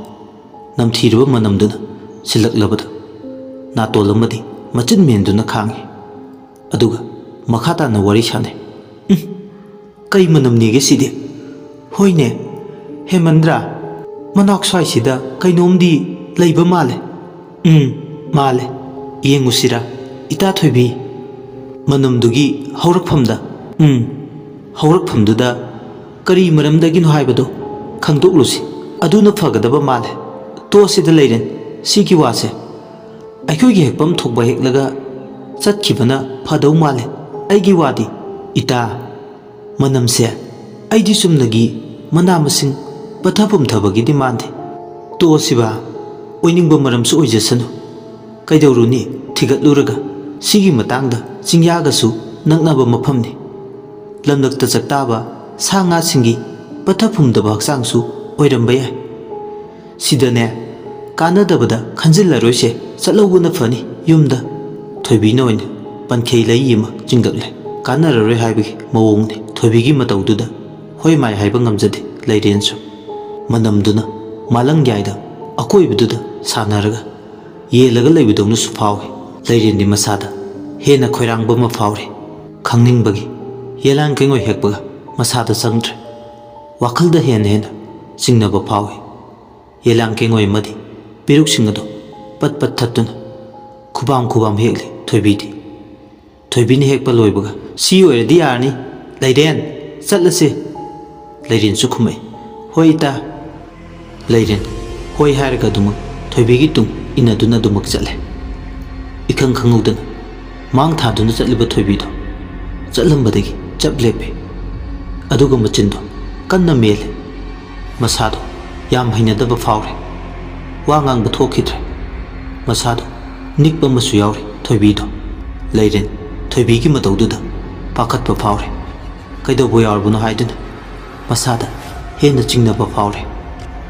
ꯅꯝꯊꯤꯔꯕ ꯃꯅꯝꯗꯨꯅ ꯁꯤꯜꯂꯛꯂꯕꯗ ꯅꯥꯇꯣꯜ ꯑꯃꯗꯤ ꯃꯆꯤꯟ ꯃꯦꯟꯗꯨꯅ ꯈꯥꯡꯉꯤ꯫ ꯑꯗꯨꯒ ꯃꯈꯥ ꯇꯥꯅ ꯋꯥꯔꯤ ꯁꯥꯟꯅꯩ꯫ ꯀꯩ ꯃꯅꯝꯅꯦꯒꯦ ꯁꯤꯗꯤ? ꯍꯣꯏꯅꯦ, ꯍꯦꯃꯟꯗ꯭ꯔꯥ, ꯃꯅꯥꯛ ꯁ꯭ꯋꯥꯏꯁꯤꯗ ꯀꯩꯅꯣꯝꯗꯤ ꯂꯩꯕ ꯃꯥꯜꯂꯦ꯫ ꯃꯥꯜꯂꯦ, ꯌꯦꯡꯉꯨꯁꯤꯔꯥ ꯏꯇꯥ ꯊꯣꯏꯕꯤ? ꯃꯅꯝꯗꯨꯒꯤ ꯍꯧꯔꯛꯐꯝꯗ ꯍꯧꯔꯛꯐꯝꯗꯨꯗ ꯀꯔꯤ ꯃꯔꯝꯗꯒꯤꯅꯣ ꯍꯥꯏꯕꯗꯣ ꯈꯪꯗꯣꯛꯂꯨꯁꯤ, ꯑꯗꯨꯅ ꯐꯒꯗꯕ ꯃꯥꯜꯂꯦ꯫ ꯇꯣꯛꯑꯁꯤꯗ ꯂꯩꯔꯦꯟ, ꯁꯤꯒꯤ ꯋꯥꯁꯦ ꯑꯩꯈꯣꯏꯒꯤ ꯍꯦꯛꯐꯝ ꯊꯣꯛꯄ ꯍꯦꯛꯂꯒ ꯆꯠꯈꯤꯕꯅ ꯐꯗꯧ ꯃꯥꯜꯂꯦ꯫ ꯑꯩꯒꯤ ꯋꯥꯗꯤ ꯏꯇꯥ, ꯃꯅꯝꯁꯦ ꯑꯩꯗꯤ ꯆꯨꯝꯅꯒꯤ ꯃꯅꯥ ꯃꯁꯤꯡ ꯄꯠꯊ ꯄꯨꯝꯊꯕꯒꯤꯗꯤ ꯃꯥꯟꯗꯦ꯫ ꯇꯣꯛꯑꯁꯤꯕ, ꯑꯣꯏꯅꯤꯡꯕ ꯃꯔꯝꯁꯨ ꯑꯣꯏꯖꯁꯅꯨ꯫ ꯀꯩꯗꯧꯔꯨꯅꯤ ꯊꯤꯒꯠꯂꯨꯔꯒ ꯁꯤꯒꯤ ꯃꯇꯥꯡꯗ ꯆꯤꯡꯌꯥꯒꯁꯨ ꯅꯛꯅꯕ ꯃꯐꯝꯅꯤ꯫ ꯂꯝꯂꯛꯇ ꯆꯠꯇꯥꯕ ꯁꯥ ꯉꯥꯁꯤꯡꯒꯤ ꯄꯠꯊ ꯄꯨꯝꯗꯕ ꯍꯛꯆꯥꯡꯁꯨ ꯑꯣꯏꯔꯝꯕ ꯌꯥꯏ꯫ ꯁꯤꯗꯅꯦ ꯀꯥꯟꯅꯗꯕꯗ ꯈꯟꯖꯤꯜꯂꯔꯣꯏꯁꯦ, ꯆꯠꯍꯧꯕꯅ ꯐꯅꯤ ꯌꯨꯝꯗ꯫ ꯊꯣꯏꯕꯤꯅ ꯑꯣꯏꯅ ꯄꯟꯈꯩ ꯂꯩ ꯑꯃ ꯆꯤꯡꯒꯠꯂꯦ꯫ ꯀꯥꯟꯅꯔꯔꯣꯏ ꯍꯥꯏꯕꯒꯤ ꯃꯑꯣꯡꯅꯤ ꯊꯣꯏꯕꯤꯒꯤ ꯃꯇꯧꯗꯨꯗ ꯍꯣꯏ ꯃꯥꯏ ꯍꯥꯏꯕ ꯉꯝꯖꯗꯦ ꯂꯩꯔꯦꯟꯁꯨ꯫ ꯃꯅꯝꯗꯨꯅ ꯃꯥꯂꯪꯌꯥꯏꯗ ꯑꯀꯣꯏꯕꯗꯨꯗ ꯁꯥꯟꯅꯔꯒ ꯌꯦꯜꯂꯒ ꯂꯩꯕꯗꯧꯅꯁꯨ ꯐꯥꯎꯏ꯫ ꯂꯩꯔꯦꯟꯗꯤ ꯃꯁꯥꯗ ꯍꯦꯟꯅ ꯈꯣꯏꯔꯥꯡꯕ ꯑꯃ ꯐꯥꯎꯔꯤ꯫ ꯈꯪꯅꯤꯡꯕꯒꯤ ꯌꯦꯂꯥꯡ ꯀꯦꯡꯉꯣꯏ ꯍꯦꯛꯄꯒ ꯃꯁꯥꯗ ꯆꯪꯗ꯭ꯔꯦ꯫ ꯋꯥꯈꯜꯗ ꯍꯦꯟꯅ ꯆꯤꯡꯅꯕ ꯐꯥꯎꯏ꯫ ꯌꯦꯂꯥꯡ ꯀꯦꯡꯉꯣꯏ ꯑꯃꯗꯤ ꯄꯤꯔꯨꯛꯁꯤꯡ ꯑꯗꯨ ꯄꯠ ꯄꯠ ꯊꯠꯇꯨꯅ ꯈꯨꯕꯥꯝ ꯈꯨꯕꯥꯝ ꯍꯦꯛꯂꯤ ꯊꯣꯏꯕꯤꯗꯤ꯫ ꯊꯣꯏꯕꯤꯅ ꯍꯦꯛꯄ ꯂꯣꯏꯕꯒ ꯁꯤ ꯑꯣꯏꯔꯗꯤ ꯌꯥꯔꯅꯤ ꯂꯩꯔꯦꯟ, ꯆꯠꯂꯁꯤ꯫ ꯂꯩꯔꯦꯟꯁꯨ ꯈꯨꯝꯃꯛꯏ꯫ ꯍꯣꯏ ꯏꯇꯥ꯫ ꯂꯩꯔꯦꯟ ꯍꯣꯏ ꯍꯥꯏꯔꯒ ꯑꯗꯨꯃꯛ ꯊꯣꯏꯕꯤꯒꯤ ꯇꯨꯡ ꯏꯟꯅꯗꯨꯅ ꯑꯗꯨꯃꯛ ꯆꯠꯂꯦ꯫ ꯏꯈꯪ ꯈꯪꯍꯧꯗꯅ ꯃꯥꯡ ꯊꯥꯗꯨꯅ ꯆꯠꯂꯤꯕ ꯊꯣꯏꯕꯤꯗꯣ ꯆꯠꯂꯝꯕꯗꯒꯤ ꯆꯞ ꯂꯦꯞꯄꯤ꯫ ꯑꯗꯨꯒ ꯃꯆꯤꯟꯗꯣ ꯀꯟꯅ ꯃꯦꯜꯂꯤ꯫ ꯃꯁꯥꯗꯣ ꯌꯥꯝ ꯍꯩꯅꯗꯕ ꯐꯥꯎꯔꯦ꯫ ꯋꯥ ꯉꯥꯡꯕ ꯊꯣꯛꯈꯤꯗ꯭ꯔꯦ꯫ ꯃꯁꯥꯗꯣ ꯅꯤꯛꯄ ꯑꯃꯁꯨ ꯌꯥꯎꯔꯤ ꯊꯣꯏꯕꯤꯗꯣ꯫ ꯂꯩꯔꯦꯟ ꯊꯣꯏꯕꯤꯒꯤ ꯃꯇꯧꯗꯨꯗ ꯄꯥꯈꯠꯄ ꯐꯥꯎꯔꯦ꯫ ꯀꯩꯗꯧꯕ ꯌꯥꯎꯔꯕꯅꯣ ꯍꯥꯏꯗꯨꯅ ꯃꯁꯥꯗ ꯍꯦꯟꯅ ꯆꯤꯡꯅꯕ ꯐꯥꯎꯔꯦ꯫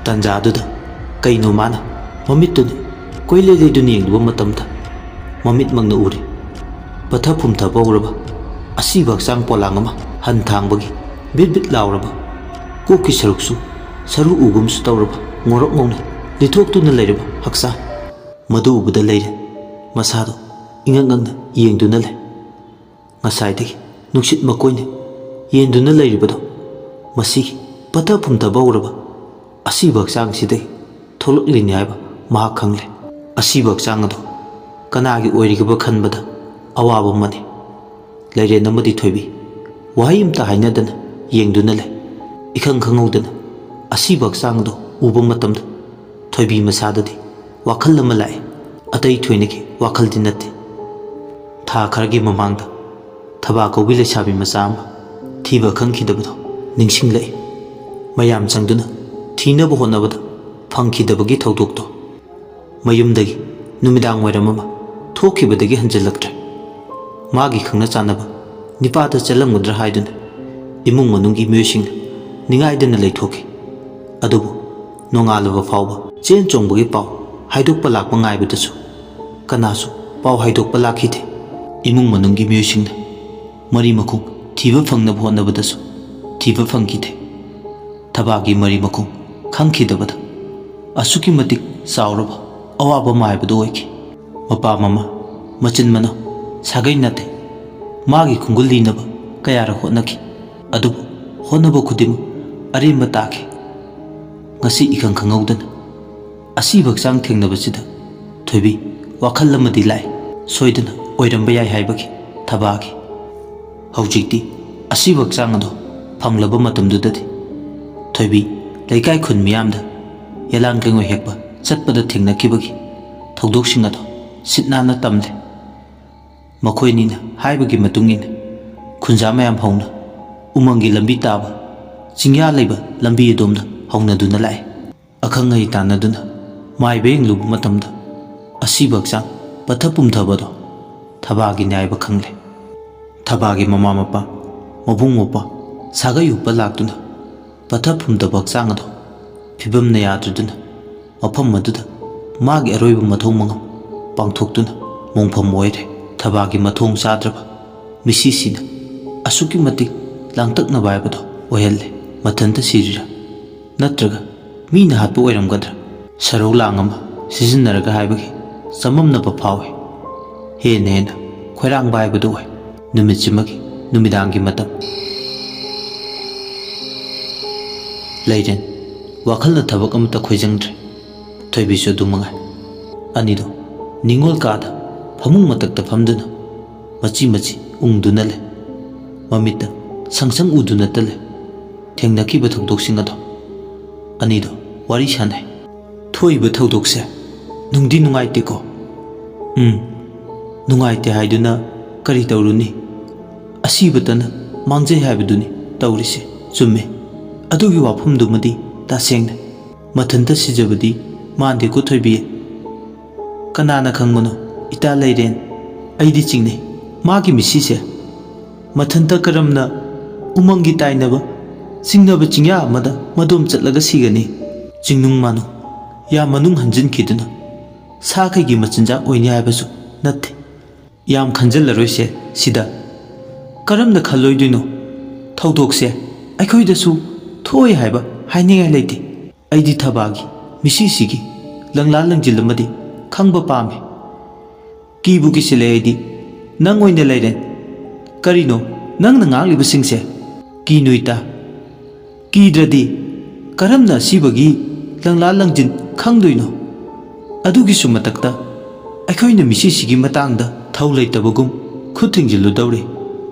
ꯇꯥꯟꯖꯥꯗꯨꯗ ꯀꯩꯅꯣ ꯃꯥꯅ ꯃꯃꯤꯠꯇꯨꯅ ꯀꯣꯏꯂꯩ ꯂꯩꯗꯨꯅ ꯌꯦꯡꯂꯨꯕ ꯃꯇꯝꯗ ꯃꯃꯤꯠꯃꯛꯅ ꯎꯔꯦ꯫ ꯄꯠꯊ ꯄꯨꯝꯊꯕ ꯍꯧꯔꯕ ꯑꯁꯤꯕ ꯍꯛꯆꯥꯡ ꯄꯣꯂꯥꯡ ꯑꯃ ꯍꯟꯊꯥꯡꯕꯒꯤ ꯕꯤꯠ ꯕꯤꯠ ꯂꯥꯎꯔꯕ, ꯀꯣꯛꯀꯤ ꯁꯔꯨꯛꯁꯨ ꯁꯔꯨ ꯎꯒꯨꯝꯁꯨ ꯇꯧꯔꯕ ꯉꯧꯔꯣꯛ ꯉꯧꯅ ꯂꯤꯊꯣꯛꯇꯨꯅ ꯂꯩꯔꯕ ꯍꯛꯆꯥꯡ ꯃꯗꯨ ꯎꯕꯗ ꯂꯩꯔꯦꯟ ꯃꯁꯥꯗꯣ ꯏꯉꯛ ꯉꯛꯅ ꯌꯦꯡꯗꯨꯅ ꯂꯩ꯫ ꯉꯁꯥꯏꯗꯒꯤ ꯅꯨꯡꯁꯤꯠ ꯃꯀꯣꯏꯅ ꯌꯦꯟꯗꯨꯅ ꯂꯩꯔꯤꯕꯗꯣ ꯃꯁꯤꯒꯤ ꯄꯠꯊ ꯄꯨꯝꯊꯕ ꯍꯧꯔꯕ ꯑꯁꯤꯕ ꯍꯛꯆꯥꯡꯁꯤꯗꯒꯤ ꯊꯣꯛꯂꯛꯂꯤꯅꯤ ꯍꯥꯏꯕ ꯃꯍꯥꯛ ꯈꯪꯂꯦ꯫ ꯑꯁꯤꯕ ꯍꯛꯆꯥꯡ ꯑꯗꯣ ꯀꯅꯥꯒꯤ ꯑꯣꯏꯔꯤꯒꯕ ꯈꯟꯕꯗ ꯑꯋꯥꯕ ꯑꯃꯅꯤ꯫ ꯂꯩꯔꯦꯟ ꯑꯃꯗꯤ ꯊꯣꯏꯕꯤ ꯋꯥꯍꯩ ꯑꯃꯇ ꯍꯥꯏꯅꯗꯅ ꯌꯦꯡꯗꯨꯅ ꯂꯩ꯫ ꯏꯈꯪ ꯈꯪꯍꯧꯗꯅ ꯑꯁꯤꯕ ꯍꯛꯆꯥꯡ ꯑꯗꯣ ꯎꯕ ꯃꯇꯝꯗ ꯊꯣꯏꯕꯤ ꯃꯁꯥꯗꯗꯤ ꯋꯥꯈꯜ ꯑꯃ ꯂꯥꯛꯏ꯫ ꯑꯇꯩ ꯊꯣꯏꯅꯒꯤ ꯋꯥꯈꯜꯗꯤ ꯅꯠꯇꯦ꯫ ꯊꯥ ꯈꯔꯒꯤ ꯃꯃꯥꯡꯗ ꯊꯕꯥ ꯀꯧꯕꯤ ꯂꯩꯁꯥꯕꯤ ꯃꯆꯥ ꯑꯃ ꯊꯤꯕ ꯈꯪꯈꯤꯗꯕꯗꯣ ꯅꯤꯡꯁꯤꯡꯂꯛꯏ꯫ ꯃꯌꯥꯝ ꯆꯪꯗꯨꯅ ꯊꯤꯅꯕ ꯍꯣꯠꯅꯕꯗ ꯐꯪꯈꯤꯗꯕꯒꯤ ꯊꯧꯗꯣꯛꯇꯣ ꯃꯌꯨꯝꯗꯒꯤ ꯅꯨꯃꯤꯗꯥꯡ ꯋꯥꯏꯔꯝ ꯑꯃ ꯊꯣꯛꯈꯤꯕꯗꯒꯤ ꯍꯟꯖꯤꯜꯂꯛꯇ꯭ꯔꯦ꯫ ꯃꯥꯒꯤ ꯈꯪꯅ ꯆꯥꯟꯅꯕ ꯅꯤꯄꯥꯗ ꯆꯠꯂꯝꯒꯗ꯭ꯔꯥ ꯍꯥꯏꯗꯨꯅ ꯏꯃꯨꯡ ꯃꯅꯨꯡꯒꯤ ꯃꯤꯑꯣꯏꯁꯤꯡꯅ ꯅꯤꯡꯉꯥꯏꯗꯅ ꯂꯩꯊꯣꯛꯈꯤ꯫ ꯑꯗꯨꯕꯨ ꯅꯣꯡꯉꯥꯜꯂꯕ ꯐꯥꯎꯕ ꯆꯦꯟ ꯆꯣꯡꯕꯒꯤ ꯄꯥꯎ ꯍꯥꯏꯗꯣꯛꯄ ꯂꯥꯛꯄ ꯉꯥꯏꯕꯗꯁꯨ ꯀꯅꯥꯁꯨ ꯄꯥꯎ ꯍꯥꯏꯗꯣꯛꯄ ꯂꯥꯛꯈꯤꯗꯦ꯫ ꯏꯃꯨꯡ ꯃꯅꯨꯡꯒꯤ ꯃꯤꯑꯣꯏꯁꯤꯡꯅ ꯃꯔꯤ ꯃꯈꯣꯡ ꯊꯤꯕ ꯐꯪꯅꯕ ꯍꯣꯠꯅꯕꯗꯁꯨ ꯊꯤꯕ ꯐꯪꯈꯤꯗꯦ꯫ ꯊꯕꯥꯒꯤ ꯃꯔꯤ ꯃꯈꯣꯡ ꯈꯪꯈꯤꯗꯕꯗ ꯑꯁꯨꯛꯀꯤ ꯃꯇꯤꯛ ꯆꯥꯎꯔꯕ ꯑꯋꯥꯕ ꯑꯃ ꯍꯥꯏꯕꯗꯨ ꯑꯣꯏꯈꯤ꯫ ꯃꯄꯥ ꯃꯃꯥ ꯃꯆꯤꯟ ꯃꯅꯥꯎ ꯁꯥꯒꯩ ꯅꯥꯇꯩ ꯃꯥꯒꯤ ꯈꯣꯡꯒꯨꯜ ꯂꯤꯅꯕ ꯀꯌꯥꯔꯛ ꯍꯣꯠꯅꯈꯤ꯫ ꯑꯗꯨꯕꯨ ꯍꯣꯠꯅꯕ ꯈꯨꯗꯤꯡꯃꯛ ꯑꯔꯦꯝꯕ ꯇꯥꯈꯤ꯫ ꯉꯁꯤ ꯏꯈꯪ ꯈꯪꯍꯧꯗꯅ ꯑꯁꯤꯕ ꯍꯛꯆꯥꯡ ꯊꯦꯡꯅꯕꯁꯤꯗ ꯊꯣꯏꯕꯤ ꯋꯥꯈꯜ ꯑꯃꯗꯤ ꯂꯥꯛꯏ, ꯁꯣꯏꯗꯅ ꯑꯣꯏꯔꯝꯕ ꯌꯥꯏ ꯍꯥꯏꯕꯒꯤ ꯊꯕꯥꯒꯤ꯫ ꯍꯧꯖꯤꯛꯇꯤ ꯑꯁꯤꯕ ꯍꯛꯆꯥꯡ ꯑꯗꯣ ꯐꯪꯂꯕ ꯃꯇꯝꯗꯨꯗꯗꯤ ꯊꯣꯏꯕꯤ ꯂꯩꯀꯥꯏ ꯈꯨꯟ ꯃꯤꯌꯥꯝꯗ ꯌꯦꯂꯥꯡ ꯀꯩꯉꯣꯏ ꯍꯦꯛꯄ ꯆꯠꯄꯗ ꯊꯦꯡꯅꯈꯤꯕꯒꯤ ꯊꯧꯗꯣꯛꯁꯤꯡ ꯑꯗꯣ ꯁꯤꯠ ꯅꯥꯟꯅ ꯇꯝꯂꯦ꯫ ꯃꯈꯣꯏꯅꯤꯅ ꯍꯥꯏꯕꯒꯤ ꯃꯇꯨꯡ ꯏꯟꯅ ꯈꯨꯟꯖꯥ ꯃꯌꯥꯝ ꯍꯧꯅ ꯎꯃꯪꯒꯤ ꯂꯝꯕꯤ ꯇꯥꯕ ꯆꯤꯡꯌꯥ ꯂꯩꯕ ꯂꯝꯕꯤ ꯑꯗꯣꯝꯗ ꯍꯧꯅꯗꯨꯅ ꯂꯥꯛꯑꯦ꯫ ꯑꯈꯪ ꯑꯍꯩ ꯇꯥꯟꯅꯗꯨꯅ ꯃꯥꯏꯕ ꯌꯦꯡꯂꯨꯕ ꯃꯇꯝꯗ ꯑꯁꯤꯕ ꯍꯛꯆꯥꯡ ꯄꯠꯊ ꯄꯨꯝꯊꯕꯗꯣ ꯊꯕꯥꯒꯤ ꯅꯥꯏꯕ ꯈꯪꯂꯦ꯫ ꯊꯕꯥꯒꯤ ꯃꯃꯥ ꯃꯄꯥ, ꯃꯕꯨꯡ ꯃꯧꯄꯥ ꯁꯥꯒꯩ ꯎꯞꯄ ꯂꯥꯛꯇꯨꯅ ꯄꯠꯊ ꯄꯨꯝꯊꯕ ꯍꯛꯆꯥꯡ ꯑꯗꯣ ꯐꯤꯕꯝꯅ ꯌꯥꯗ꯭ꯔꯗꯨꯅ ꯃꯐꯝ ꯑꯗꯨꯗ ꯃꯥꯒꯤ ꯑꯔꯣꯏꯕ ꯃꯊꯧ ꯃꯉꯝ ꯄꯥꯡꯊꯣꯛꯇꯨꯅ ꯃꯣꯡꯐꯝ ꯑꯣꯏꯔꯦ꯫ ꯊꯕꯥꯒꯤ ꯃꯊꯣꯡ ꯆꯥꯗ꯭ꯔꯕ ꯃꯤꯁꯤꯁꯤꯅ ꯑꯁꯨꯛꯀꯤ ꯃꯇꯤꯛ ꯂꯥꯡꯇꯛꯅꯕ ꯍꯥꯏꯕꯗꯣ ꯑꯣꯏꯍꯜꯂꯦ꯫ ꯃꯊꯟꯇ ꯁꯤꯔꯤꯔꯥ ꯅꯠꯇ꯭ꯔꯒ ꯃꯤꯅ ꯍꯥꯠꯄ ꯑꯣꯏꯔꯝꯒꯗ꯭ꯔꯥ? ꯁꯔꯧ ꯂꯥꯡ ꯑꯃ ꯁꯤꯖꯤꯟꯅꯔꯒ ꯍꯥꯏꯕꯒꯤ ꯆꯃꯝꯅꯕ ꯐꯥꯎꯏ꯫ ꯍꯦꯟꯅ ꯍꯦꯟꯅ ꯈꯣꯏꯔꯥꯡꯕ ꯍꯥꯏꯕꯗꯨ ꯑꯣꯏ꯫ ꯅꯨꯃꯤꯠꯁꯤꯃꯒꯤ ꯅꯨꯃꯤꯗꯥꯡꯒꯤ ꯃꯇꯝ꯫ ꯂꯩꯔꯦꯟ ꯋꯥꯈꯜꯅ ꯊꯕꯛ ꯑꯃꯠꯇ ꯈꯣꯏꯖꯪꯗ꯭ꯔꯦ, ꯊꯣꯏꯕꯤꯁꯨ ꯑꯗꯨ ꯃꯉꯥꯏ꯫ ꯑꯅꯤꯗꯣ ꯅꯤꯡꯉꯣꯜ ꯀꯥꯗ ꯐꯃꯨꯡ ꯃꯊꯛꯇ ꯐꯝꯗꯨꯅ ꯃꯆꯤ ꯃꯆꯤ ꯎꯪꯗꯨꯅ ꯂꯩ, ꯃꯃꯤꯠꯇ ꯁꯪꯁꯪ ꯎꯗꯨꯅꯇ ꯂꯩ꯫ ꯊꯦꯡꯅꯈꯤꯕ ꯊꯧꯗꯣꯛꯁꯤꯡ ꯑꯗꯣ ꯑꯅꯤꯗꯣ ꯋꯥꯔꯤ ꯁꯥꯟꯅꯩ꯫ ꯊꯣꯛꯏꯕ ꯊꯧꯗꯣꯛꯁꯦ ꯅꯨꯡꯗꯤ ꯅꯨꯡꯉꯥꯏꯇꯦꯀꯣ? ꯅꯨꯡꯉꯥꯏꯇꯦ ꯍꯥꯏꯗꯨꯅ ꯀꯔꯤ ꯇꯧꯔꯨꯅꯤ? ꯑꯁꯤꯕꯇꯅ ꯃꯥꯡꯖꯩ ꯍꯥꯏꯕꯗꯨꯅꯤ ꯇꯧꯔꯤꯁꯦ꯫ ꯆꯨꯝꯃꯦ, ꯑꯗꯨꯒꯤ ꯋꯥꯐꯝꯗꯨꯃꯗꯤ ꯇꯁꯦꯡꯅ ꯃꯊꯟꯇ ꯁꯤꯖꯕꯗꯤ ꯃꯥꯟꯗꯦꯀꯣ ꯊꯣꯏꯕꯤ꯫ ꯀꯅꯥꯅ ꯈꯪꯕꯅꯣ ꯏꯇꯥ ꯂꯩꯔꯦꯟ, ꯑꯩꯗꯤ ꯆꯤꯡꯅꯩ ꯃꯥꯒꯤ ꯃꯤꯁꯤꯁꯦ ꯃꯊꯟꯇ ꯀꯔꯝꯅ ꯎꯃꯪꯒꯤ ꯇꯥꯏꯅꯕ ꯆꯤꯡꯅꯕ ꯆꯤꯡꯌꯥ ꯑꯃꯗ ꯃꯗꯣꯝ ꯆꯠꯂꯒ ꯁꯤꯒꯅꯤ? ꯆꯤꯡꯅꯨꯡ ꯃꯥꯅꯨꯡ ꯌꯥꯝ ꯃꯅꯨꯡ ꯍꯟꯖꯤꯟꯈꯤꯗꯨꯅ ꯁꯥ ꯀꯩꯒꯤ ꯃꯆꯤꯟꯖꯥꯛ ꯑꯣꯏꯅꯤ ꯍꯥꯏꯕꯁꯨ ꯅꯠꯇꯦ꯫ ꯌꯥꯝ ꯈꯟꯖꯜꯂꯔꯣꯏꯁꯦ ꯁꯤꯗ, ꯀꯔꯝꯅ ꯈꯜꯂꯣꯏꯗꯣꯏꯅꯣ? ꯊꯧꯗꯣꯛꯁꯦ ꯑꯩꯈꯣꯏꯗꯁꯨ ꯊꯣꯛꯏ ꯍꯥꯏꯕ ꯍꯥꯏꯅꯤꯡꯉꯥꯏ ꯂꯩꯇꯦ꯫ ꯑꯩꯗꯤ ꯊꯕꯥꯒꯤ ꯃꯤꯁꯤꯁꯤꯒꯤ ꯂꯪꯂꯥ ꯂꯪꯖꯤꯜ ꯑꯃꯗꯤ ꯈꯪꯕ ꯄꯥꯝꯃꯤ꯫ ꯀꯤꯕꯨ ꯀꯤꯁꯤꯜꯂꯦ ꯑꯩꯗꯤ꯫ ꯅꯪ ꯑꯣꯏꯅ ꯂꯩꯔꯦꯟ, ꯀꯔꯤꯅꯣ ꯅꯪꯅ ꯉꯥꯡꯂꯤꯕꯁꯤꯡꯁꯦ? ꯀꯤꯅꯨ ꯏꯇꯥ, ꯀꯤꯗ꯭ꯔꯗꯤ ꯀꯔꯝꯅ ꯑꯁꯤꯕꯒꯤ ꯂꯪꯂꯥ ꯂꯪꯖꯤꯟ ꯈꯪꯗꯣꯏꯅꯣ? ꯑꯗꯨꯒꯤꯁꯨ ꯃꯊꯛꯇ ꯑꯩꯈꯣꯏꯅ ꯃꯤꯁꯤꯁꯤꯒꯤ ꯃꯇꯥꯡꯗ ꯊꯧ ꯂꯩꯇꯕꯒꯨꯝ ꯈꯨꯠ ꯊꯤꯡꯖꯤꯜꯂꯨꯗꯧꯔꯤ꯫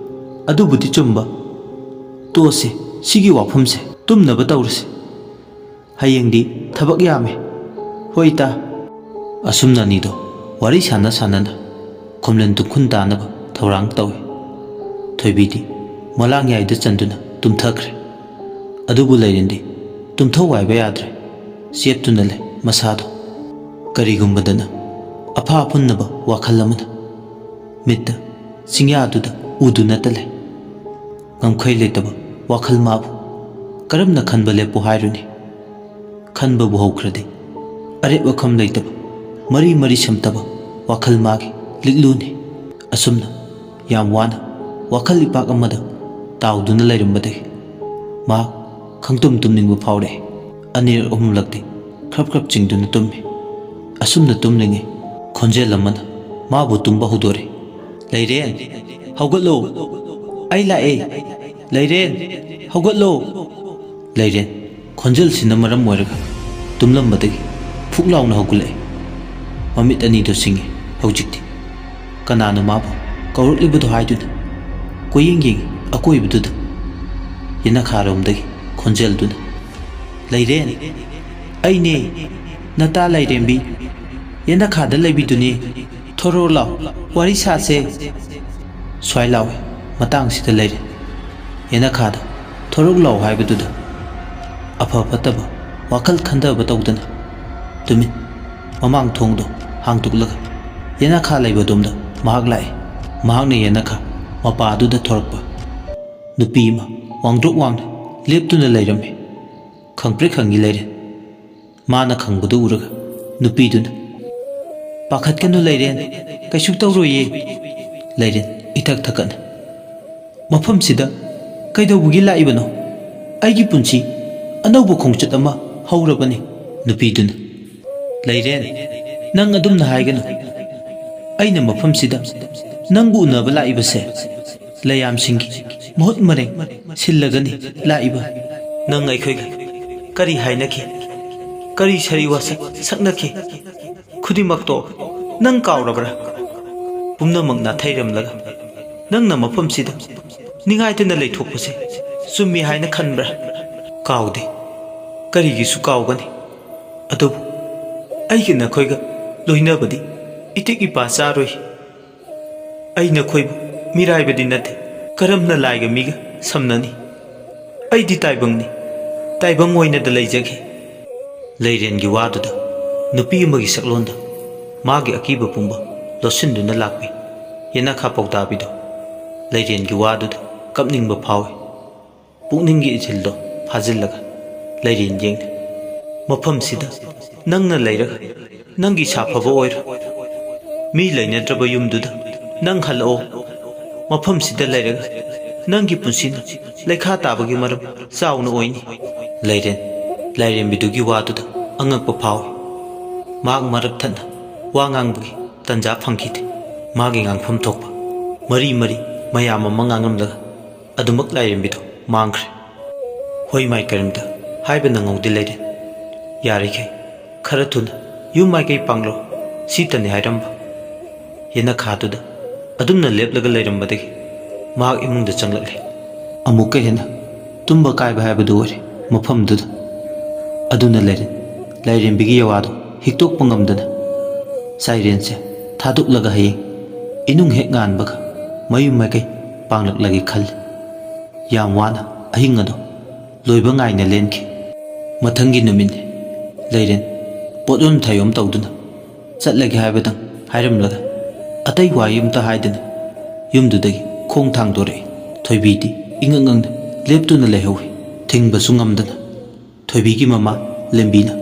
ꯑꯗꯨꯕꯨꯗꯤ ꯆꯨꯝꯕ꯫ ꯇꯣꯛꯑꯁꯤ ꯁꯤꯒꯤ ꯋꯥꯐꯝꯁꯦ, ꯇꯨꯝꯅꯕ ꯇꯧꯔꯁꯤ꯫ ꯍꯌꯦꯡꯗꯤ ꯊꯕꯛ ꯌꯥꯝꯃꯦ꯫ ꯍꯣꯏ ꯏꯇꯥ꯫ ꯑꯁꯨꯝꯅ ꯑꯅꯤꯗꯣ ꯋꯥꯔꯤ ꯁꯥꯟꯅ ꯁꯥꯟꯅꯅ ꯈꯣꯝꯂꯦꯟ ꯇꯨꯝꯈꯨꯟ ꯇꯥꯅꯕ ꯊꯧꯔꯥꯡ ꯇꯧꯏ꯫ ꯊꯣꯏꯕꯤꯗꯤ ꯃꯣꯂꯥꯡꯌꯥꯏꯗ ꯆꯟꯗꯨꯅ ꯇꯨꯝꯊꯈ꯭ꯔꯦ꯫ ꯑꯗꯨꯕꯨ ꯂꯩꯔꯦꯟꯗꯤ ꯇꯨꯝꯊꯧ ꯍꯥꯏꯕ ꯌꯥꯗ꯭ꯔꯦ, ꯆꯦꯞꯇꯨꯅ ꯂꯩ ꯃꯁꯥꯗꯣ꯫ ꯀꯔꯤꯒꯨꯝꯕꯗꯅ ꯑꯐꯥ ꯑꯄꯨꯟꯅꯕ ꯋꯥꯈꯜ ꯑꯃꯅ ꯃꯤꯠꯇ ꯆꯤꯡꯌꯥꯗꯨꯗ ꯎꯗꯨꯅꯇ ꯂꯩ꯫ ꯉꯝꯈꯩ ꯂꯩꯇꯕ ꯋꯥꯈꯜ ꯃꯥꯕꯨ ꯀꯔꯝꯅ ꯈꯟꯕ ꯂꯦꯞꯄꯣ ꯍꯥꯏꯔꯨꯅꯤ? ꯈꯟꯕꯕꯨ ꯍꯧꯈ꯭ꯔꯗꯤ ꯑꯔꯦꯞ ꯑꯈꯝ ꯂꯩꯇꯕ, ꯃꯔꯤ ꯃꯔꯤ ꯁꯝꯇꯕ ꯋꯥꯈꯜ ꯃꯥꯒꯤ ꯂꯤꯛꯂꯨꯅꯤ꯫ ꯑꯁꯨꯝꯅ ꯌꯥꯝ ꯋꯥꯅ ꯋꯥꯈꯜ ꯏꯄꯥꯛ ꯑꯃꯗ ꯇꯥꯎꯗꯨꯅ ꯂꯩꯔꯝꯕꯗꯒꯤ ꯃꯍꯥꯛ ꯈꯪꯇꯨꯝ ꯇꯨꯝꯅꯤꯡꯕ ꯐꯥꯎꯔꯛꯏ꯫ ꯑꯅꯤꯔꯛ ꯑꯍꯨꯝꯂꯛꯇꯤ ꯈ꯭ꯔꯞ ꯈ꯭ꯔꯞ ꯆꯤꯡꯗꯨꯅ ꯇꯨꯝꯃꯤ꯫ ꯑꯁꯨꯝꯅ ꯇꯨꯝꯂꯤꯉꯩ ꯈꯣꯟꯖꯦꯜ ꯑꯃꯅ ꯃꯥꯕꯨ ꯇꯨꯝꯕ ꯍꯧꯗꯣꯔꯛꯏ꯫ ꯂꯩꯔꯦꯟ, ꯍꯧꯒꯠꯂꯣ, ꯑꯩ ꯂꯥꯛꯑꯦ꯫ ꯂꯩꯔꯦꯟ, ꯍꯧꯒꯠꯂꯣ꯫ ꯂꯩꯔꯦꯟ ꯈꯣꯟꯖꯦꯜꯁꯤꯅ ꯃꯔꯝ ꯑꯣꯏꯔꯒ ꯇꯨꯝꯂꯝꯕꯗꯒꯤ ꯐꯨꯛ ꯂꯥꯎꯅ ꯍꯧꯒꯠꯂꯛꯏ꯫ ꯃꯃꯤꯠ ꯑꯅꯤꯗꯣ ꯁꯤꯡꯉꯤ ꯍꯧꯖꯤꯛꯇꯤ꯫ ꯀꯅꯥꯅꯣ ꯃꯥꯕꯨ ꯀꯧꯔꯛꯂꯤꯕꯗꯣ ꯍꯥꯏꯗꯨꯅ ꯀꯣꯏꯌꯦꯡ ꯌꯦꯡꯉꯤ ꯑꯀꯣꯏꯕꯗꯨꯗ꯫ ꯌꯦꯅꯈꯥꯔꯣꯝꯗꯒꯤ ꯈꯣꯟꯖꯦꯜꯗꯨꯅ, ꯂꯩꯔꯦꯟ, ꯑꯩꯅꯦ ꯅꯇꯥ ꯂꯥꯏꯔꯦꯝꯕꯤ, ꯌꯦꯅꯈꯥꯗ ꯂꯩꯕꯤꯗꯨꯅꯤ, ꯊꯣꯔꯛꯑꯣ ꯂꯥꯎ, ꯋꯥꯔꯤ ꯁꯥꯁꯦ꯫ ꯁ꯭ꯋꯥꯏ ꯂꯥꯎꯏ ꯃꯇꯥꯡꯁꯤꯗ ꯂꯩꯔꯦꯟ ꯌꯦꯅꯈꯥꯗ ꯊꯣꯔꯛ ꯂꯥꯎ ꯍꯥꯏꯕꯗꯨꯗ ꯑꯐ ꯐꯠꯇꯕ ꯋꯥꯈꯜ ꯈꯟꯊꯕ ꯇꯧꯗꯅ ꯇꯨꯃꯤꯟ ꯃꯃꯥꯡ ꯊꯣꯡꯗꯣ ꯍꯥꯡꯗꯣꯛꯂꯒ ꯌꯦꯅꯈꯥ ꯂꯩꯕꯗꯣꯝꯗ ꯃꯍꯥꯛ ꯂꯥꯛꯏ꯫ ꯃꯍꯥꯛꯅ ꯌꯦꯅꯈꯥ ꯃꯄꯥꯗꯨꯗ ꯊꯣꯔꯛꯄ ꯅꯨꯄꯤ ꯑꯃ ꯋꯥꯡꯗ꯭ꯔꯣꯛ ꯋꯥꯡꯅ ꯂꯦꯞꯇꯨꯅ ꯂꯩꯔꯝꯃꯤ꯫ ꯈꯪꯄ꯭ꯔꯦꯛ ꯈꯪꯉꯤ ꯂꯩꯔꯦꯟ꯫ ꯃꯥꯅ ꯈꯪꯕꯗꯨ ꯎꯔꯒ ꯅꯨꯄꯤꯗꯨꯅ, ꯄꯥꯈꯠꯀꯅꯨ ꯂꯩꯔꯦꯟ, ꯀꯩꯁꯨ ꯇꯧꯔꯣꯏꯌꯦ꯫ ꯂꯩꯔꯦꯟ ꯏꯊꯛ ꯊꯛꯀꯠꯅ, ꯃꯐꯝꯁꯤꯗ ꯀꯩꯗꯧꯕꯒꯤ ꯂꯥꯛꯏꯕꯅꯣ? ꯑꯩꯒꯤ ꯄꯨꯟꯁꯤ ꯑꯅꯧꯕ ꯈꯣꯡꯆꯠ ꯑꯃ ꯍꯧꯔꯕꯅꯤ꯫ ꯅꯨꯄꯤꯗꯨꯅ, ꯂꯩꯔꯦꯟ, ꯅꯪ ꯑꯗꯨꯝꯅ ꯍꯥꯏꯒꯅꯨ꯫ ꯑꯩꯅ ꯃꯐꯝꯁꯤꯗ ꯅꯪꯕꯨ ꯎꯅꯕ ꯂꯥꯛꯏꯕꯁꯦ ꯂꯩꯌꯥꯝꯁꯤꯡꯒꯤ ꯃꯍꯨꯠ ꯃꯔꯦꯡ ꯁꯤꯜꯂꯒꯅꯤ ꯂꯥꯛꯏꯕ ꯅꯪ ꯑꯩꯈꯣꯏꯒ ꯀꯔꯤ ꯍꯥꯏꯅꯈꯤ ꯀꯔꯤ ꯁꯔꯤ ꯋꯥꯁꯛ ꯁꯛꯅꯈꯤ ꯈꯨꯗꯤꯡꯃꯛꯇꯣ ꯅꯪ ꯀꯥꯎꯔꯕ꯭ꯔꯥ ꯄꯨꯝꯅꯃꯛ ꯅꯥꯊꯩꯔꯝꯂꯒ ꯅꯪꯅ ꯃꯐꯝꯁꯤꯗ ꯅꯤꯡꯉꯥꯏꯇꯅ ꯂꯩꯊꯣꯛꯄꯁꯦ ꯆꯨꯝꯃꯤ ꯍꯥꯏꯅ ꯈꯟꯕ꯭ꯔꯥ ꯀꯥꯎꯗꯦ ꯀꯔꯤꯒꯤꯁꯨ ꯀꯥꯎꯒꯅꯤ ꯑꯗꯨꯕꯨ ꯑꯩꯒꯤ ꯅꯈꯣꯏꯒ ꯂꯣꯏꯅꯕꯗꯤ ꯏꯇꯤꯛ ꯏꯄꯥ ꯆꯥꯔꯣꯏ ꯑꯩ ꯅꯈꯣꯏꯕꯨ ꯃꯤꯔꯥꯏꯕꯗꯤ ꯅꯠꯇꯦ ꯀꯔꯝꯅ ꯂꯥꯏꯒ ꯃꯤꯒ ꯁꯝꯅꯅꯤ ꯑꯩꯗꯤ ꯇꯥꯏꯕꯪꯅꯤ ꯇꯥꯏꯕꯪ ꯑꯣꯏꯅꯗ ꯂꯩꯖꯈꯤ ꯂꯩꯔꯦꯟꯒꯤ ꯋꯥꯗꯨꯗ ꯅꯨꯄꯤ ꯑꯃꯒꯤ ꯁꯛꯂꯣꯟꯗ ꯃꯥꯒꯤ ꯑꯀꯤꯕ ꯄꯨꯝꯕ ꯂꯣꯠꯁꯤꯟꯗꯨꯅ ꯂꯥꯛꯄꯤ ꯌꯦꯅꯈꯥ ꯄꯥꯎꯇꯥꯕꯤꯗꯣ ꯂꯩꯔꯦꯟꯒꯤ ꯋꯥꯗꯨꯗ ꯀꯞꯅꯤꯡꯕ ꯐꯥꯎꯏ ꯄꯨꯛꯅꯤꯡꯒꯤ ꯏꯊꯤꯜꯗꯣ ꯐꯥꯖꯤꯜꯂꯒ ꯂꯩꯔꯦꯟ ꯌꯦꯡꯅ ꯃꯐꯝꯁꯤꯗ ꯅꯪꯅ ꯂꯩꯔꯒ ꯅꯪꯒꯤ ꯁꯥꯐꯕ ꯑꯣꯏꯔꯣ ꯃꯤ ꯂꯩꯅꯗ꯭ꯔꯕ ꯌꯨꯝꯗꯨꯗ ꯅꯪ ꯍꯜꯂꯛꯑꯣ ꯃꯐꯝꯁꯤꯗ ꯂꯩꯔꯒ ꯅꯪꯒꯤ ꯄꯨꯟꯁꯤꯅ ꯂꯩꯈꯥ ꯇꯥꯕꯒꯤ ꯃꯔꯝ ꯆꯥꯎꯅ ꯑꯣꯏꯅꯤ ꯂꯩꯔꯦꯟ ꯂꯥꯏꯔꯦꯝꯕꯤꯗꯨꯒꯤ ꯋꯥꯗꯨꯗ ꯑꯉꯛꯄ ꯐꯥꯎꯏ ꯃꯍꯥꯛ ꯃꯔꯛ ꯊꯠꯅ ꯋꯥ ꯉꯥꯡꯕꯒꯤ ꯇꯟꯖꯥ ꯐꯪꯈꯤꯗꯦ ꯃꯥꯒꯤ ꯉꯥꯡꯐꯝ ꯊꯣꯛꯄ ꯃꯔꯤ ꯃꯌꯥꯝ ꯑꯃ ꯉꯥꯡꯉꯝꯂꯒ ꯑꯗꯨꯃꯛ ꯂꯥꯏꯔꯦꯝꯕꯤꯗꯣ ꯃꯥꯡꯈ꯭ꯔꯦ ꯍꯣꯏ ꯃꯥꯏ ꯀꯔꯤꯝꯇ ꯍꯥꯏꯕ ꯅꯪꯍꯧꯗꯦ ꯂꯩꯔꯦꯟ ꯌꯥꯔꯤꯈꯩ ꯈꯔ ꯊꯨꯅ ꯌꯨꯝ ꯃꯥꯏꯀꯩ ꯄꯥꯡꯂꯣ ꯁꯤꯇꯅꯤ ꯍꯥꯏꯔꯝꯕ ꯌꯦꯅꯈꯥꯗꯨꯗ ꯑꯗꯨꯝꯅ ꯂꯦꯞꯂꯒ ꯂꯩꯔꯝꯕꯗꯒꯤ ꯃꯍꯥꯛ ꯏꯃꯨꯡꯗ ꯆꯪꯂꯛꯂꯦ ꯑꯃꯨꯛꯀ ꯍꯦꯟꯅ ꯇꯨꯝꯕ ꯀꯥꯏꯕ ꯍꯥꯏꯕꯗꯨ ꯑꯣꯏꯔꯦ ꯃꯐꯝꯗꯨꯗ ꯑꯗꯨꯅ ꯂꯥꯏꯔꯦꯝꯕꯤꯒꯤ ꯌꯋꯥꯗꯣ ꯍꯤꯛꯇꯣꯛꯄ ꯉꯝꯗꯅ ꯁꯥꯏꯔꯦꯟꯁꯦ ꯊꯥꯗꯣꯛꯂꯒ ꯍꯌꯦꯡ ꯏꯅꯨꯡ ꯍꯦꯛ ꯉꯥꯟꯕꯒ ꯃꯌꯨꯝ ꯃꯥꯏꯀꯩ ꯄꯥꯡꯂꯛꯂꯒꯦ ꯈꯜꯂꯤ ꯌꯥꯝ ꯋꯥꯅ ꯑꯍꯤꯡ ꯑꯗꯣ ꯂꯣꯏꯕ ꯉꯥꯏꯅ ꯂꯦꯟꯈꯤ ꯃꯊꯪꯒꯤ ꯅꯨꯃꯤꯠꯅꯤ ꯂꯩꯔꯦꯟ ꯄꯣꯠꯌꯣꯝ ꯊꯩꯌꯣꯝ ꯇꯧꯗꯨꯅ ꯆꯠꯂꯒꯦ ꯍꯥꯏꯕꯗꯪ ꯍꯥꯏꯔꯝꯂꯒ ꯑꯇꯩ ꯋꯥꯔꯤ ꯑꯃꯇ ꯍꯥꯏꯗꯅ ꯌꯨꯝꯗꯨꯗꯒꯤ ꯈꯣꯡ ꯊꯥꯡꯗꯣꯔꯛꯏ ꯊꯣꯏꯕꯤꯗꯤ ꯏꯉꯛꯉꯛꯅ ꯂꯦꯞꯇꯨꯅ ꯂꯩꯍꯧꯏ ꯊꯤꯡꯕꯁꯨ ꯉꯝꯗꯅ ꯊꯣꯏꯕꯤꯒꯤ ꯃꯃꯥ ꯂꯦꯝꯕꯤꯅ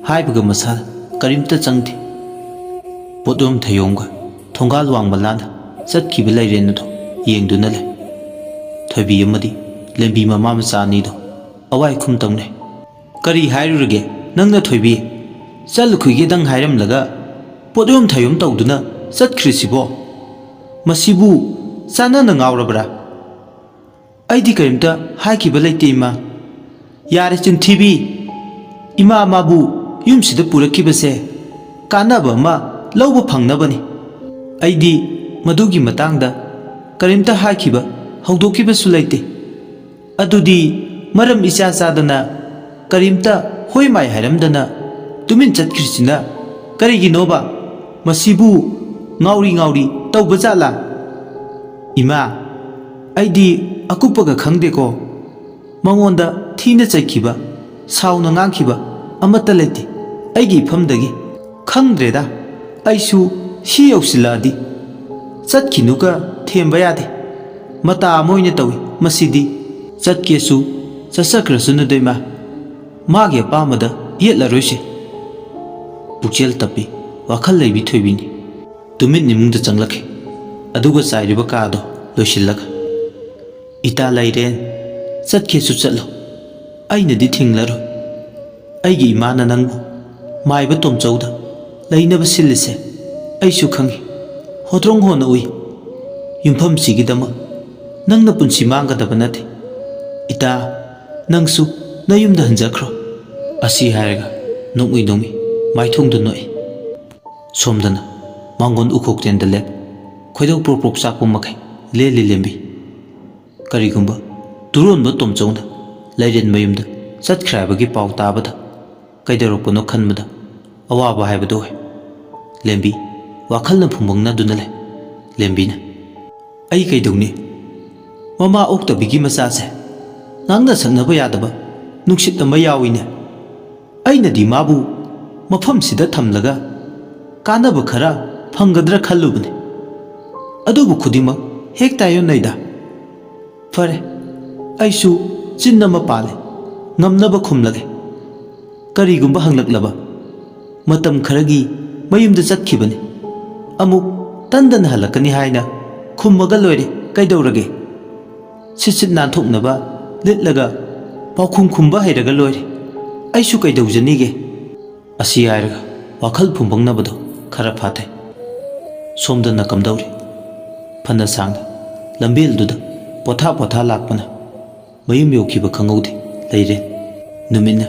ꯍꯥꯏꯕꯒ ꯃꯁꯥꯗ ꯀꯔꯤꯝꯇ ꯆꯪꯗꯦ ꯄꯣꯠꯌꯣꯝ ꯊꯩꯌꯣꯝꯒ ꯊꯣꯡꯒꯥꯜ ꯋꯥꯡꯃ ꯂꯥꯟꯅ ꯆꯠꯈꯤꯕ ꯂꯩꯔꯦꯟ ꯑꯗꯣ ꯌꯦꯡꯗꯨꯅ ꯂꯩ ꯊꯣꯏꯕꯤ ꯑꯃꯗꯤ ꯂꯦꯝꯕꯤ ꯃꯃꯥ ꯃꯆꯥ ꯑꯅꯤꯗꯣ ꯑꯋꯥꯏ ꯈꯨꯝ ꯇꯧꯅꯩ ꯀꯔꯤ ꯍꯥꯏꯔꯨꯔꯒꯦ ꯅꯪꯅ ꯊꯣꯏꯕꯤ ꯆꯠꯂꯨꯈꯤꯒꯦꯗꯪ ꯍꯥꯏꯔꯝꯂꯒ ꯄꯣꯠꯌꯣꯝ ꯊꯩꯌꯣꯝ ꯇꯧꯗꯨꯅ ꯆꯠꯈ꯭ꯔꯤꯁꯤꯕꯣ ꯃꯁꯤꯕꯨ ꯆꯥꯟꯅꯅ ꯉꯥꯎꯔꯕ꯭ꯔꯥ ꯑꯩꯗꯤ ꯀꯔꯤꯝꯇ ꯍꯥꯏꯈꯤꯕ ꯂꯩꯇꯦ ꯏꯃꯥ ꯌꯥꯔꯦ ꯆꯤꯟꯊꯤꯕꯤ ꯏꯃꯥ ꯃꯥꯕꯨ ꯌꯨꯝꯁꯤꯗ ꯄꯨꯔꯛꯈꯤꯕꯁꯦ ꯀꯥꯟꯅꯕ ꯑꯃ ꯂꯧꯕ ꯐꯪꯅꯕꯅꯤ ꯑꯩꯗꯤ ꯃꯗꯨꯒꯤ ꯃꯇꯥꯡꯗ ꯀꯔꯤꯝꯇ ꯍꯥꯏꯈꯤꯕ ꯍꯧꯗꯣꯛꯈꯤꯕꯁꯨ ꯂꯩꯇꯦ ꯑꯗꯨꯗꯤ ꯃꯔꯝ ꯏꯆꯥ ꯆꯥꯗꯅ ꯀꯔꯤꯝꯇ ꯍꯣꯏ ꯃꯥꯏ ꯍꯥꯏꯔꯝꯗꯅ ꯇꯨꯃꯤꯟ ꯆꯠꯈ꯭ꯔꯤꯁꯤꯅ ꯀꯔꯤꯒꯤꯅꯣꯕ ꯃꯁꯤꯕꯨ ꯉꯥꯎꯔꯤ ꯇꯧꯕ ꯖꯥꯠꯂꯥ ꯏꯃꯥ ꯑꯩꯗꯤ ꯑꯀꯨꯞꯄꯒ ꯈꯪꯗꯦꯀꯣ ꯃꯉꯣꯟꯗ ꯊꯤꯅ ꯆꯩꯈꯤꯕ ꯁꯥꯎꯅ ꯉꯥꯡꯈꯤꯕ ꯑꯃꯠꯇ ꯂꯩꯇꯦ ꯑꯩꯒꯤ ꯏꯐꯝꯗꯒꯤ ꯈꯪꯗ꯭ꯔꯦꯗ ꯑꯩꯁꯨ ꯁꯤ ꯌꯧꯁꯤꯜꯂꯛꯑꯗꯤ ꯆꯠꯈꯤꯅꯨꯒ ꯊꯦꯝꯕ ꯌꯥꯗꯦ ꯃꯇꯥ ꯑꯃ ꯑꯣꯏꯅ ꯇꯧꯏ ꯃꯁꯤꯗꯤ ꯆꯠꯀꯦꯁꯨ ꯆꯠꯆꯈ꯭ꯔꯁꯅꯨꯗ ꯏꯃꯥ ꯃꯥꯒꯤ ꯑꯄꯥꯝꯕꯗ ꯌꯦꯠꯂꯔꯣꯏꯁꯦ ꯄꯨꯛꯆꯦꯜ ꯇꯞꯄꯤ ꯋꯥꯈꯜ ꯂꯩꯕꯤ ꯊꯣꯏꯕꯤꯅꯤ ꯇꯨꯃꯤꯟ ꯏꯃꯨꯡꯗ ꯆꯪꯂꯛꯈꯤ ꯑꯗꯨꯒ ꯆꯥꯏꯔꯤꯕ ꯀꯥꯗꯣ ꯂꯣꯏꯁꯤꯜꯂꯒ ꯏꯇꯥ ꯂꯩꯔꯦꯟ ꯆꯠꯀꯦꯁꯨ ꯆꯠꯂꯣ ꯑꯩꯅꯗꯤ ꯊꯤꯡꯂꯔꯣꯏ ꯑꯩꯒꯤ ꯏꯃꯥꯅ ꯅꯪꯕꯨ ꯃꯥꯏꯕ ꯇꯣꯝꯆꯧꯗ ꯂꯩꯅꯕ ꯁꯤꯜꯂꯤꯁꯦ ꯑꯩꯁꯨ ꯈꯪꯏ ꯍꯣꯇ꯭ꯔꯣꯡ ꯍꯣꯟꯅ ꯎꯏ ꯌꯨꯝꯐꯝꯁꯤꯒꯤꯗꯃꯛ ꯅꯪꯅ ꯄꯨꯟꯁꯤ ꯃꯥꯡꯒꯗꯕ ꯅꯠꯇꯦ ꯏꯇꯥ ꯅꯪꯁꯨ ꯅꯌꯨꯝꯗ ꯍꯟꯖꯈ꯭ꯔꯣ ꯑꯁꯤ ꯍꯥꯏꯔꯒ ꯅꯣꯛꯃꯤ ꯃꯥꯏꯊꯣꯡꯗꯨ ꯅꯣꯛꯏ ꯁꯣꯝꯗꯅ ꯃꯥꯡꯒꯣꯟ ꯎꯈꯣꯛꯇꯦꯟꯗ ꯂꯦꯞ ꯈꯣꯏꯗꯧ ꯄ꯭ꯔꯣꯛ ꯆꯥꯛꯄ ꯃꯈꯩ ꯂꯦꯜꯂꯤ ꯂꯦꯝꯕꯤ ꯀꯔꯤꯒꯨꯝꯕ ꯇꯨꯔꯣꯟꯕ ꯇꯣꯝꯆꯧꯅ ꯂꯩꯔꯦꯟ ꯃꯌꯨꯝꯗ ꯆꯠꯈ꯭ꯔꯦ ꯍꯥꯏꯕꯒꯤ ꯄꯥꯎ ꯇꯥꯕꯗ ꯀꯩꯗꯧꯔꯛꯄꯅꯣ ꯈꯟꯕꯗ ꯑꯋꯥꯕ ꯍꯥꯏꯕꯗꯨ ꯑꯣꯏ ꯂꯦꯝꯕꯤ ꯋꯥꯈꯜꯅ ꯐꯨꯡꯕꯪꯅꯗꯨꯅ ꯂꯩ ꯂꯦꯝꯕꯤꯅ ꯑꯩ ꯀꯩꯗꯧꯅꯤ ꯃꯃꯥ ꯑꯣꯛꯇꯕꯤꯒꯤ ꯃꯆꯥꯁꯦ ꯉꯥꯡꯅ ꯁꯛꯅꯕ ꯌꯥꯗꯕ ꯅꯨꯡꯁꯤꯠ ꯑꯃ ꯌꯥꯎꯏꯅꯦ ꯑꯩꯅꯗꯤ ꯃꯥꯕꯨ ꯃꯐꯝꯁꯤꯗ ꯊꯝꯂꯒ ꯀꯥꯟꯅꯕ ꯈꯔ ꯐꯪꯒꯗ꯭ꯔꯥ ꯈꯜꯂꯨꯕꯅꯤ ꯑꯗꯨꯕꯨ ꯈꯨꯗꯤꯡꯃꯛ ꯍꯦꯛ ꯇꯥꯏꯌꯣꯟꯅꯩꯗ ꯐꯔꯦ ꯑꯩꯁꯨ ꯆꯤꯟ ꯑꯃ ꯄꯥꯜꯂꯦ ꯉꯝꯅꯕ ꯈꯨꯝꯂꯒꯦ ꯀꯔꯤꯒꯨꯝꯕ ꯍꯪꯂꯛꯂꯕ ꯃꯇꯝ ꯈꯔꯒꯤ ꯃꯌꯨꯝꯗ ꯆꯠꯈꯤꯕꯅꯤ ꯑꯃꯨꯛ ꯇꯟꯗꯅ ꯍꯜꯂꯛꯀꯅꯤ ꯍꯥꯏꯅ ꯈꯨꯝꯃꯒ ꯂꯣꯏꯔꯦ ꯀꯩꯗꯧꯔꯒꯦ ꯁꯤꯠ ꯅꯥꯟꯊꯣꯛꯅꯕ ꯂꯤꯠꯂꯒ ꯄꯥꯎꯈꯨꯝ ꯈꯨꯝꯕ ꯍꯩꯔꯒ ꯂꯣꯏꯔꯦ ꯑꯩꯁꯨ ꯀꯩꯗꯧꯖꯅꯤꯒꯦ ꯑꯁꯤ ꯍꯥꯏꯔꯒ ꯋꯥꯈꯜ ꯐꯨꯡꯕꯪꯅꯕꯗꯣ ꯈꯔ ꯐꯥꯊꯩ ꯁꯣꯝꯗꯅ ꯀꯝꯗꯧꯔꯤ ꯐꯅ ꯁꯥꯡꯅ ꯂꯝꯕꯦꯜꯗꯨꯗ पोथा पोथा लापना मयुम यौखिब खंगौदे लेरे नुमिना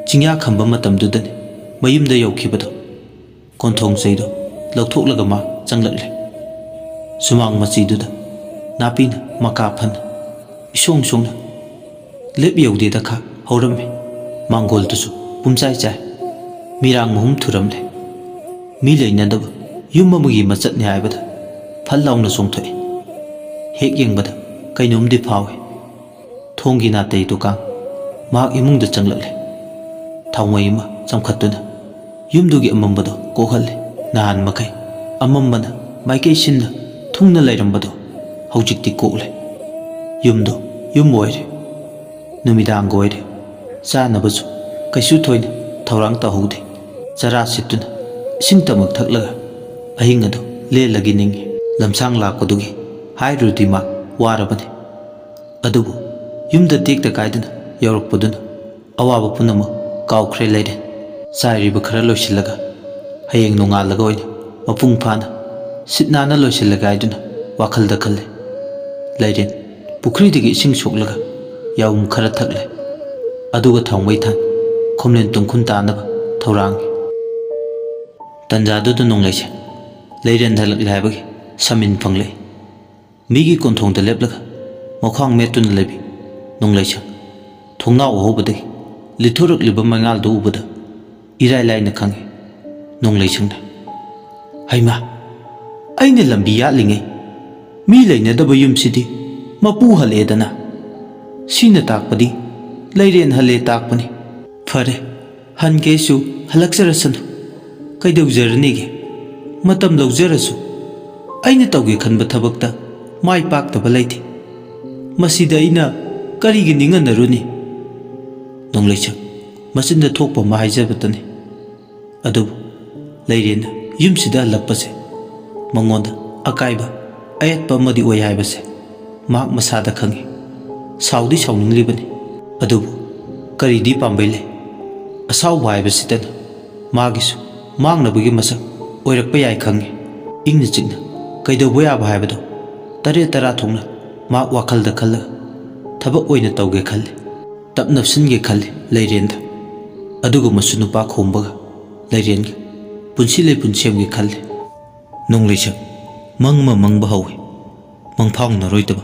चिंया खंबा मतमदुदने मयुमदा यौखिबदो कोंथोंग सैदो लौथोकलगा मा चंगलले सुमांग मचीदुदा नापीना मका फन इसोंग सोंगना लेप यौदेदा खा हौरमे मांगोलदुसु पुमचाई चाय मीरांग महूम थुरमले मी लेनदब युम अमगी मचतने हायबदा फल लाउना सोंगथोए हेक येंगबदा कैनोमदि फावे थोंगी नातै दुकान माक इमुंगदा चंगलले थावमैमा चमखत्तुना युमदुगी अमंबदो कोहल्ले नान मखै अमंबना माइकै सिन्ना थुंगना लैरंबदो हौजिक्ति कोले युमदो युम ओइरे नुमिदांग ओइरे चानबसु कैसु थोइना थौरांग तहौदे चरा सित्तुना इसिंग तमक थक्लगा अहिंग अदो लेलगी निंगे लमसांग लाकदुगी हाइरुदी मा वारबने अदुबु युमदा टेक्ता कायदना यौरकपदुना अवाबा पुनमक काउख्रे लेरे चाइरिब खरा लोइसिलगा हयेंग नोंगालगा ओइना मपुंग फाना सितनाना लोइसिलगा आइदुना वाखलदा खल्ले लेरेन पुखरीदगी इसिंग सोकलगा याउम खरा थक्ले अदुगा थांगमै थान खोमलेन तुंखुन तानबा थौरांगी तंजादुदा नोंगलेसे लेरेन धलकले हायबगी समिन फंगले मीगी कोंथोंदा लेपलगा मखांग मेतुना लेबि नोंगलेसे थोंनाव होबदगी लिथुरकलिबा मंगालदो उबदा इराय लाइना खंगे नोंगलेसंना हैमा अइने लंबी यालिंगे मी लेनदबा युमसिदी मपू हलेदना सीना ताकपदी लेरेन हले ताकपनी फरे हनकेसु हलक्सरसनु कैदौजरनीगे मतम लौजरसु अइने तौगे खनबा थबकता माइ पाक्तबा लैथे मसिदा अइना करिगे निंगनरुनी नोंगलेसं मसिंदा थोकपा मा हाइजबतने अदुबु लेरेन युमसिदा हलक्पसे मंगोंदा अकाइबा अयतपा मदि ओय हाइबसे माक मसादा खंगे साउदी साउनिंगलिबने अदुबु करिदी पांबैले असाउ हाइबसिदन मागिसु मांगनबगी मसक ओइरकपा याय खंगे इंगना चिकना कैदौबा याबा हाइबदो तरे तरा थोंना माक वाखलदा खल्लगा थबक ओइना तौगे खल्ले तप नफसिनगे खल्ले लेरेनदा अदुगु मसु नुपा खोंबगा लेरेनगे पुंसी ले पुंसेमगे खल्ले नोंगलेसं मंगमा मंगबा हौवे मंगफाउंगना रोइतबा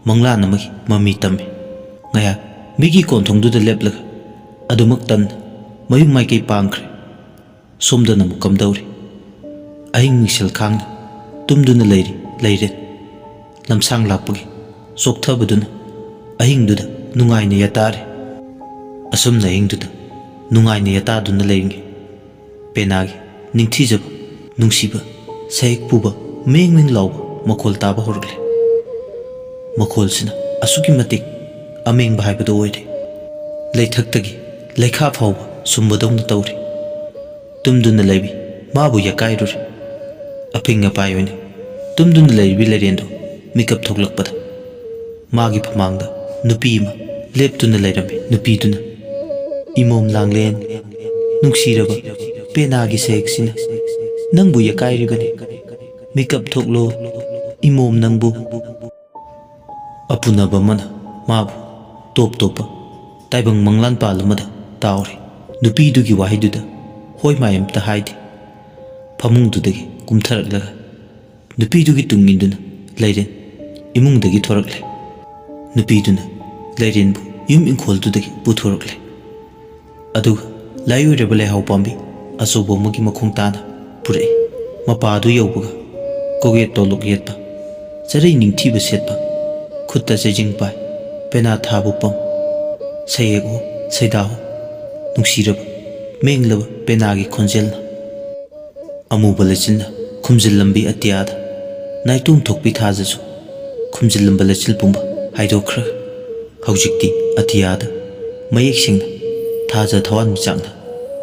Manglana मगी mummy तम्मे ngaya migi kontongduda leplaga adumak tan mayung maikei pangkhre somdana mu kamdauri ahing misel khangna tumduna leiren lamsang lapagi sokthabaduna ahingduda nungaina yatare asumna ahingduda nungaina yataduna leiringe penagi ningthijaba nungsiba saik puba meng lauba makhol taba horgle makhol sina asuki matik अमेंग भाईबदो ओइरे लेथक्तगी लेखा फावबा सुम्बदौना तौरे तुमदुना लेबि माबु यकाइरुरे upping पायोने तुमदुना लेबि लेरेंदो मिकअप थोकलकपदा मागी फमांगदा नुपीमा लेपतुना लेरमे नुपीदुना इमोम लांगलेन नुंगसिरबा पेनागी सेक्सिना नंगबु यकाइरिबने मिकअप थोकलो इमोम नंगबु अपुनबा मना माबु टोप टोपा ताइबंग मंगलान पालमदा तावरे नुपीदुगी वाहिदुदा होय मायमता हाइदे फमुंगदुदगी कुमथरकलगा नुपीदुगी तुंगिंदुना Liren इमुंगदगी थोरकले नुपीदुना लेरेनबु yum इंखोलदुदगी पुथोरकले अदुगा लायोरेबा लेहाव पांबी अचौबा अमगी मखोंग ताना पुरई मपादु यौबगा कोगे तोलुक येतपा चरई निंगथीबा सेतपा खुत्ता chasing पाय पेना थाबु पम सयेगो सैदाहो नुंगसिरब मेंगलब पेनागी खोंजेलना अमुबा लेचिलना खुमजिल लंबी अतियादा नाइतुम थोकपि थाजसु खुमजिल लंबा लेचिल पुंबा हाइदोख्रा हौजिक्ति अतियादा मयेक सिंगना थाजा थवान मिचांगना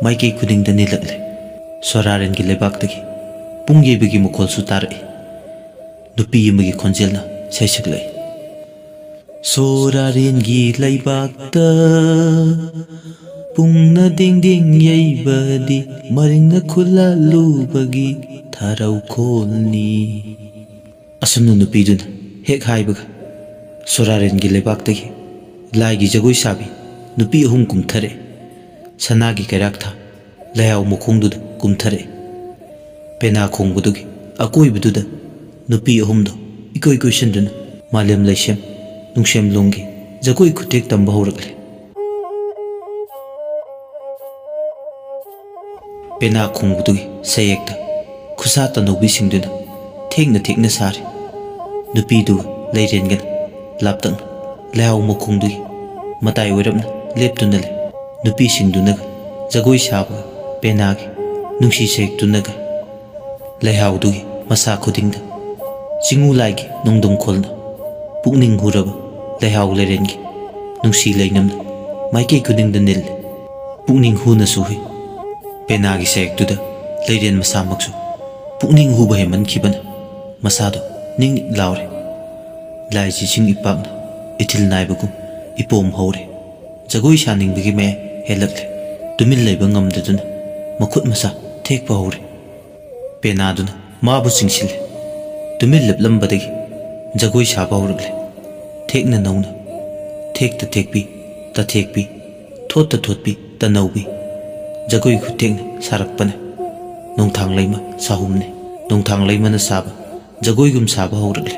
माइके खुदिंगदा निलकले सोरारेनगी लेबाक्तगी पुंगेबिगी मुखोलसु तारई नुपी यमगी खोंजेलना सैसकलै सोरारेनगी लैबाक्ता पुंगना दिंग दिंग यैबदी मरिंगना खुला लुबगी थारौ खोलनी असमनु नुपीदुना हेक हाइबगा ꯁꯣꯔꯥꯔꯦꯟꯒꯤ ꯂꯩꯕꯥꯛꯇꯒꯤ ꯂꯥꯏꯒꯤ ꯖꯒꯣꯏ ꯁꯥꯕꯤ ꯅꯨꯄꯤ ꯑꯍꯨꯝ ꯀꯨꯝꯊꯔꯛꯑꯦ ꯁꯅꯥꯒꯤ ꯀꯩꯔꯥꯛ ꯊꯥ ꯂꯩꯍꯥꯎ ꯃꯈꯣꯡꯗꯨꯗ ꯀꯨꯝꯊꯔꯛꯑꯦ ꯄꯦꯅꯥ ꯈꯣꯡꯕꯗꯨꯒꯤ ꯑꯀꯣꯏꯕꯗꯨꯗ ꯅꯨꯄꯤ ꯑꯍꯨꯝꯗꯣ ꯏꯀꯣꯏ ꯀꯣꯏꯁꯤꯟꯗꯨꯅ ꯃꯥꯂꯦꯝ ꯂꯩꯁꯦꯝ ꯅꯨꯡꯁꯦꯝꯂꯣꯡꯒꯤ ꯖꯒꯣꯏ ꯈꯨꯠꯊꯦꯛ ꯇꯝꯕ ꯍꯧꯔꯛꯂꯦ ꯄꯦꯅꯥ ꯈꯣꯡꯕꯗꯨꯒꯤ ꯁꯩꯌꯦꯛꯇ ꯈꯨꯠꯁꯥ ꯇꯅꯧꯕꯤꯁꯤꯡꯗꯨꯅ ꯊꯦꯛꯅ ꯊꯦꯛꯅ ꯁꯥꯔꯤ ꯅꯨꯄꯤꯗꯨꯒ ꯂꯩꯔꯦꯟꯒꯅ ꯂꯥꯞꯇꯛꯅ ꯂꯩꯍꯥꯎ ꯃꯈꯣꯡꯗꯨꯒꯤ ꯃꯇꯥꯏ ꯑꯣꯏꯔꯞꯅ ꯂꯦꯞꯇꯨꯅ ꯂꯩ ꯅꯨꯄꯤꯁꯤꯡꯗꯨꯅꯒ ꯖꯒꯣꯏ ꯁꯥꯕꯒ ꯄꯦꯅꯥꯒꯤ ꯅꯨꯡꯁꯤ ꯁꯩꯌꯦꯛꯇꯨꯅꯒ ꯂꯩꯍꯥꯎꯗꯨꯒꯤ ꯃꯁꯥ ꯈꯨꯗꯤꯡꯗ ꯆꯤꯡꯎ ꯂꯥꯏꯒꯤ ꯅꯣꯡꯗꯝꯈꯣꯜꯅ ꯄꯨꯛꯅꯤꯡ ꯍꯨꯔꯕ ꯂꯩꯍꯥꯎ ꯂꯩꯔꯦꯟꯒꯤ ꯅꯨꯡꯁꯤ ꯂꯩꯅꯝꯅ ꯃꯥꯏꯀꯩ ꯈꯨꯗꯤꯡꯗ ꯅꯤꯜꯂꯤ ꯄꯨꯛꯅꯤꯡ ꯍꯨꯅꯁꯨ ꯍꯨꯏ ꯄꯦꯅꯥꯒꯤ ꯁꯩꯌꯦꯛꯇꯨꯗ ꯂꯩꯔꯦꯟ ꯃꯁꯥꯃꯛꯁꯨ ꯄꯨꯛꯅꯤꯡ ꯍꯨꯕ ꯍꯦꯟꯃꯟꯈꯤꯕꯅ ꯃꯁꯥꯗꯣ ꯅꯤꯡ ꯅꯤꯛ ꯂꯥꯎꯔꯦ ꯂꯥꯏꯖꯤꯁꯤꯡ ꯏꯄꯥꯛꯅ ꯏꯊꯤꯜ ꯅꯥꯏꯕꯒꯨꯝ ꯏꯄꯣꯝ ꯍꯧꯔꯦ ꯖꯒꯣꯏ ꯁꯥꯅꯤꯡꯕꯒꯤ ꯃꯌꯥꯏ ꯍꯦꯜꯂꯛꯂꯦ ꯇꯨꯃꯤꯟ ꯂꯩꯕ ꯉꯝꯗꯗꯨꯅ ꯃꯈꯨꯠ ꯃꯁꯥ ꯊꯦꯛꯄ ꯍꯧꯔꯦ ꯄꯦꯅꯥꯗꯨꯅ ꯃꯥꯕꯨ ꯆꯤꯡꯁꯤꯜꯂꯦ ꯇꯨꯃꯤꯟ ꯂꯦꯞꯂꯝꯕꯗꯒꯤ ꯖꯒꯣꯏ ꯁꯥꯕ ꯍꯧꯔꯛꯂꯦ ꯊꯦꯛꯅ ꯅꯧꯅ ꯊꯦꯛꯇ ꯊꯦꯛꯄꯤ ꯇꯊꯦꯛꯄꯤ ꯊꯣꯠꯇ ꯊꯣꯠꯄꯤ ꯇꯅꯧꯕꯤ ꯖꯒꯣꯏ ꯈꯨꯠꯊꯦꯛꯅ ꯁꯥꯔꯛꯄꯅ ꯅꯣꯡꯊꯥꯡ ꯂꯩꯃ ꯁꯥꯍꯨꯝꯅꯤ ꯅꯣꯡꯊꯥꯡ ꯂꯩꯃꯅ ꯁꯥꯕ ꯖꯒꯣꯏꯒꯨꯝ ꯁꯥꯕ ꯍꯧꯔꯛꯂꯦ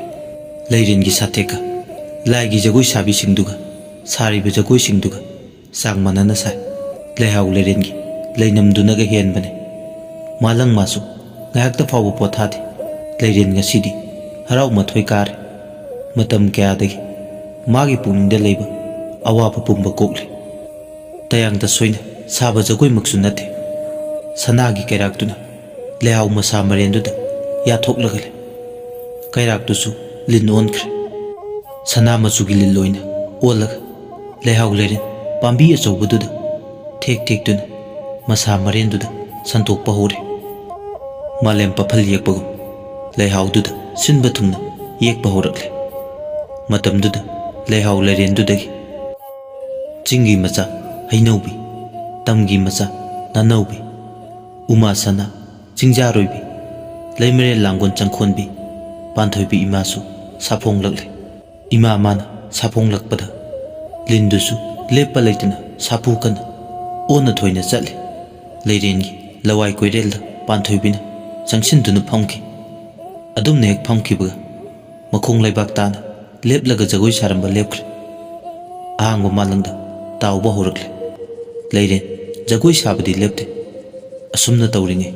ꯂꯩꯔꯦꯟꯒꯤ ꯁꯥꯊꯦꯛꯀ ꯂꯥꯏꯒꯤ ꯖꯒꯣꯏ ꯁꯥꯕꯤꯁꯤꯡꯗꯨꯒ ꯁꯥꯔꯤꯕ ꯖꯒꯣꯏꯁꯤꯡꯗꯨꯒ ꯆꯥꯡ ꯃꯥꯟꯅꯅ ꯁꯥꯏ ꯂꯩꯍꯥꯎ ꯂꯩꯔꯦꯟꯒꯤ ꯂꯩꯅꯝꯗꯨꯅꯒ ꯍꯦꯟꯕꯅꯦ ꯃꯥꯂꯪ ꯃꯥꯁꯨ ꯉꯥꯏꯍꯥꯛꯇ ꯐꯥꯎꯕ ꯄꯣꯊꯥꯗꯦ ꯂꯩꯔꯦꯟ ꯉꯁꯤꯗꯤ ꯍꯔꯥꯎ ꯃꯊꯣꯏ ꯀꯥꯔꯦ ꯃꯇꯝ ꯀꯌꯥꯗꯒꯤ ꯃꯥꯒꯤ ꯄꯨꯛꯅꯤꯡꯗ ꯂꯩꯕ ꯑꯋꯥꯕ ꯄꯨꯝꯕ ꯀꯣꯛꯂꯦ ꯇꯌꯥꯡꯗ ꯁꯣꯏꯅ ꯁꯥꯕ ꯖꯒꯣꯏꯃꯛꯁꯨ ꯅꯠꯇꯦ ꯁꯅꯥꯒꯤ ꯀꯩꯔꯥꯛꯇꯨꯅ ꯂꯩꯍꯥꯎ ꯃꯁꯥ ꯃꯔꯦꯟꯗꯨꯗ ꯌꯥꯊꯣꯛꯂꯒ ꯂꯩ ꯀꯩꯔꯥꯛꯇꯨꯁꯨ ꯂꯤꯟ ꯑꯣꯟꯈ꯭ꯔꯦ ꯁꯅꯥ ꯃꯆꯨꯒꯤ ꯂꯤꯜ ꯑꯣꯏꯅ ꯑꯣꯜꯂꯒ ꯂꯩꯍꯥꯎ ꯂꯩꯔꯦꯟ ꯄꯥꯝꯕꯤ ꯑꯆꯧꯕꯗꯨꯗ ꯊꯦꯛ ꯊꯦꯛꯇꯨꯅ ꯃꯁꯥ ꯃꯔꯦꯟꯗꯨꯗ ꯁꯟꯇꯣꯛꯄ ꯍꯧꯔꯦ ꯃꯥꯂꯦꯝ ꯄꯥꯐꯜ ꯌꯦꯛꯄꯒꯨꯝ ꯂꯩꯍꯥꯎꯗꯨꯗ ꯁꯤꯟꯕ ꯊꯨꯡꯅ ꯌꯦꯛꯄ ꯍꯧꯔꯛꯂꯦ ꯃꯇꯝꯗꯨꯗ ꯂꯩꯍꯥꯎ ꯂꯩꯔꯦꯟꯗꯨꯗꯒꯤ ꯆꯤꯡꯒꯤ ꯃꯆꯥ ꯍꯩꯅꯧꯕꯤ ꯇꯝꯒꯤ ꯃꯆꯥ ꯅꯥꯅꯧꯕꯤ ꯎꯃꯥ ꯁꯅꯥ ꯆꯤꯡꯖꯥꯔꯣꯏꯕꯤ ꯂꯩꯃꯔꯦꯜ ꯂꯥꯡꯒꯣꯜ ꯆꯪꯈꯣꯟꯕꯤ ꯄꯥꯟꯊꯣꯏꯕꯤ ꯏꯃꯥꯁꯨ ꯁꯥꯐꯣꯡꯂꯛꯂꯦ ꯏꯃꯥ ꯃꯥꯅ ꯁꯥꯐꯣꯡꯂꯛꯄꯗ ꯂꯤꯟꯗꯨꯁꯨ ꯂꯦꯞꯄ ꯂꯩꯇꯅ ꯁꯥꯐꯨ ꯀꯟꯅ ꯑꯣꯟꯅ ꯊꯣꯏꯅ ꯆꯠꯂꯤ ꯂꯩꯔꯦꯟꯒꯤ ꯂꯋꯥꯏ ꯀꯣꯏꯔꯦꯜꯗ ꯄꯥꯟꯊꯣꯏꯕꯤꯅ ꯆꯪꯁꯤꯟꯗꯨꯅ ꯐꯝꯈꯤ ꯑꯗꯨꯝꯅ ꯍꯦꯛ ꯐꯝꯈꯤꯕꯒ ꯃꯈꯣꯡ ꯂꯩꯕꯥꯛ ꯇꯥꯅ ꯂꯦꯞꯂꯒ ꯖꯒꯣꯏ ꯁꯥꯔꯝꯕ ꯂꯦꯞꯈ꯭ꯔꯦ ꯑꯍꯥꯡꯕ ꯃꯥꯂꯪꯗ ꯇꯥꯎꯕ ꯍꯧꯔꯛꯂꯦ ꯂꯩꯔꯦꯟ ꯖꯒꯣꯏ ꯁꯥꯕꯗꯤ ꯂꯦꯞꯇꯦ ꯑꯁꯨꯝꯅ ꯇꯧꯔꯤꯉꯩ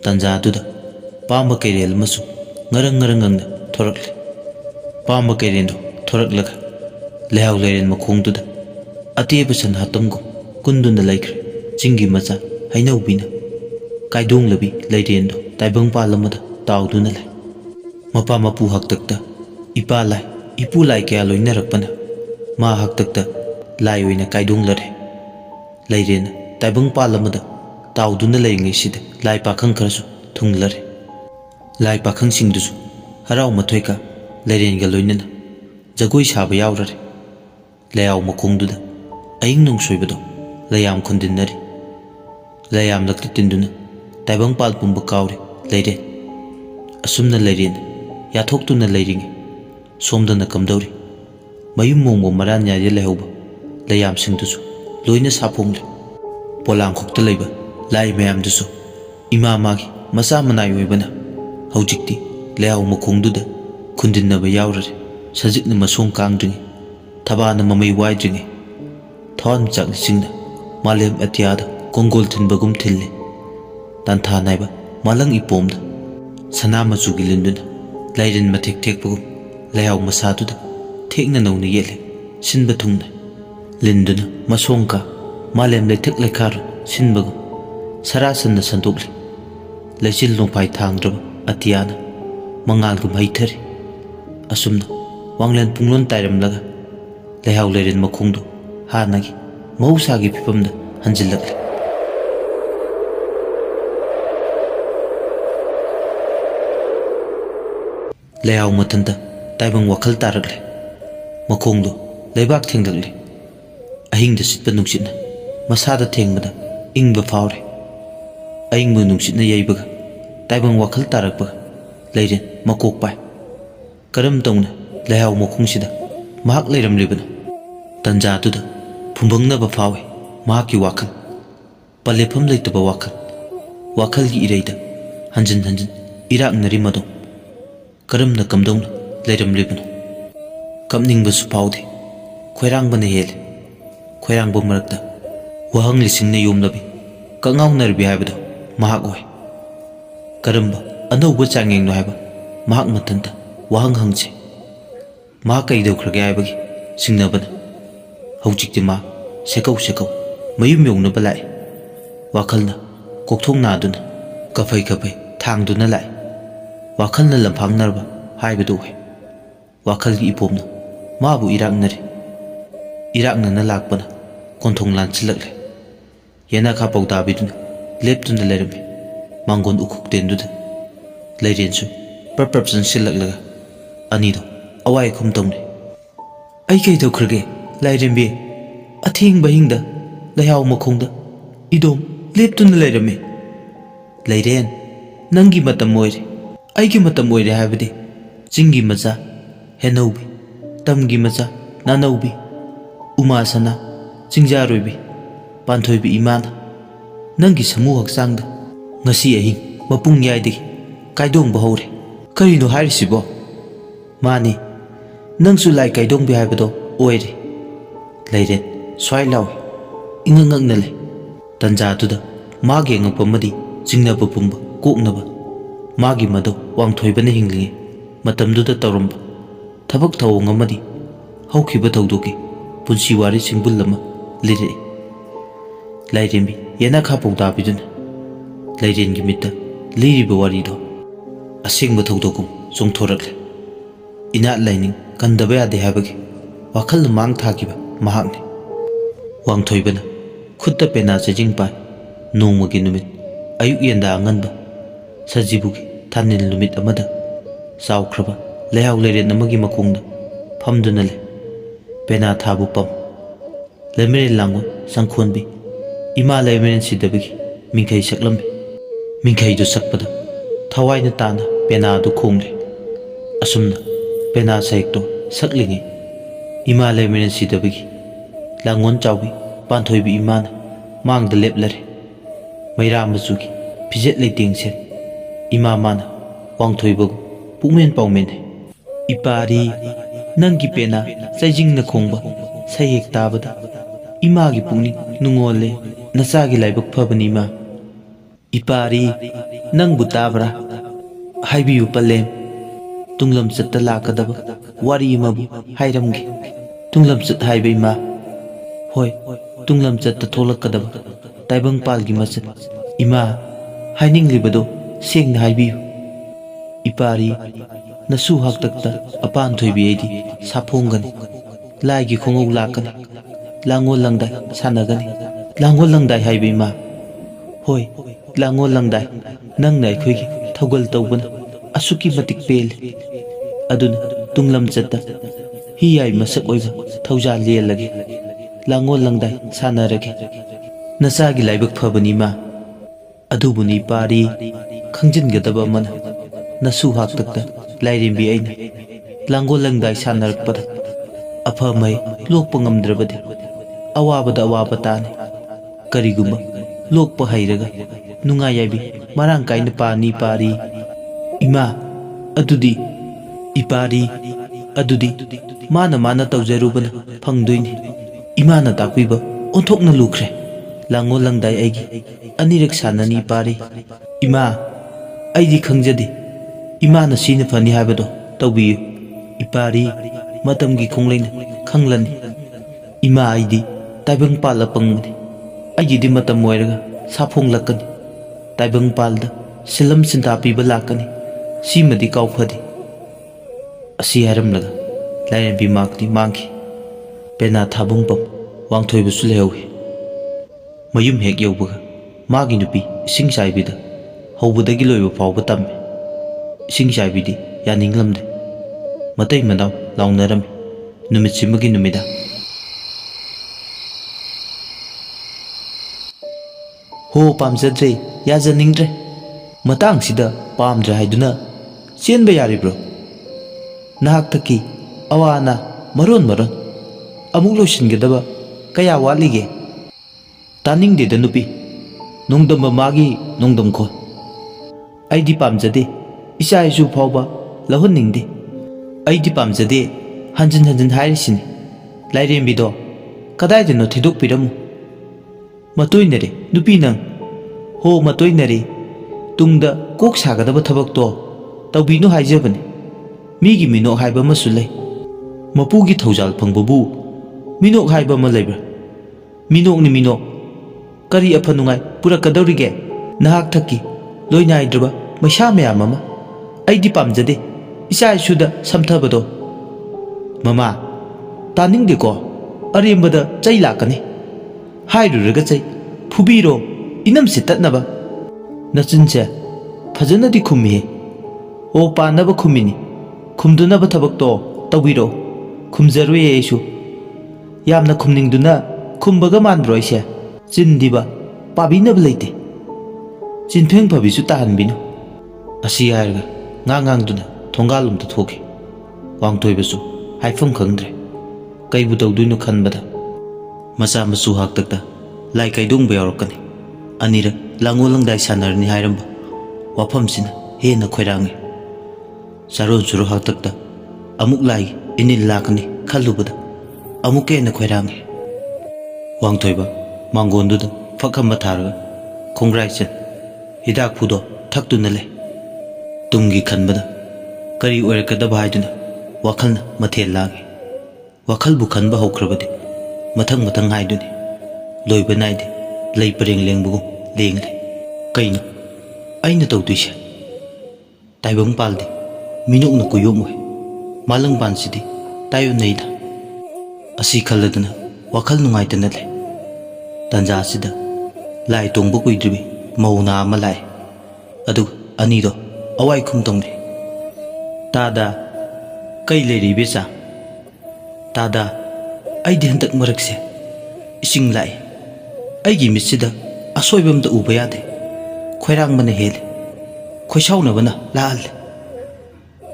ꯇꯟꯖꯥꯗꯨꯗ ꯄꯥꯝꯕ ꯀꯩꯔꯦꯜ ꯑꯃꯁꯨ ꯉꯔꯪ ꯉꯔꯪ ꯉꯪꯅ ꯊꯣꯔꯛꯂꯦ ꯄꯥꯝꯕ ꯀꯩꯔꯦꯟꯗꯨ ꯊꯣꯔꯛꯂꯒ ꯂꯩꯍꯥꯎ ꯂꯩꯔꯦꯟ ꯃꯈꯣꯡꯗꯨꯗ ꯑꯇꯦꯕ ꯁꯟ ꯍꯥꯠꯇꯝꯒꯨꯝ ꯀꯨꯟꯗꯨꯅ ꯂꯩꯈ꯭ꯔꯦ ꯆꯤꯡꯒꯤ ꯃꯆꯥ ꯍꯩꯅꯧꯕꯤꯅ ꯀꯥꯏꯗꯣꯡꯂꯕꯤ ꯂꯩꯔꯦꯟꯗꯨ ꯇꯥꯏꯕꯪꯄꯥꯜ ꯑꯃꯗ ꯇꯥꯎꯗꯨꯅ ꯂꯩ ꯃꯄꯥ ꯃꯄꯨ ꯍꯥꯛꯇꯛꯇ ꯏꯄꯥ ꯂꯥꯏ ꯏꯄꯨ ꯂꯥꯏ ꯀꯌꯥ ꯂꯣꯏꯅꯔꯛꯄꯅ ꯃꯥ ꯍꯥꯛꯇꯛꯇ ꯂꯥꯏ ꯑꯣꯏꯅ ꯀꯥꯏꯗꯣꯡꯂꯔꯦ ꯂꯩꯔꯦꯟꯅ ꯇꯥꯏꯕꯪꯄꯥꯜ ꯑꯃꯗ ꯇꯥꯎꯗꯨꯅ ꯂꯩꯔꯤꯉꯩꯁꯤꯗ ꯂꯥꯏ ꯄꯥꯈꯪ ꯈꯔꯁꯨ ꯊꯨꯡꯂꯔꯦ ꯂꯥꯏ ꯄꯥꯈꯪꯁꯤꯡꯗꯨꯁꯨ ꯍꯔꯥꯎ ꯃꯊꯣꯏꯀꯥ ꯂꯩꯔꯦꯟꯒ ꯂꯣꯏꯅꯅ ꯖꯒꯣꯏ ꯁꯥꯕ ꯌꯥꯎꯔꯔꯦ ꯂꯩꯍꯥꯎ ꯃꯈꯣꯡꯗꯨꯗ ꯑꯏꯪ ꯅꯣꯡꯁꯣꯏꯕꯗꯣ ꯂꯩꯌꯥꯝ ꯈꯨꯟꯗꯤꯟꯅꯔꯤ ꯂꯩꯌꯥꯝ ꯂꯛꯇ ꯇꯤꯟꯗꯨꯅ ꯇꯥꯏꯕꯪꯄꯥꯜ ꯄꯨꯝꯕ ꯀꯥꯎꯔꯦ ꯂꯩꯔꯦꯟ ꯑꯁꯨꯝꯅ ꯂꯩꯔꯦꯟ ꯌꯥꯊꯣꯛꯇꯨꯅ ꯂꯩꯔꯤꯉꯩ ꯁꯣꯝꯗꯅ ꯀꯝꯗꯧꯔꯤ ꯃꯌꯨꯝ ꯃꯣꯡꯕ ꯃꯔꯥꯟ ꯌꯥꯏꯗ ꯂꯩꯍꯧꯕ ꯂꯩꯌꯥꯝꯁꯤꯡꯗꯨꯁꯨ ꯂꯣꯏꯅ ꯁꯥꯐꯣꯡꯂꯦ ꯄꯣꯂꯥꯡꯈꯣꯛꯇ ꯂꯩꯕ ꯂꯥꯏ ꯃꯌꯥꯝꯗꯨꯁꯨ ꯏꯃꯥ ꯃꯥꯒꯤ ꯃꯆꯥ ꯃꯅꯥꯏ ꯑꯣꯏꯕꯅ ꯍꯧꯖꯤꯛꯇꯤ ꯂꯩꯍꯥꯎ ꯃꯈꯣꯡꯗꯨꯗ ꯈꯨꯟꯗꯤꯟꯅꯕ ꯌꯥꯎꯔꯔꯦ ꯁꯖꯤꯛꯅ ꯃꯁꯣꯡ ꯀꯥꯡꯗ꯭ꯔꯤꯉꯩ ꯊꯕꯥꯅ ꯃꯃꯩ ꯋꯥꯏꯗ꯭ꯔꯤꯉꯩ ꯊꯋꯥꯟꯃꯤꯆꯥꯛ ꯂꯤꯁꯤꯡꯅ ꯃꯥꯂꯦꯝ ꯑꯇꯤꯌꯥꯗ ꯀꯣꯡꯒꯣꯜ ꯊꯤꯟꯕꯒꯨꯝ ꯊꯤꯜꯂꯤ ꯇꯥꯟꯊꯥ ꯅꯥꯏꯕ ꯃꯥꯂꯪ ꯏꯄꯣꯝꯗ ꯁꯅꯥ ꯃꯆꯨꯒꯤ ꯂꯤꯟꯗꯨꯅ ꯂꯩꯔꯦꯟ ꯃꯊꯦꯛ ꯊꯦꯛꯄꯒꯨꯝ ꯂꯩꯍꯥꯎ ꯃꯁꯥꯗꯨꯗ ꯊꯦꯛꯅ ꯅꯧꯅ ꯌꯦꯠꯂꯦ ꯁꯤꯟꯕ ꯊꯨꯡꯅ ꯂꯤꯟꯗꯨꯅ ꯃꯁꯣꯡ ꯀꯥ ꯃꯥꯂꯦꯝ ꯂꯩꯊꯛ ꯂꯩꯈꯥꯔꯣꯟ ꯁꯤꯟꯕꯒꯨꯝ ꯁꯔꯥꯁꯟꯅ ꯁꯟꯗꯣꯛꯂꯤ ꯂꯩꯆꯤꯜ ꯅꯣꯡꯐꯥꯏ ꯊꯥꯡꯗ꯭ꯔꯕ ꯑꯇꯤꯌꯥꯅ ꯃꯉꯥꯜꯒꯨꯝ ꯍꯩꯊꯔꯤ ꯑꯁꯨꯝꯅ ꯋꯥꯡꯂꯦꯟ ꯄꯨꯡꯂꯣꯟ ꯇꯥꯏꯔꯝꯂꯒ ꯂꯩꯍꯥꯎ ꯂꯩꯔꯦꯟ ꯃꯈꯣꯡꯗꯨ ꯍꯥꯟꯅꯒꯤ ꯃꯍꯧꯁꯥꯒꯤ ꯐꯤꯕꯝꯗ ꯍꯟꯖꯤꯜꯂꯛꯂꯦ ꯂꯩꯍꯥꯎ ꯃꯊꯟꯇ ꯇꯥꯏꯕꯪ ꯋꯥꯈꯜ ꯇꯥꯔꯛꯂꯦ ꯃꯈꯣꯡꯗꯨ ꯂꯩꯕꯥꯛ ꯊꯦꯡꯂꯛꯂꯦ ꯑꯍꯤꯡꯗ ꯁꯤꯠꯄ ꯅꯨꯡꯁꯤꯠꯅ ꯃꯁꯥꯗ ꯊꯦꯡꯕꯗ ꯏꯪꯕ ꯐꯥꯎꯔꯦ ꯑꯏꯪꯕ ꯅꯨꯡꯁꯤꯠꯅ ꯌꯩꯕꯒ ꯇꯥꯏꯕꯪ ꯋꯥꯈꯜ ꯇꯥꯔꯛꯄꯒ ꯂꯩꯔꯦꯟ ꯃꯀꯣꯛ ꯄꯥꯏ ꯀꯔꯝ ꯇꯧꯅ ꯂꯩꯍꯥꯎ ꯃꯈꯣꯡꯁꯤꯗ mahak leiramlibano tanja tuda phumbangnaba fawi mahakki wakhal palefam leitaba wakhal gi ireida hanjin iraknari mado karamna kamdongna leiramlibano kamningbasu phawde khoirangbana hele khoirangba marakta wahang lisingna yomlabi kangawnarbi haibado mahak oi karamba anouba changengno haiba mahak matanta wahang hangche mahak kaidaukrage haibagi singnabana hौजिक्ति मा सेकौ मयुम यौनबा लाए वाखलना कोकथों नादुना कफै थांगदुना लाए वाखलना लंफांगनरबा हाइबदु ओइ वाखलगी इपोमना माबु इराकनना लाकपना कोंथों लांचिलकले येना खा पौदाबिदुना लेपतुना लेरमे मांगोन उखुकतेंदुदा लेरेनसु प्रप्रप संसिलकलगा अनिदो अवाय खुमतौने आई कइदौख्रगे लाइरेंबे अथेंग बहिंगदा लैहाव मखोंदा इदोम लेपतुना लेरमे Liren नंगी मतम ओइरे आइगी मतम ओइरे हाबदे चिंगी मचा हेनौबी तमगी मचा नानौबी उमासना चिंजारोइबी पांथोइबी इमाना नंगी समूह हक्सांगदा ngasi ahin mapung yaidegi kaidong bahore karino hairisibo mani nangsu lai kaidong bi haibado oire leiren swai law ingangangna le tanja tuda magi ngapamadi jingnaba pumba koknaba magi mado wangthoibana hinglinge matamduda tawramba thabak thawong amadi haukiba thawdoki punsi wari singbulama lire lairembi yena khapauda biduna leirengi mitta liriba warido asingba thawdokum chongthorakle ina laining kandaba yade habagi wakhal mang thakiba mahakne wangthoibana khutta pena chajing pai nongmagi numit ayuk yenda anganba sajibugi thanil numit amada saukraba lehaw leiren amagi makongda phamduna le pena thabu pam lemere lango sangkhonbi ima lemeren sidabagi mingkai saklambe mingkai du sakpada thawaina tana pena du khongre asumna pena saikto saklingi ima lemeren sidabagi langon chawbi panthoibi imana mangda leplare maira mazugi pijet leitingse ima mana wangthoibagu pungmen pawmen ipari nangi pena saijingna khongba sayek tabada imagi pungni nungole nasagi laibak phabani ma ipari nangbu tabra haibiyu palem tunglam chatta lakadaba wari mabu hairamge tunglam chat haibai ma hoi tunglam chatta tholakadaba taibang palgi machat ima haininglibado sengna haibiyu ipari nasu haktakta apan thoibi edi saphongani laigi khongou lakani langol langdai sanagani langol langdai haibai ma hoi langol langdai nang nai khoigi thogal tawbana asuki matik pel aduna tunglam chatta hi ai masak oiba thauja lelage langol langdai sanarage nasagi laibak phabani ma adubuni pari khangjin gadaba mana nasu haktakta lairembi aina langol langdai sanarakpada afamai lokpa ngamdrabadi awabada awaba tane kariguma lokpa hairaga nunga yaibi marang kaina pani pari ima adudi ipari adudi mana tawjarubana phangdoini imana takwiba onthokna lukre langol langdai aigi anirak sanani pari ima aidi khangjadi imana sina fani habado tawbiyu ipari matamgi khongleina khanglani ima aidi taibang pala pangmani aigi matam moiraga saphong lakani taibang palda silam sinta piba lakani simadi kaufadi asi haramlaga lairen bi makni mangki pena thabung pam wangthoi busu lehawi mayum hek yaubaga magi nupi sing saibida hobudagi loiba fawba tamme sing saibidi yaninglamde matai manaw launnaram numit simagi numida ho pamjadre yajaningdre matang sida pamdra haiduna chenba yaribro nahak thaki awana maron maron amuk loisingedaba kaya walige taningdeda nupi nongdam magi nongdam kho aidi pamjade isa isu phawba lahuningde aidi pamjade hanjin hanjin hairisini lairembido kadaidano thidok piramu matoinare nupi nang ho matoinare tungda kok sagadaba thabak to tawbinu haijabane migi minok haiba masu lei mapugi thaujal phangbabu minok haiba ma leibra minok ni minok kari aphanungai purakadawrige nahak thakki loinaidrba maisha mayam ama aidi pamjade isa isuda samthabado mama taningde ko arembada chai lakani hairuraga chai phubiro inam sitatnaba nachinche phajana di khumi o panaba khumini khumdunaba thabak to tawbiro khumjarwe yesu yamna khumningduna khumbaga manbro ise chindiba pabinab leite chinpheng phabisu tahanbinu asi hairga ngangang thongalum ta thoki wangthoibasu haifam khangdre kaibu tawduinu khanbada macha masu haktakta lai kaidung bayarokani anira langolang sanarni hairamba wafamsina hena khoirangi saron suru haktakta amuk lai inil lakani khalubada amuk hena khoirangi wangthoiba mangonduda fakhamba tharaga khongrai hidak phudo thakduna le tumgi khanbada kari oirakadaba haiduna wakhalna mathel lagi wakhal bu khanba hokrabadi mathang mathang haiduni loiba naide lei pareng lengbugu lengle kaino aina tawduise taibang paldi minuk na kuyomwe malang bansidi tayo neida asi khalladuna wakhal nungaitana le tanja sida lai tongbu kuidribi mauna ama lai adu anido awai khum tongre tada kai leri besa tada ai di hantak marakse ising lai ai gi misida asoibam da uba yade khoirang mana hele khoisauna bana laal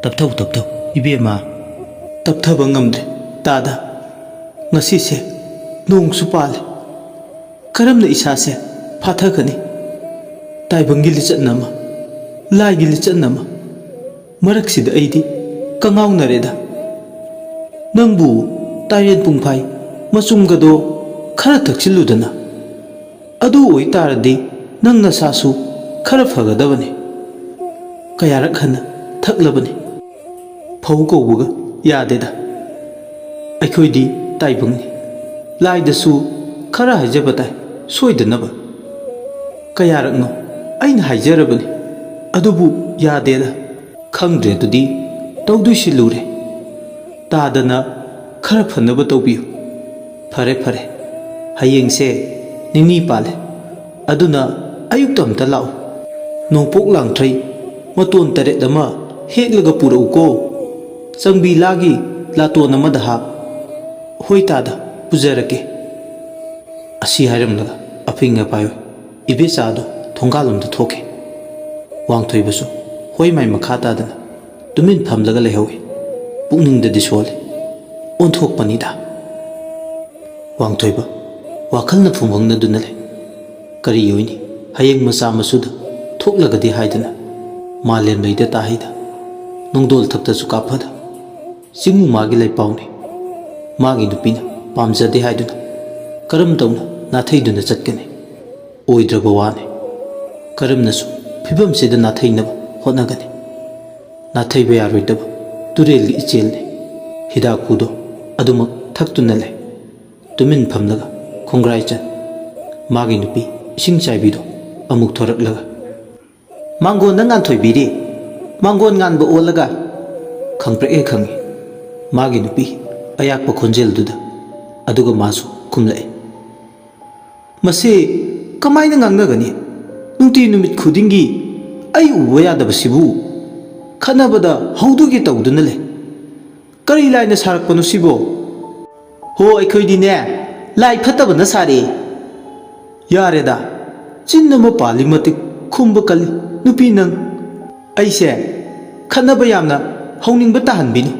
tapthau ibema tapthaba ngamde tada ngasi se nong su pale karamna isa se phathakani taibangi lichatnama laigi lichatnama maraksida aidi kangaunareda nangbu tairen pungphai masumgado khara thaksiludana adu oi taradi nangna sasu khara phagadabane kayarak hana thaklabane phau koubuga yadeda aikhoidi taibangni laidasu khara hajabata soidanaba kayarakno aina haijarabane adubu yadeda khangdre dudi tawduisi lure tadana khara phanaba tawbiyu fare fare hayengse ningni pale aduna ayukta amta lao nongpok langthrai maton tare dama heklaga purau ko changbi lagi laton amada ha hoitada pujarake asi hairamlaga apinga payo ibesado thongalumda thoke wangthoibasu hoi mai makha tadana tumin phamlaga lehawi pukningda disole onthok panida wangthoiba wakhalna phumangna dunale kari yoini hayeng macha masuda thoklagadi haidana malen leida tahida nongdol thakta su kaphada singu magi lai pauni magi nupina pamjade haiduna karam tawna nathaiduna chatkani oidraba wane karamnasu phibam sida nathainaba honagani nathaiba yaroidaba turelgi ichelne hidakudo aduma thaktuna le tumin phamlaga khongrai chan magi nupi ising chaibido amuk thoraklaga mangon na ngan thoibiri mangon ngan ba olaga khangpre e khangi magi nupi ayak pa khonjel duda aduga masu kumlai mase kamaina ngangna gani nungti numit khudingi ai uwa yadaba sibu khanabada haudugi tawduna le kari laina sarakpanu sibo ho aikhoidine lai phatabana sare yareda chinnama pali matik khumba kali nupi nang aise khanaba yamna hauningba tahanbinu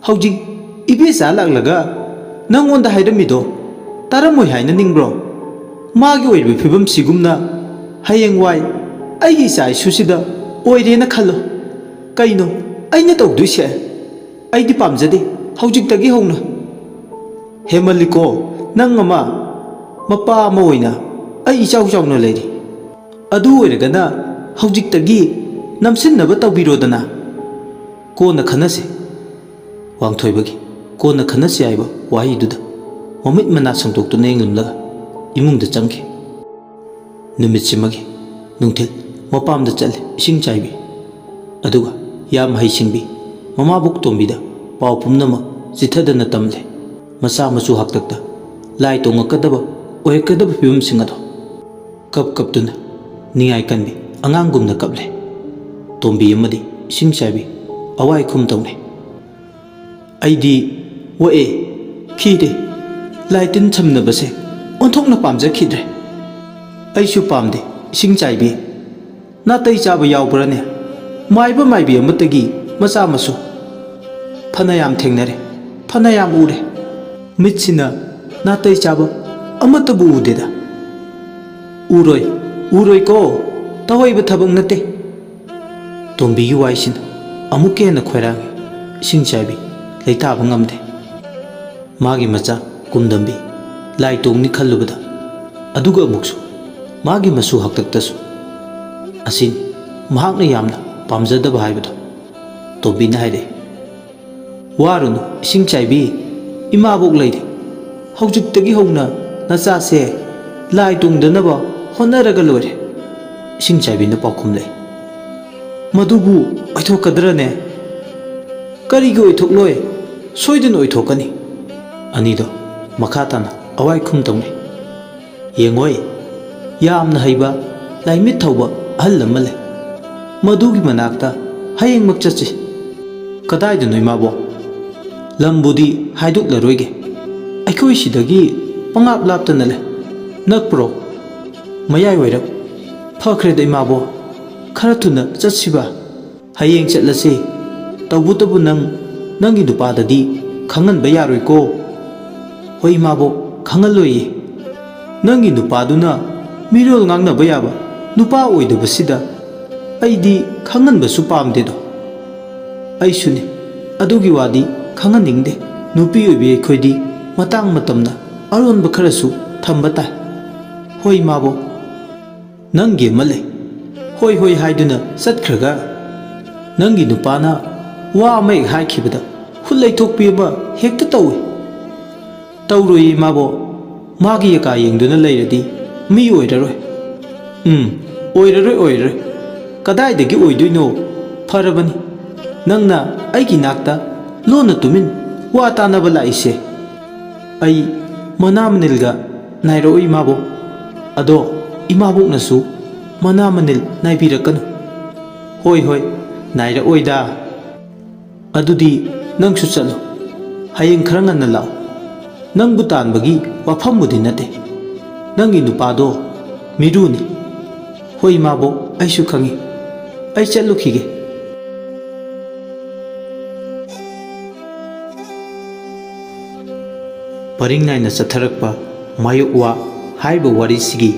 haujing ꯏꯕꯦꯆꯥ ꯂꯥꯛꯂꯒ ꯅꯪꯉꯣꯟꯗ ꯍꯥꯏꯔꯝꯃꯤꯗꯣ ꯇꯥꯔꯝꯃꯣꯏ ꯍꯥꯏꯅ ꯅꯤꯡꯕ꯭ꯔꯣ? ꯃꯥꯒꯤ ꯑꯣꯏꯔꯤꯕ ꯐꯤꯕꯝ ꯁꯤꯒꯨꯝꯅ ꯍꯌꯦꯡꯋꯥꯏ ꯑꯩꯒꯤ ꯏꯆꯥ ꯏꯁꯨꯁꯤꯗ ꯑꯣꯏꯔꯦꯅ ꯈꯜꯂꯣ꯫ ꯀꯩꯅꯣ ꯑꯩꯅ ꯇꯧꯗꯣꯏꯁꯦ? ꯑꯩꯗꯤ ꯄꯥꯝꯖꯗꯦ ꯍꯧꯖꯤꯛꯇꯒꯤ ꯍꯧꯅ꯫ ꯍꯦꯃꯜꯂꯤꯀꯣ ꯅꯪ ꯑꯃ, ꯃꯄꯥ ꯑꯃ ꯑꯣꯏꯅ ꯑꯩ ꯏꯆꯥꯎ ꯆꯥꯎꯅ ꯂꯩꯔꯤ꯫ ꯑꯗꯨ ꯑꯣꯏꯔꯒꯅ ꯍꯧꯖꯤꯛꯇꯒꯤ ꯅꯝꯁꯤꯟꯅꯕ ꯇꯧꯕꯤꯔꯣꯗꯅ꯫ ꯀꯣꯟꯅ ꯈꯟꯅꯁꯤ꯫ ꯋꯥꯡꯊꯣꯏꯕꯒꯤ ꯀꯣꯟꯅ ꯈꯟꯅꯁꯤ ꯍꯥꯏꯕ ꯋꯥꯍꯩꯗꯨꯗ ꯃꯃꯤꯠ ꯃꯅꯥ ꯁꯪꯗꯣꯛꯇꯨꯅ ꯌꯦꯡꯂꯝꯂꯒ ꯏꯃꯨꯡꯗ ꯆꯪꯈꯤ꯫ ꯅꯨꯃꯤꯠꯁꯤꯃꯒꯤ ꯅꯨꯡꯊꯤꯜ ꯃꯄꯥꯝꯗ ꯆꯠꯂꯤ ꯏꯁꯤꯡ ꯆꯥꯏꯕꯤ, ꯑꯗꯨꯒ ꯌꯥꯝ ꯍꯩꯁꯤꯡꯕꯤ ꯃꯃꯥꯕꯣꯛ ꯇꯣꯝꯕꯤꯗ ꯄꯥꯎ ꯄꯨꯝꯅꯃꯛ ꯆꯤꯊꯗꯅ ꯇꯝꯂꯦ꯫ ꯃꯆꯥ ꯃꯁꯨ ꯍꯥꯛꯇꯛꯇ ꯂꯥꯏ ꯇꯣꯡꯉꯛꯀꯗꯕ ꯑꯣꯏꯔꯛꯀꯗꯕ ꯐꯤꯕꯝꯁꯤꯡ ꯑꯗꯣ ꯀꯞꯇꯨꯅ ꯅꯤꯡꯉꯥꯏ ꯀꯟꯕꯤ ꯑꯉꯥꯡꯒꯨꯝꯅ ꯀꯞꯂꯦ꯫ ꯇꯣꯝꯕꯤ ꯑꯃꯗꯤ ꯏꯁꯤꯡ ꯆꯥꯏꯕꯤ ꯑꯋꯥꯏ ꯈꯨꯝ ꯇꯧꯅꯩ꯫ ꯑꯩꯗꯤ ꯋꯥꯑꯦ, ꯈꯤꯔꯦ, ꯂꯥꯏ ꯇꯤꯟ ꯁꯝꯅꯕꯁꯦ ꯑꯣꯟꯊꯣꯛꯅ ꯄꯥꯝꯖꯈꯤꯗ꯭ꯔꯦ꯫ ꯑꯩꯁꯨ ꯄꯥꯝꯗꯦ ꯏꯁꯤꯡ ꯆꯥꯏꯕꯤ꯫ ꯅꯥꯇꯩ ꯆꯥꯕ ꯌꯥꯎꯕ꯭ꯔꯅꯦ? ꯃꯥꯏꯕ ꯃꯥꯏꯕꯤ ꯑꯃꯠꯇꯒꯤ ꯃꯆꯥ ꯃꯁꯨ ꯐꯅꯌꯥꯝ ꯊꯦꯡꯅꯔꯦ, ꯐꯅꯌꯥꯝ ꯎꯔꯦ, ꯃꯤꯠꯁꯤꯅ ꯅꯥꯇꯩ ꯆꯥꯕ ꯑꯃꯠꯇꯕꯨ ꯎꯗꯦꯗ꯫ ꯎꯔꯣꯏꯀꯣ, ꯇꯧꯍꯩꯕ ꯊꯕꯛ ꯅꯠꯇꯦ꯫ ꯇꯣꯝꯕꯤꯒꯤ ꯋꯥꯏꯁꯤꯅ ꯑꯃꯨꯛꯀ ꯍꯦꯟꯅ ꯈꯣꯏꯔꯥꯡꯉꯤ꯫ ꯏꯁꯤꯡ ꯆꯥꯏꯕꯤ ꯂꯩꯇꯥꯕ ꯉꯝꯗꯦ꯫ ꯃꯥꯒꯤ ꯃꯆꯥ ꯀꯨꯝꯗꯝꯕꯤ ꯂꯥꯏ ꯇꯣꯡꯅꯤ ꯈꯜꯂꯨꯕꯗ, ꯑꯗꯨꯒ ꯑꯃꯨꯛꯁꯨ ꯃꯥꯒꯤ ꯃꯁꯨ ꯍꯥꯛꯇꯛꯇꯁꯨ, ꯑꯁꯤꯅꯤ ꯃꯍꯥꯛꯅ ꯌꯥꯝꯅ ꯄꯥꯝꯖꯗꯕ ꯍꯥꯏꯕꯗꯣ꯫ ꯇꯣꯝꯕꯤꯅ ꯍꯥꯏꯔꯛꯏ, ꯋꯥꯔꯨꯅꯨ ꯏꯁꯤꯡ ꯆꯥꯏꯕꯤ, ꯏꯃꯥꯕꯣꯛ ꯂꯩꯔꯤ꯫ ꯍꯧꯖꯤꯛꯇꯒꯤ ꯍꯧꯅ ꯅꯆꯥꯁꯦ ꯂꯥꯏ ꯇꯣꯡꯗꯅꯕ ꯍꯣꯠꯅꯔꯒ ꯂꯣꯏꯔꯦ꯫ ꯏꯁꯤꯡ ꯆꯥꯏꯕꯤꯅ ꯄꯥꯎꯈꯨꯝ ꯂꯩ, ꯃꯗꯨꯕꯨ ꯑꯣꯏꯊꯣꯛꯀꯗ꯭ꯔꯅꯦ? ꯀꯔꯤꯒꯤ ꯑꯣꯏꯊꯣꯛꯂꯣꯏ? ꯁꯣꯏꯗꯅ ꯑꯣꯏꯊꯣꯛꯀꯅꯤ꯫ ꯑꯅꯤꯗꯣ ꯃꯈꯥ ꯇꯥꯅ ꯑꯋꯥꯏ ꯈꯨꯝ ꯇꯧꯅꯩ꯫ ꯌꯦꯡꯉꯣꯏ, ꯌꯥꯝꯅ ꯍꯩꯕ ꯂꯥꯏꯃꯤꯠ ꯊꯧꯕ ꯑꯍꯜ ꯑꯃ ꯂꯩ, ꯃꯗꯨꯒꯤ ꯃꯅꯥꯛꯇ ꯍꯌꯦꯡꯃꯛ ꯆꯠꯁꯤ꯫ ꯀꯗꯥꯏꯗꯅꯣ ꯏꯃꯥꯕꯣꯛ? ꯂꯝꯕꯨꯗꯤ ꯍꯥꯏꯗꯣꯛꯂꯔꯣꯏꯒꯦ, ꯑꯩꯈꯣꯏ ꯁꯤꯗꯒꯤ ꯄꯪꯂꯥꯞ ꯂꯥꯞꯇꯅ ꯂꯩ꯫ ꯅꯛꯄ꯭ꯔꯣ? ꯃꯌꯥꯏ ꯋꯥꯏꯔꯞ꯫ ꯐꯈ꯭ꯔꯦꯗ ꯏꯃꯥꯕꯣꯛ, ꯈꯔ ꯊꯨꯅ ꯆꯠꯁꯤꯕ꯫ ꯍꯌꯦꯡ ꯆꯠꯂꯁꯤ, ꯇꯧꯕꯇꯕꯨ ꯅꯪꯒꯤ ꯅꯨꯄꯥꯗꯗꯤ ꯈꯪꯍꯟꯕ ꯌꯥꯔꯣꯏꯀꯣ? ꯍꯣꯏ ꯏꯃꯥꯕꯣꯛ, ꯈꯪꯍꯜꯂꯣꯏꯌꯦ꯫ ꯅꯪꯒꯤ ꯅꯨꯄꯥꯗꯨꯅ ꯃꯤꯔꯣꯜ ꯉꯥꯡꯅꯕ ꯌꯥꯕ ꯅꯨꯄꯥ ꯑꯣꯏꯗꯕꯁꯤꯗ ꯑꯩꯗꯤ ꯈꯪꯍꯟꯕꯁꯨ ꯄꯥꯝꯗꯦꯗꯣ꯫ ꯑꯩꯁꯨꯅꯤ, ꯑꯗꯨꯒꯤ ꯋꯥꯗꯤ ꯈꯪꯍꯟꯅꯤꯡꯗꯦ꯫ ꯅꯨꯄꯤ ꯑꯣꯏꯕꯤ ꯑꯩꯈꯣꯏꯗꯤ ꯃꯇꯥꯡ ꯃꯇꯝꯅ ꯑꯔꯣꯟꯕ ꯈꯔꯁꯨ ꯊꯝꯕ ꯇꯥꯏ꯫ ꯍꯣꯏ ꯏꯃꯥꯕꯣꯛ꯫ ꯅꯪꯒꯤ ꯑꯃ ꯂꯩ, ꯍꯣꯏ ꯍꯥꯏꯗꯨꯅ ꯆꯠꯈ꯭ꯔꯒ ꯅꯪꯒꯤ ꯅꯨꯄꯥꯅ ꯋꯥ ꯑꯃ ꯍꯦꯛ ꯍꯥꯏꯈꯤꯕꯗ ꯍꯨꯠ ꯂꯩꯊꯣꯛꯄꯤ ꯑꯃ ꯍꯦꯛꯇ ꯇꯧꯏ꯫ ꯇꯧꯔꯣꯏ ꯏꯃꯥꯕꯣꯛ, ꯃꯥꯒꯤ ꯑꯀꯥ ꯌꯦꯡꯗꯨꯅ ꯂꯩꯔꯗꯤ ꯃꯤ ꯑꯣꯏꯔꯔꯣꯏ꯫ ꯑꯣꯏꯔꯔꯣꯏ, ꯀꯗꯥꯏꯗꯒꯤ ꯑꯣꯏꯗꯣꯏꯅꯣ? ꯐꯔꯕꯅꯤ ꯅꯪꯅ ꯑꯩꯒꯤ ꯅꯥꯛꯇ ꯂꯣꯟꯅ ꯇꯨꯃꯤꯟ ꯋꯥ ꯇꯥꯅꯕ ꯂꯥꯛꯏꯁꯦ꯫ ꯑꯩ ꯃꯅꯥ ꯃꯅꯤꯜꯒ ꯅꯥꯏꯔꯛꯑꯣꯏ ꯏꯃꯥꯕꯣꯛ꯫ ꯑꯗꯣ ꯏꯃꯥꯕꯣꯛꯅꯁꯨ ꯃꯅꯥ ꯃꯅꯤꯜ ꯅꯥꯏꯕꯤꯔꯛꯀꯅꯨ꯫ ꯍꯣꯏ, ꯅꯥꯏꯔꯛꯑꯣꯏꯗ꯫ ꯑꯗꯨꯗꯤ ꯅꯪꯁꯨ ꯆꯠꯂꯣ, ꯍꯌꯦꯡ ꯈꯔ ꯉꯟꯅ ꯂꯥꯛꯑꯣ꯫ ꯅꯪꯕꯨ ꯇꯥꯟꯕꯒꯤ ꯋꯥꯐꯝꯕꯨꯗꯤ ꯅꯠꯇꯦ, ꯅꯪꯒꯤ ꯅꯨꯄꯥꯗꯣ ꯃꯤꯔꯨꯅꯤ꯫ ꯍꯣꯏ ꯏꯃꯥꯕꯣꯛ, ꯑꯩꯁꯨ ꯈꯪꯏ꯫ ꯑꯩ ꯆꯠꯂꯨꯈꯤꯒꯦ꯫ ꯄꯔꯤꯡ ꯅꯥꯏꯅ ꯆꯠꯊꯔꯛꯄ ꯃꯥꯌꯣꯛꯋꯥ ꯍꯥꯏꯔꯤꯕ ꯋꯥꯔꯤꯁꯤꯒꯤ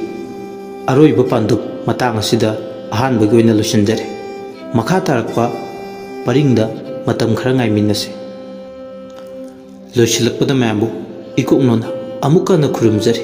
ꯑꯔꯣꯏꯕ ꯄꯥꯟꯗꯝ ꯃꯇꯥꯡ ꯑꯁꯤꯗ ꯑꯍꯥꯟꯕꯒꯤ ꯑꯣꯏꯅ ꯂꯣꯏꯁꯤꯟꯖꯔꯦ꯫ ꯃꯈꯥ ꯇꯥꯔꯛꯄ ꯄꯔꯤꯡꯗ ꯃꯇꯝ ꯈꯔ ꯉꯥꯏꯃꯤꯟꯅꯁꯤ꯫ ꯂꯣꯏꯁꯤꯜꯂꯛꯄꯗ ꯃꯌꯥꯝꯕꯨ ꯏꯀꯣꯛꯅꯅ ꯑꯃꯨꯛ ꯍꯟꯅ ꯈꯨꯔꯨꯝꯖꯔꯤ꯫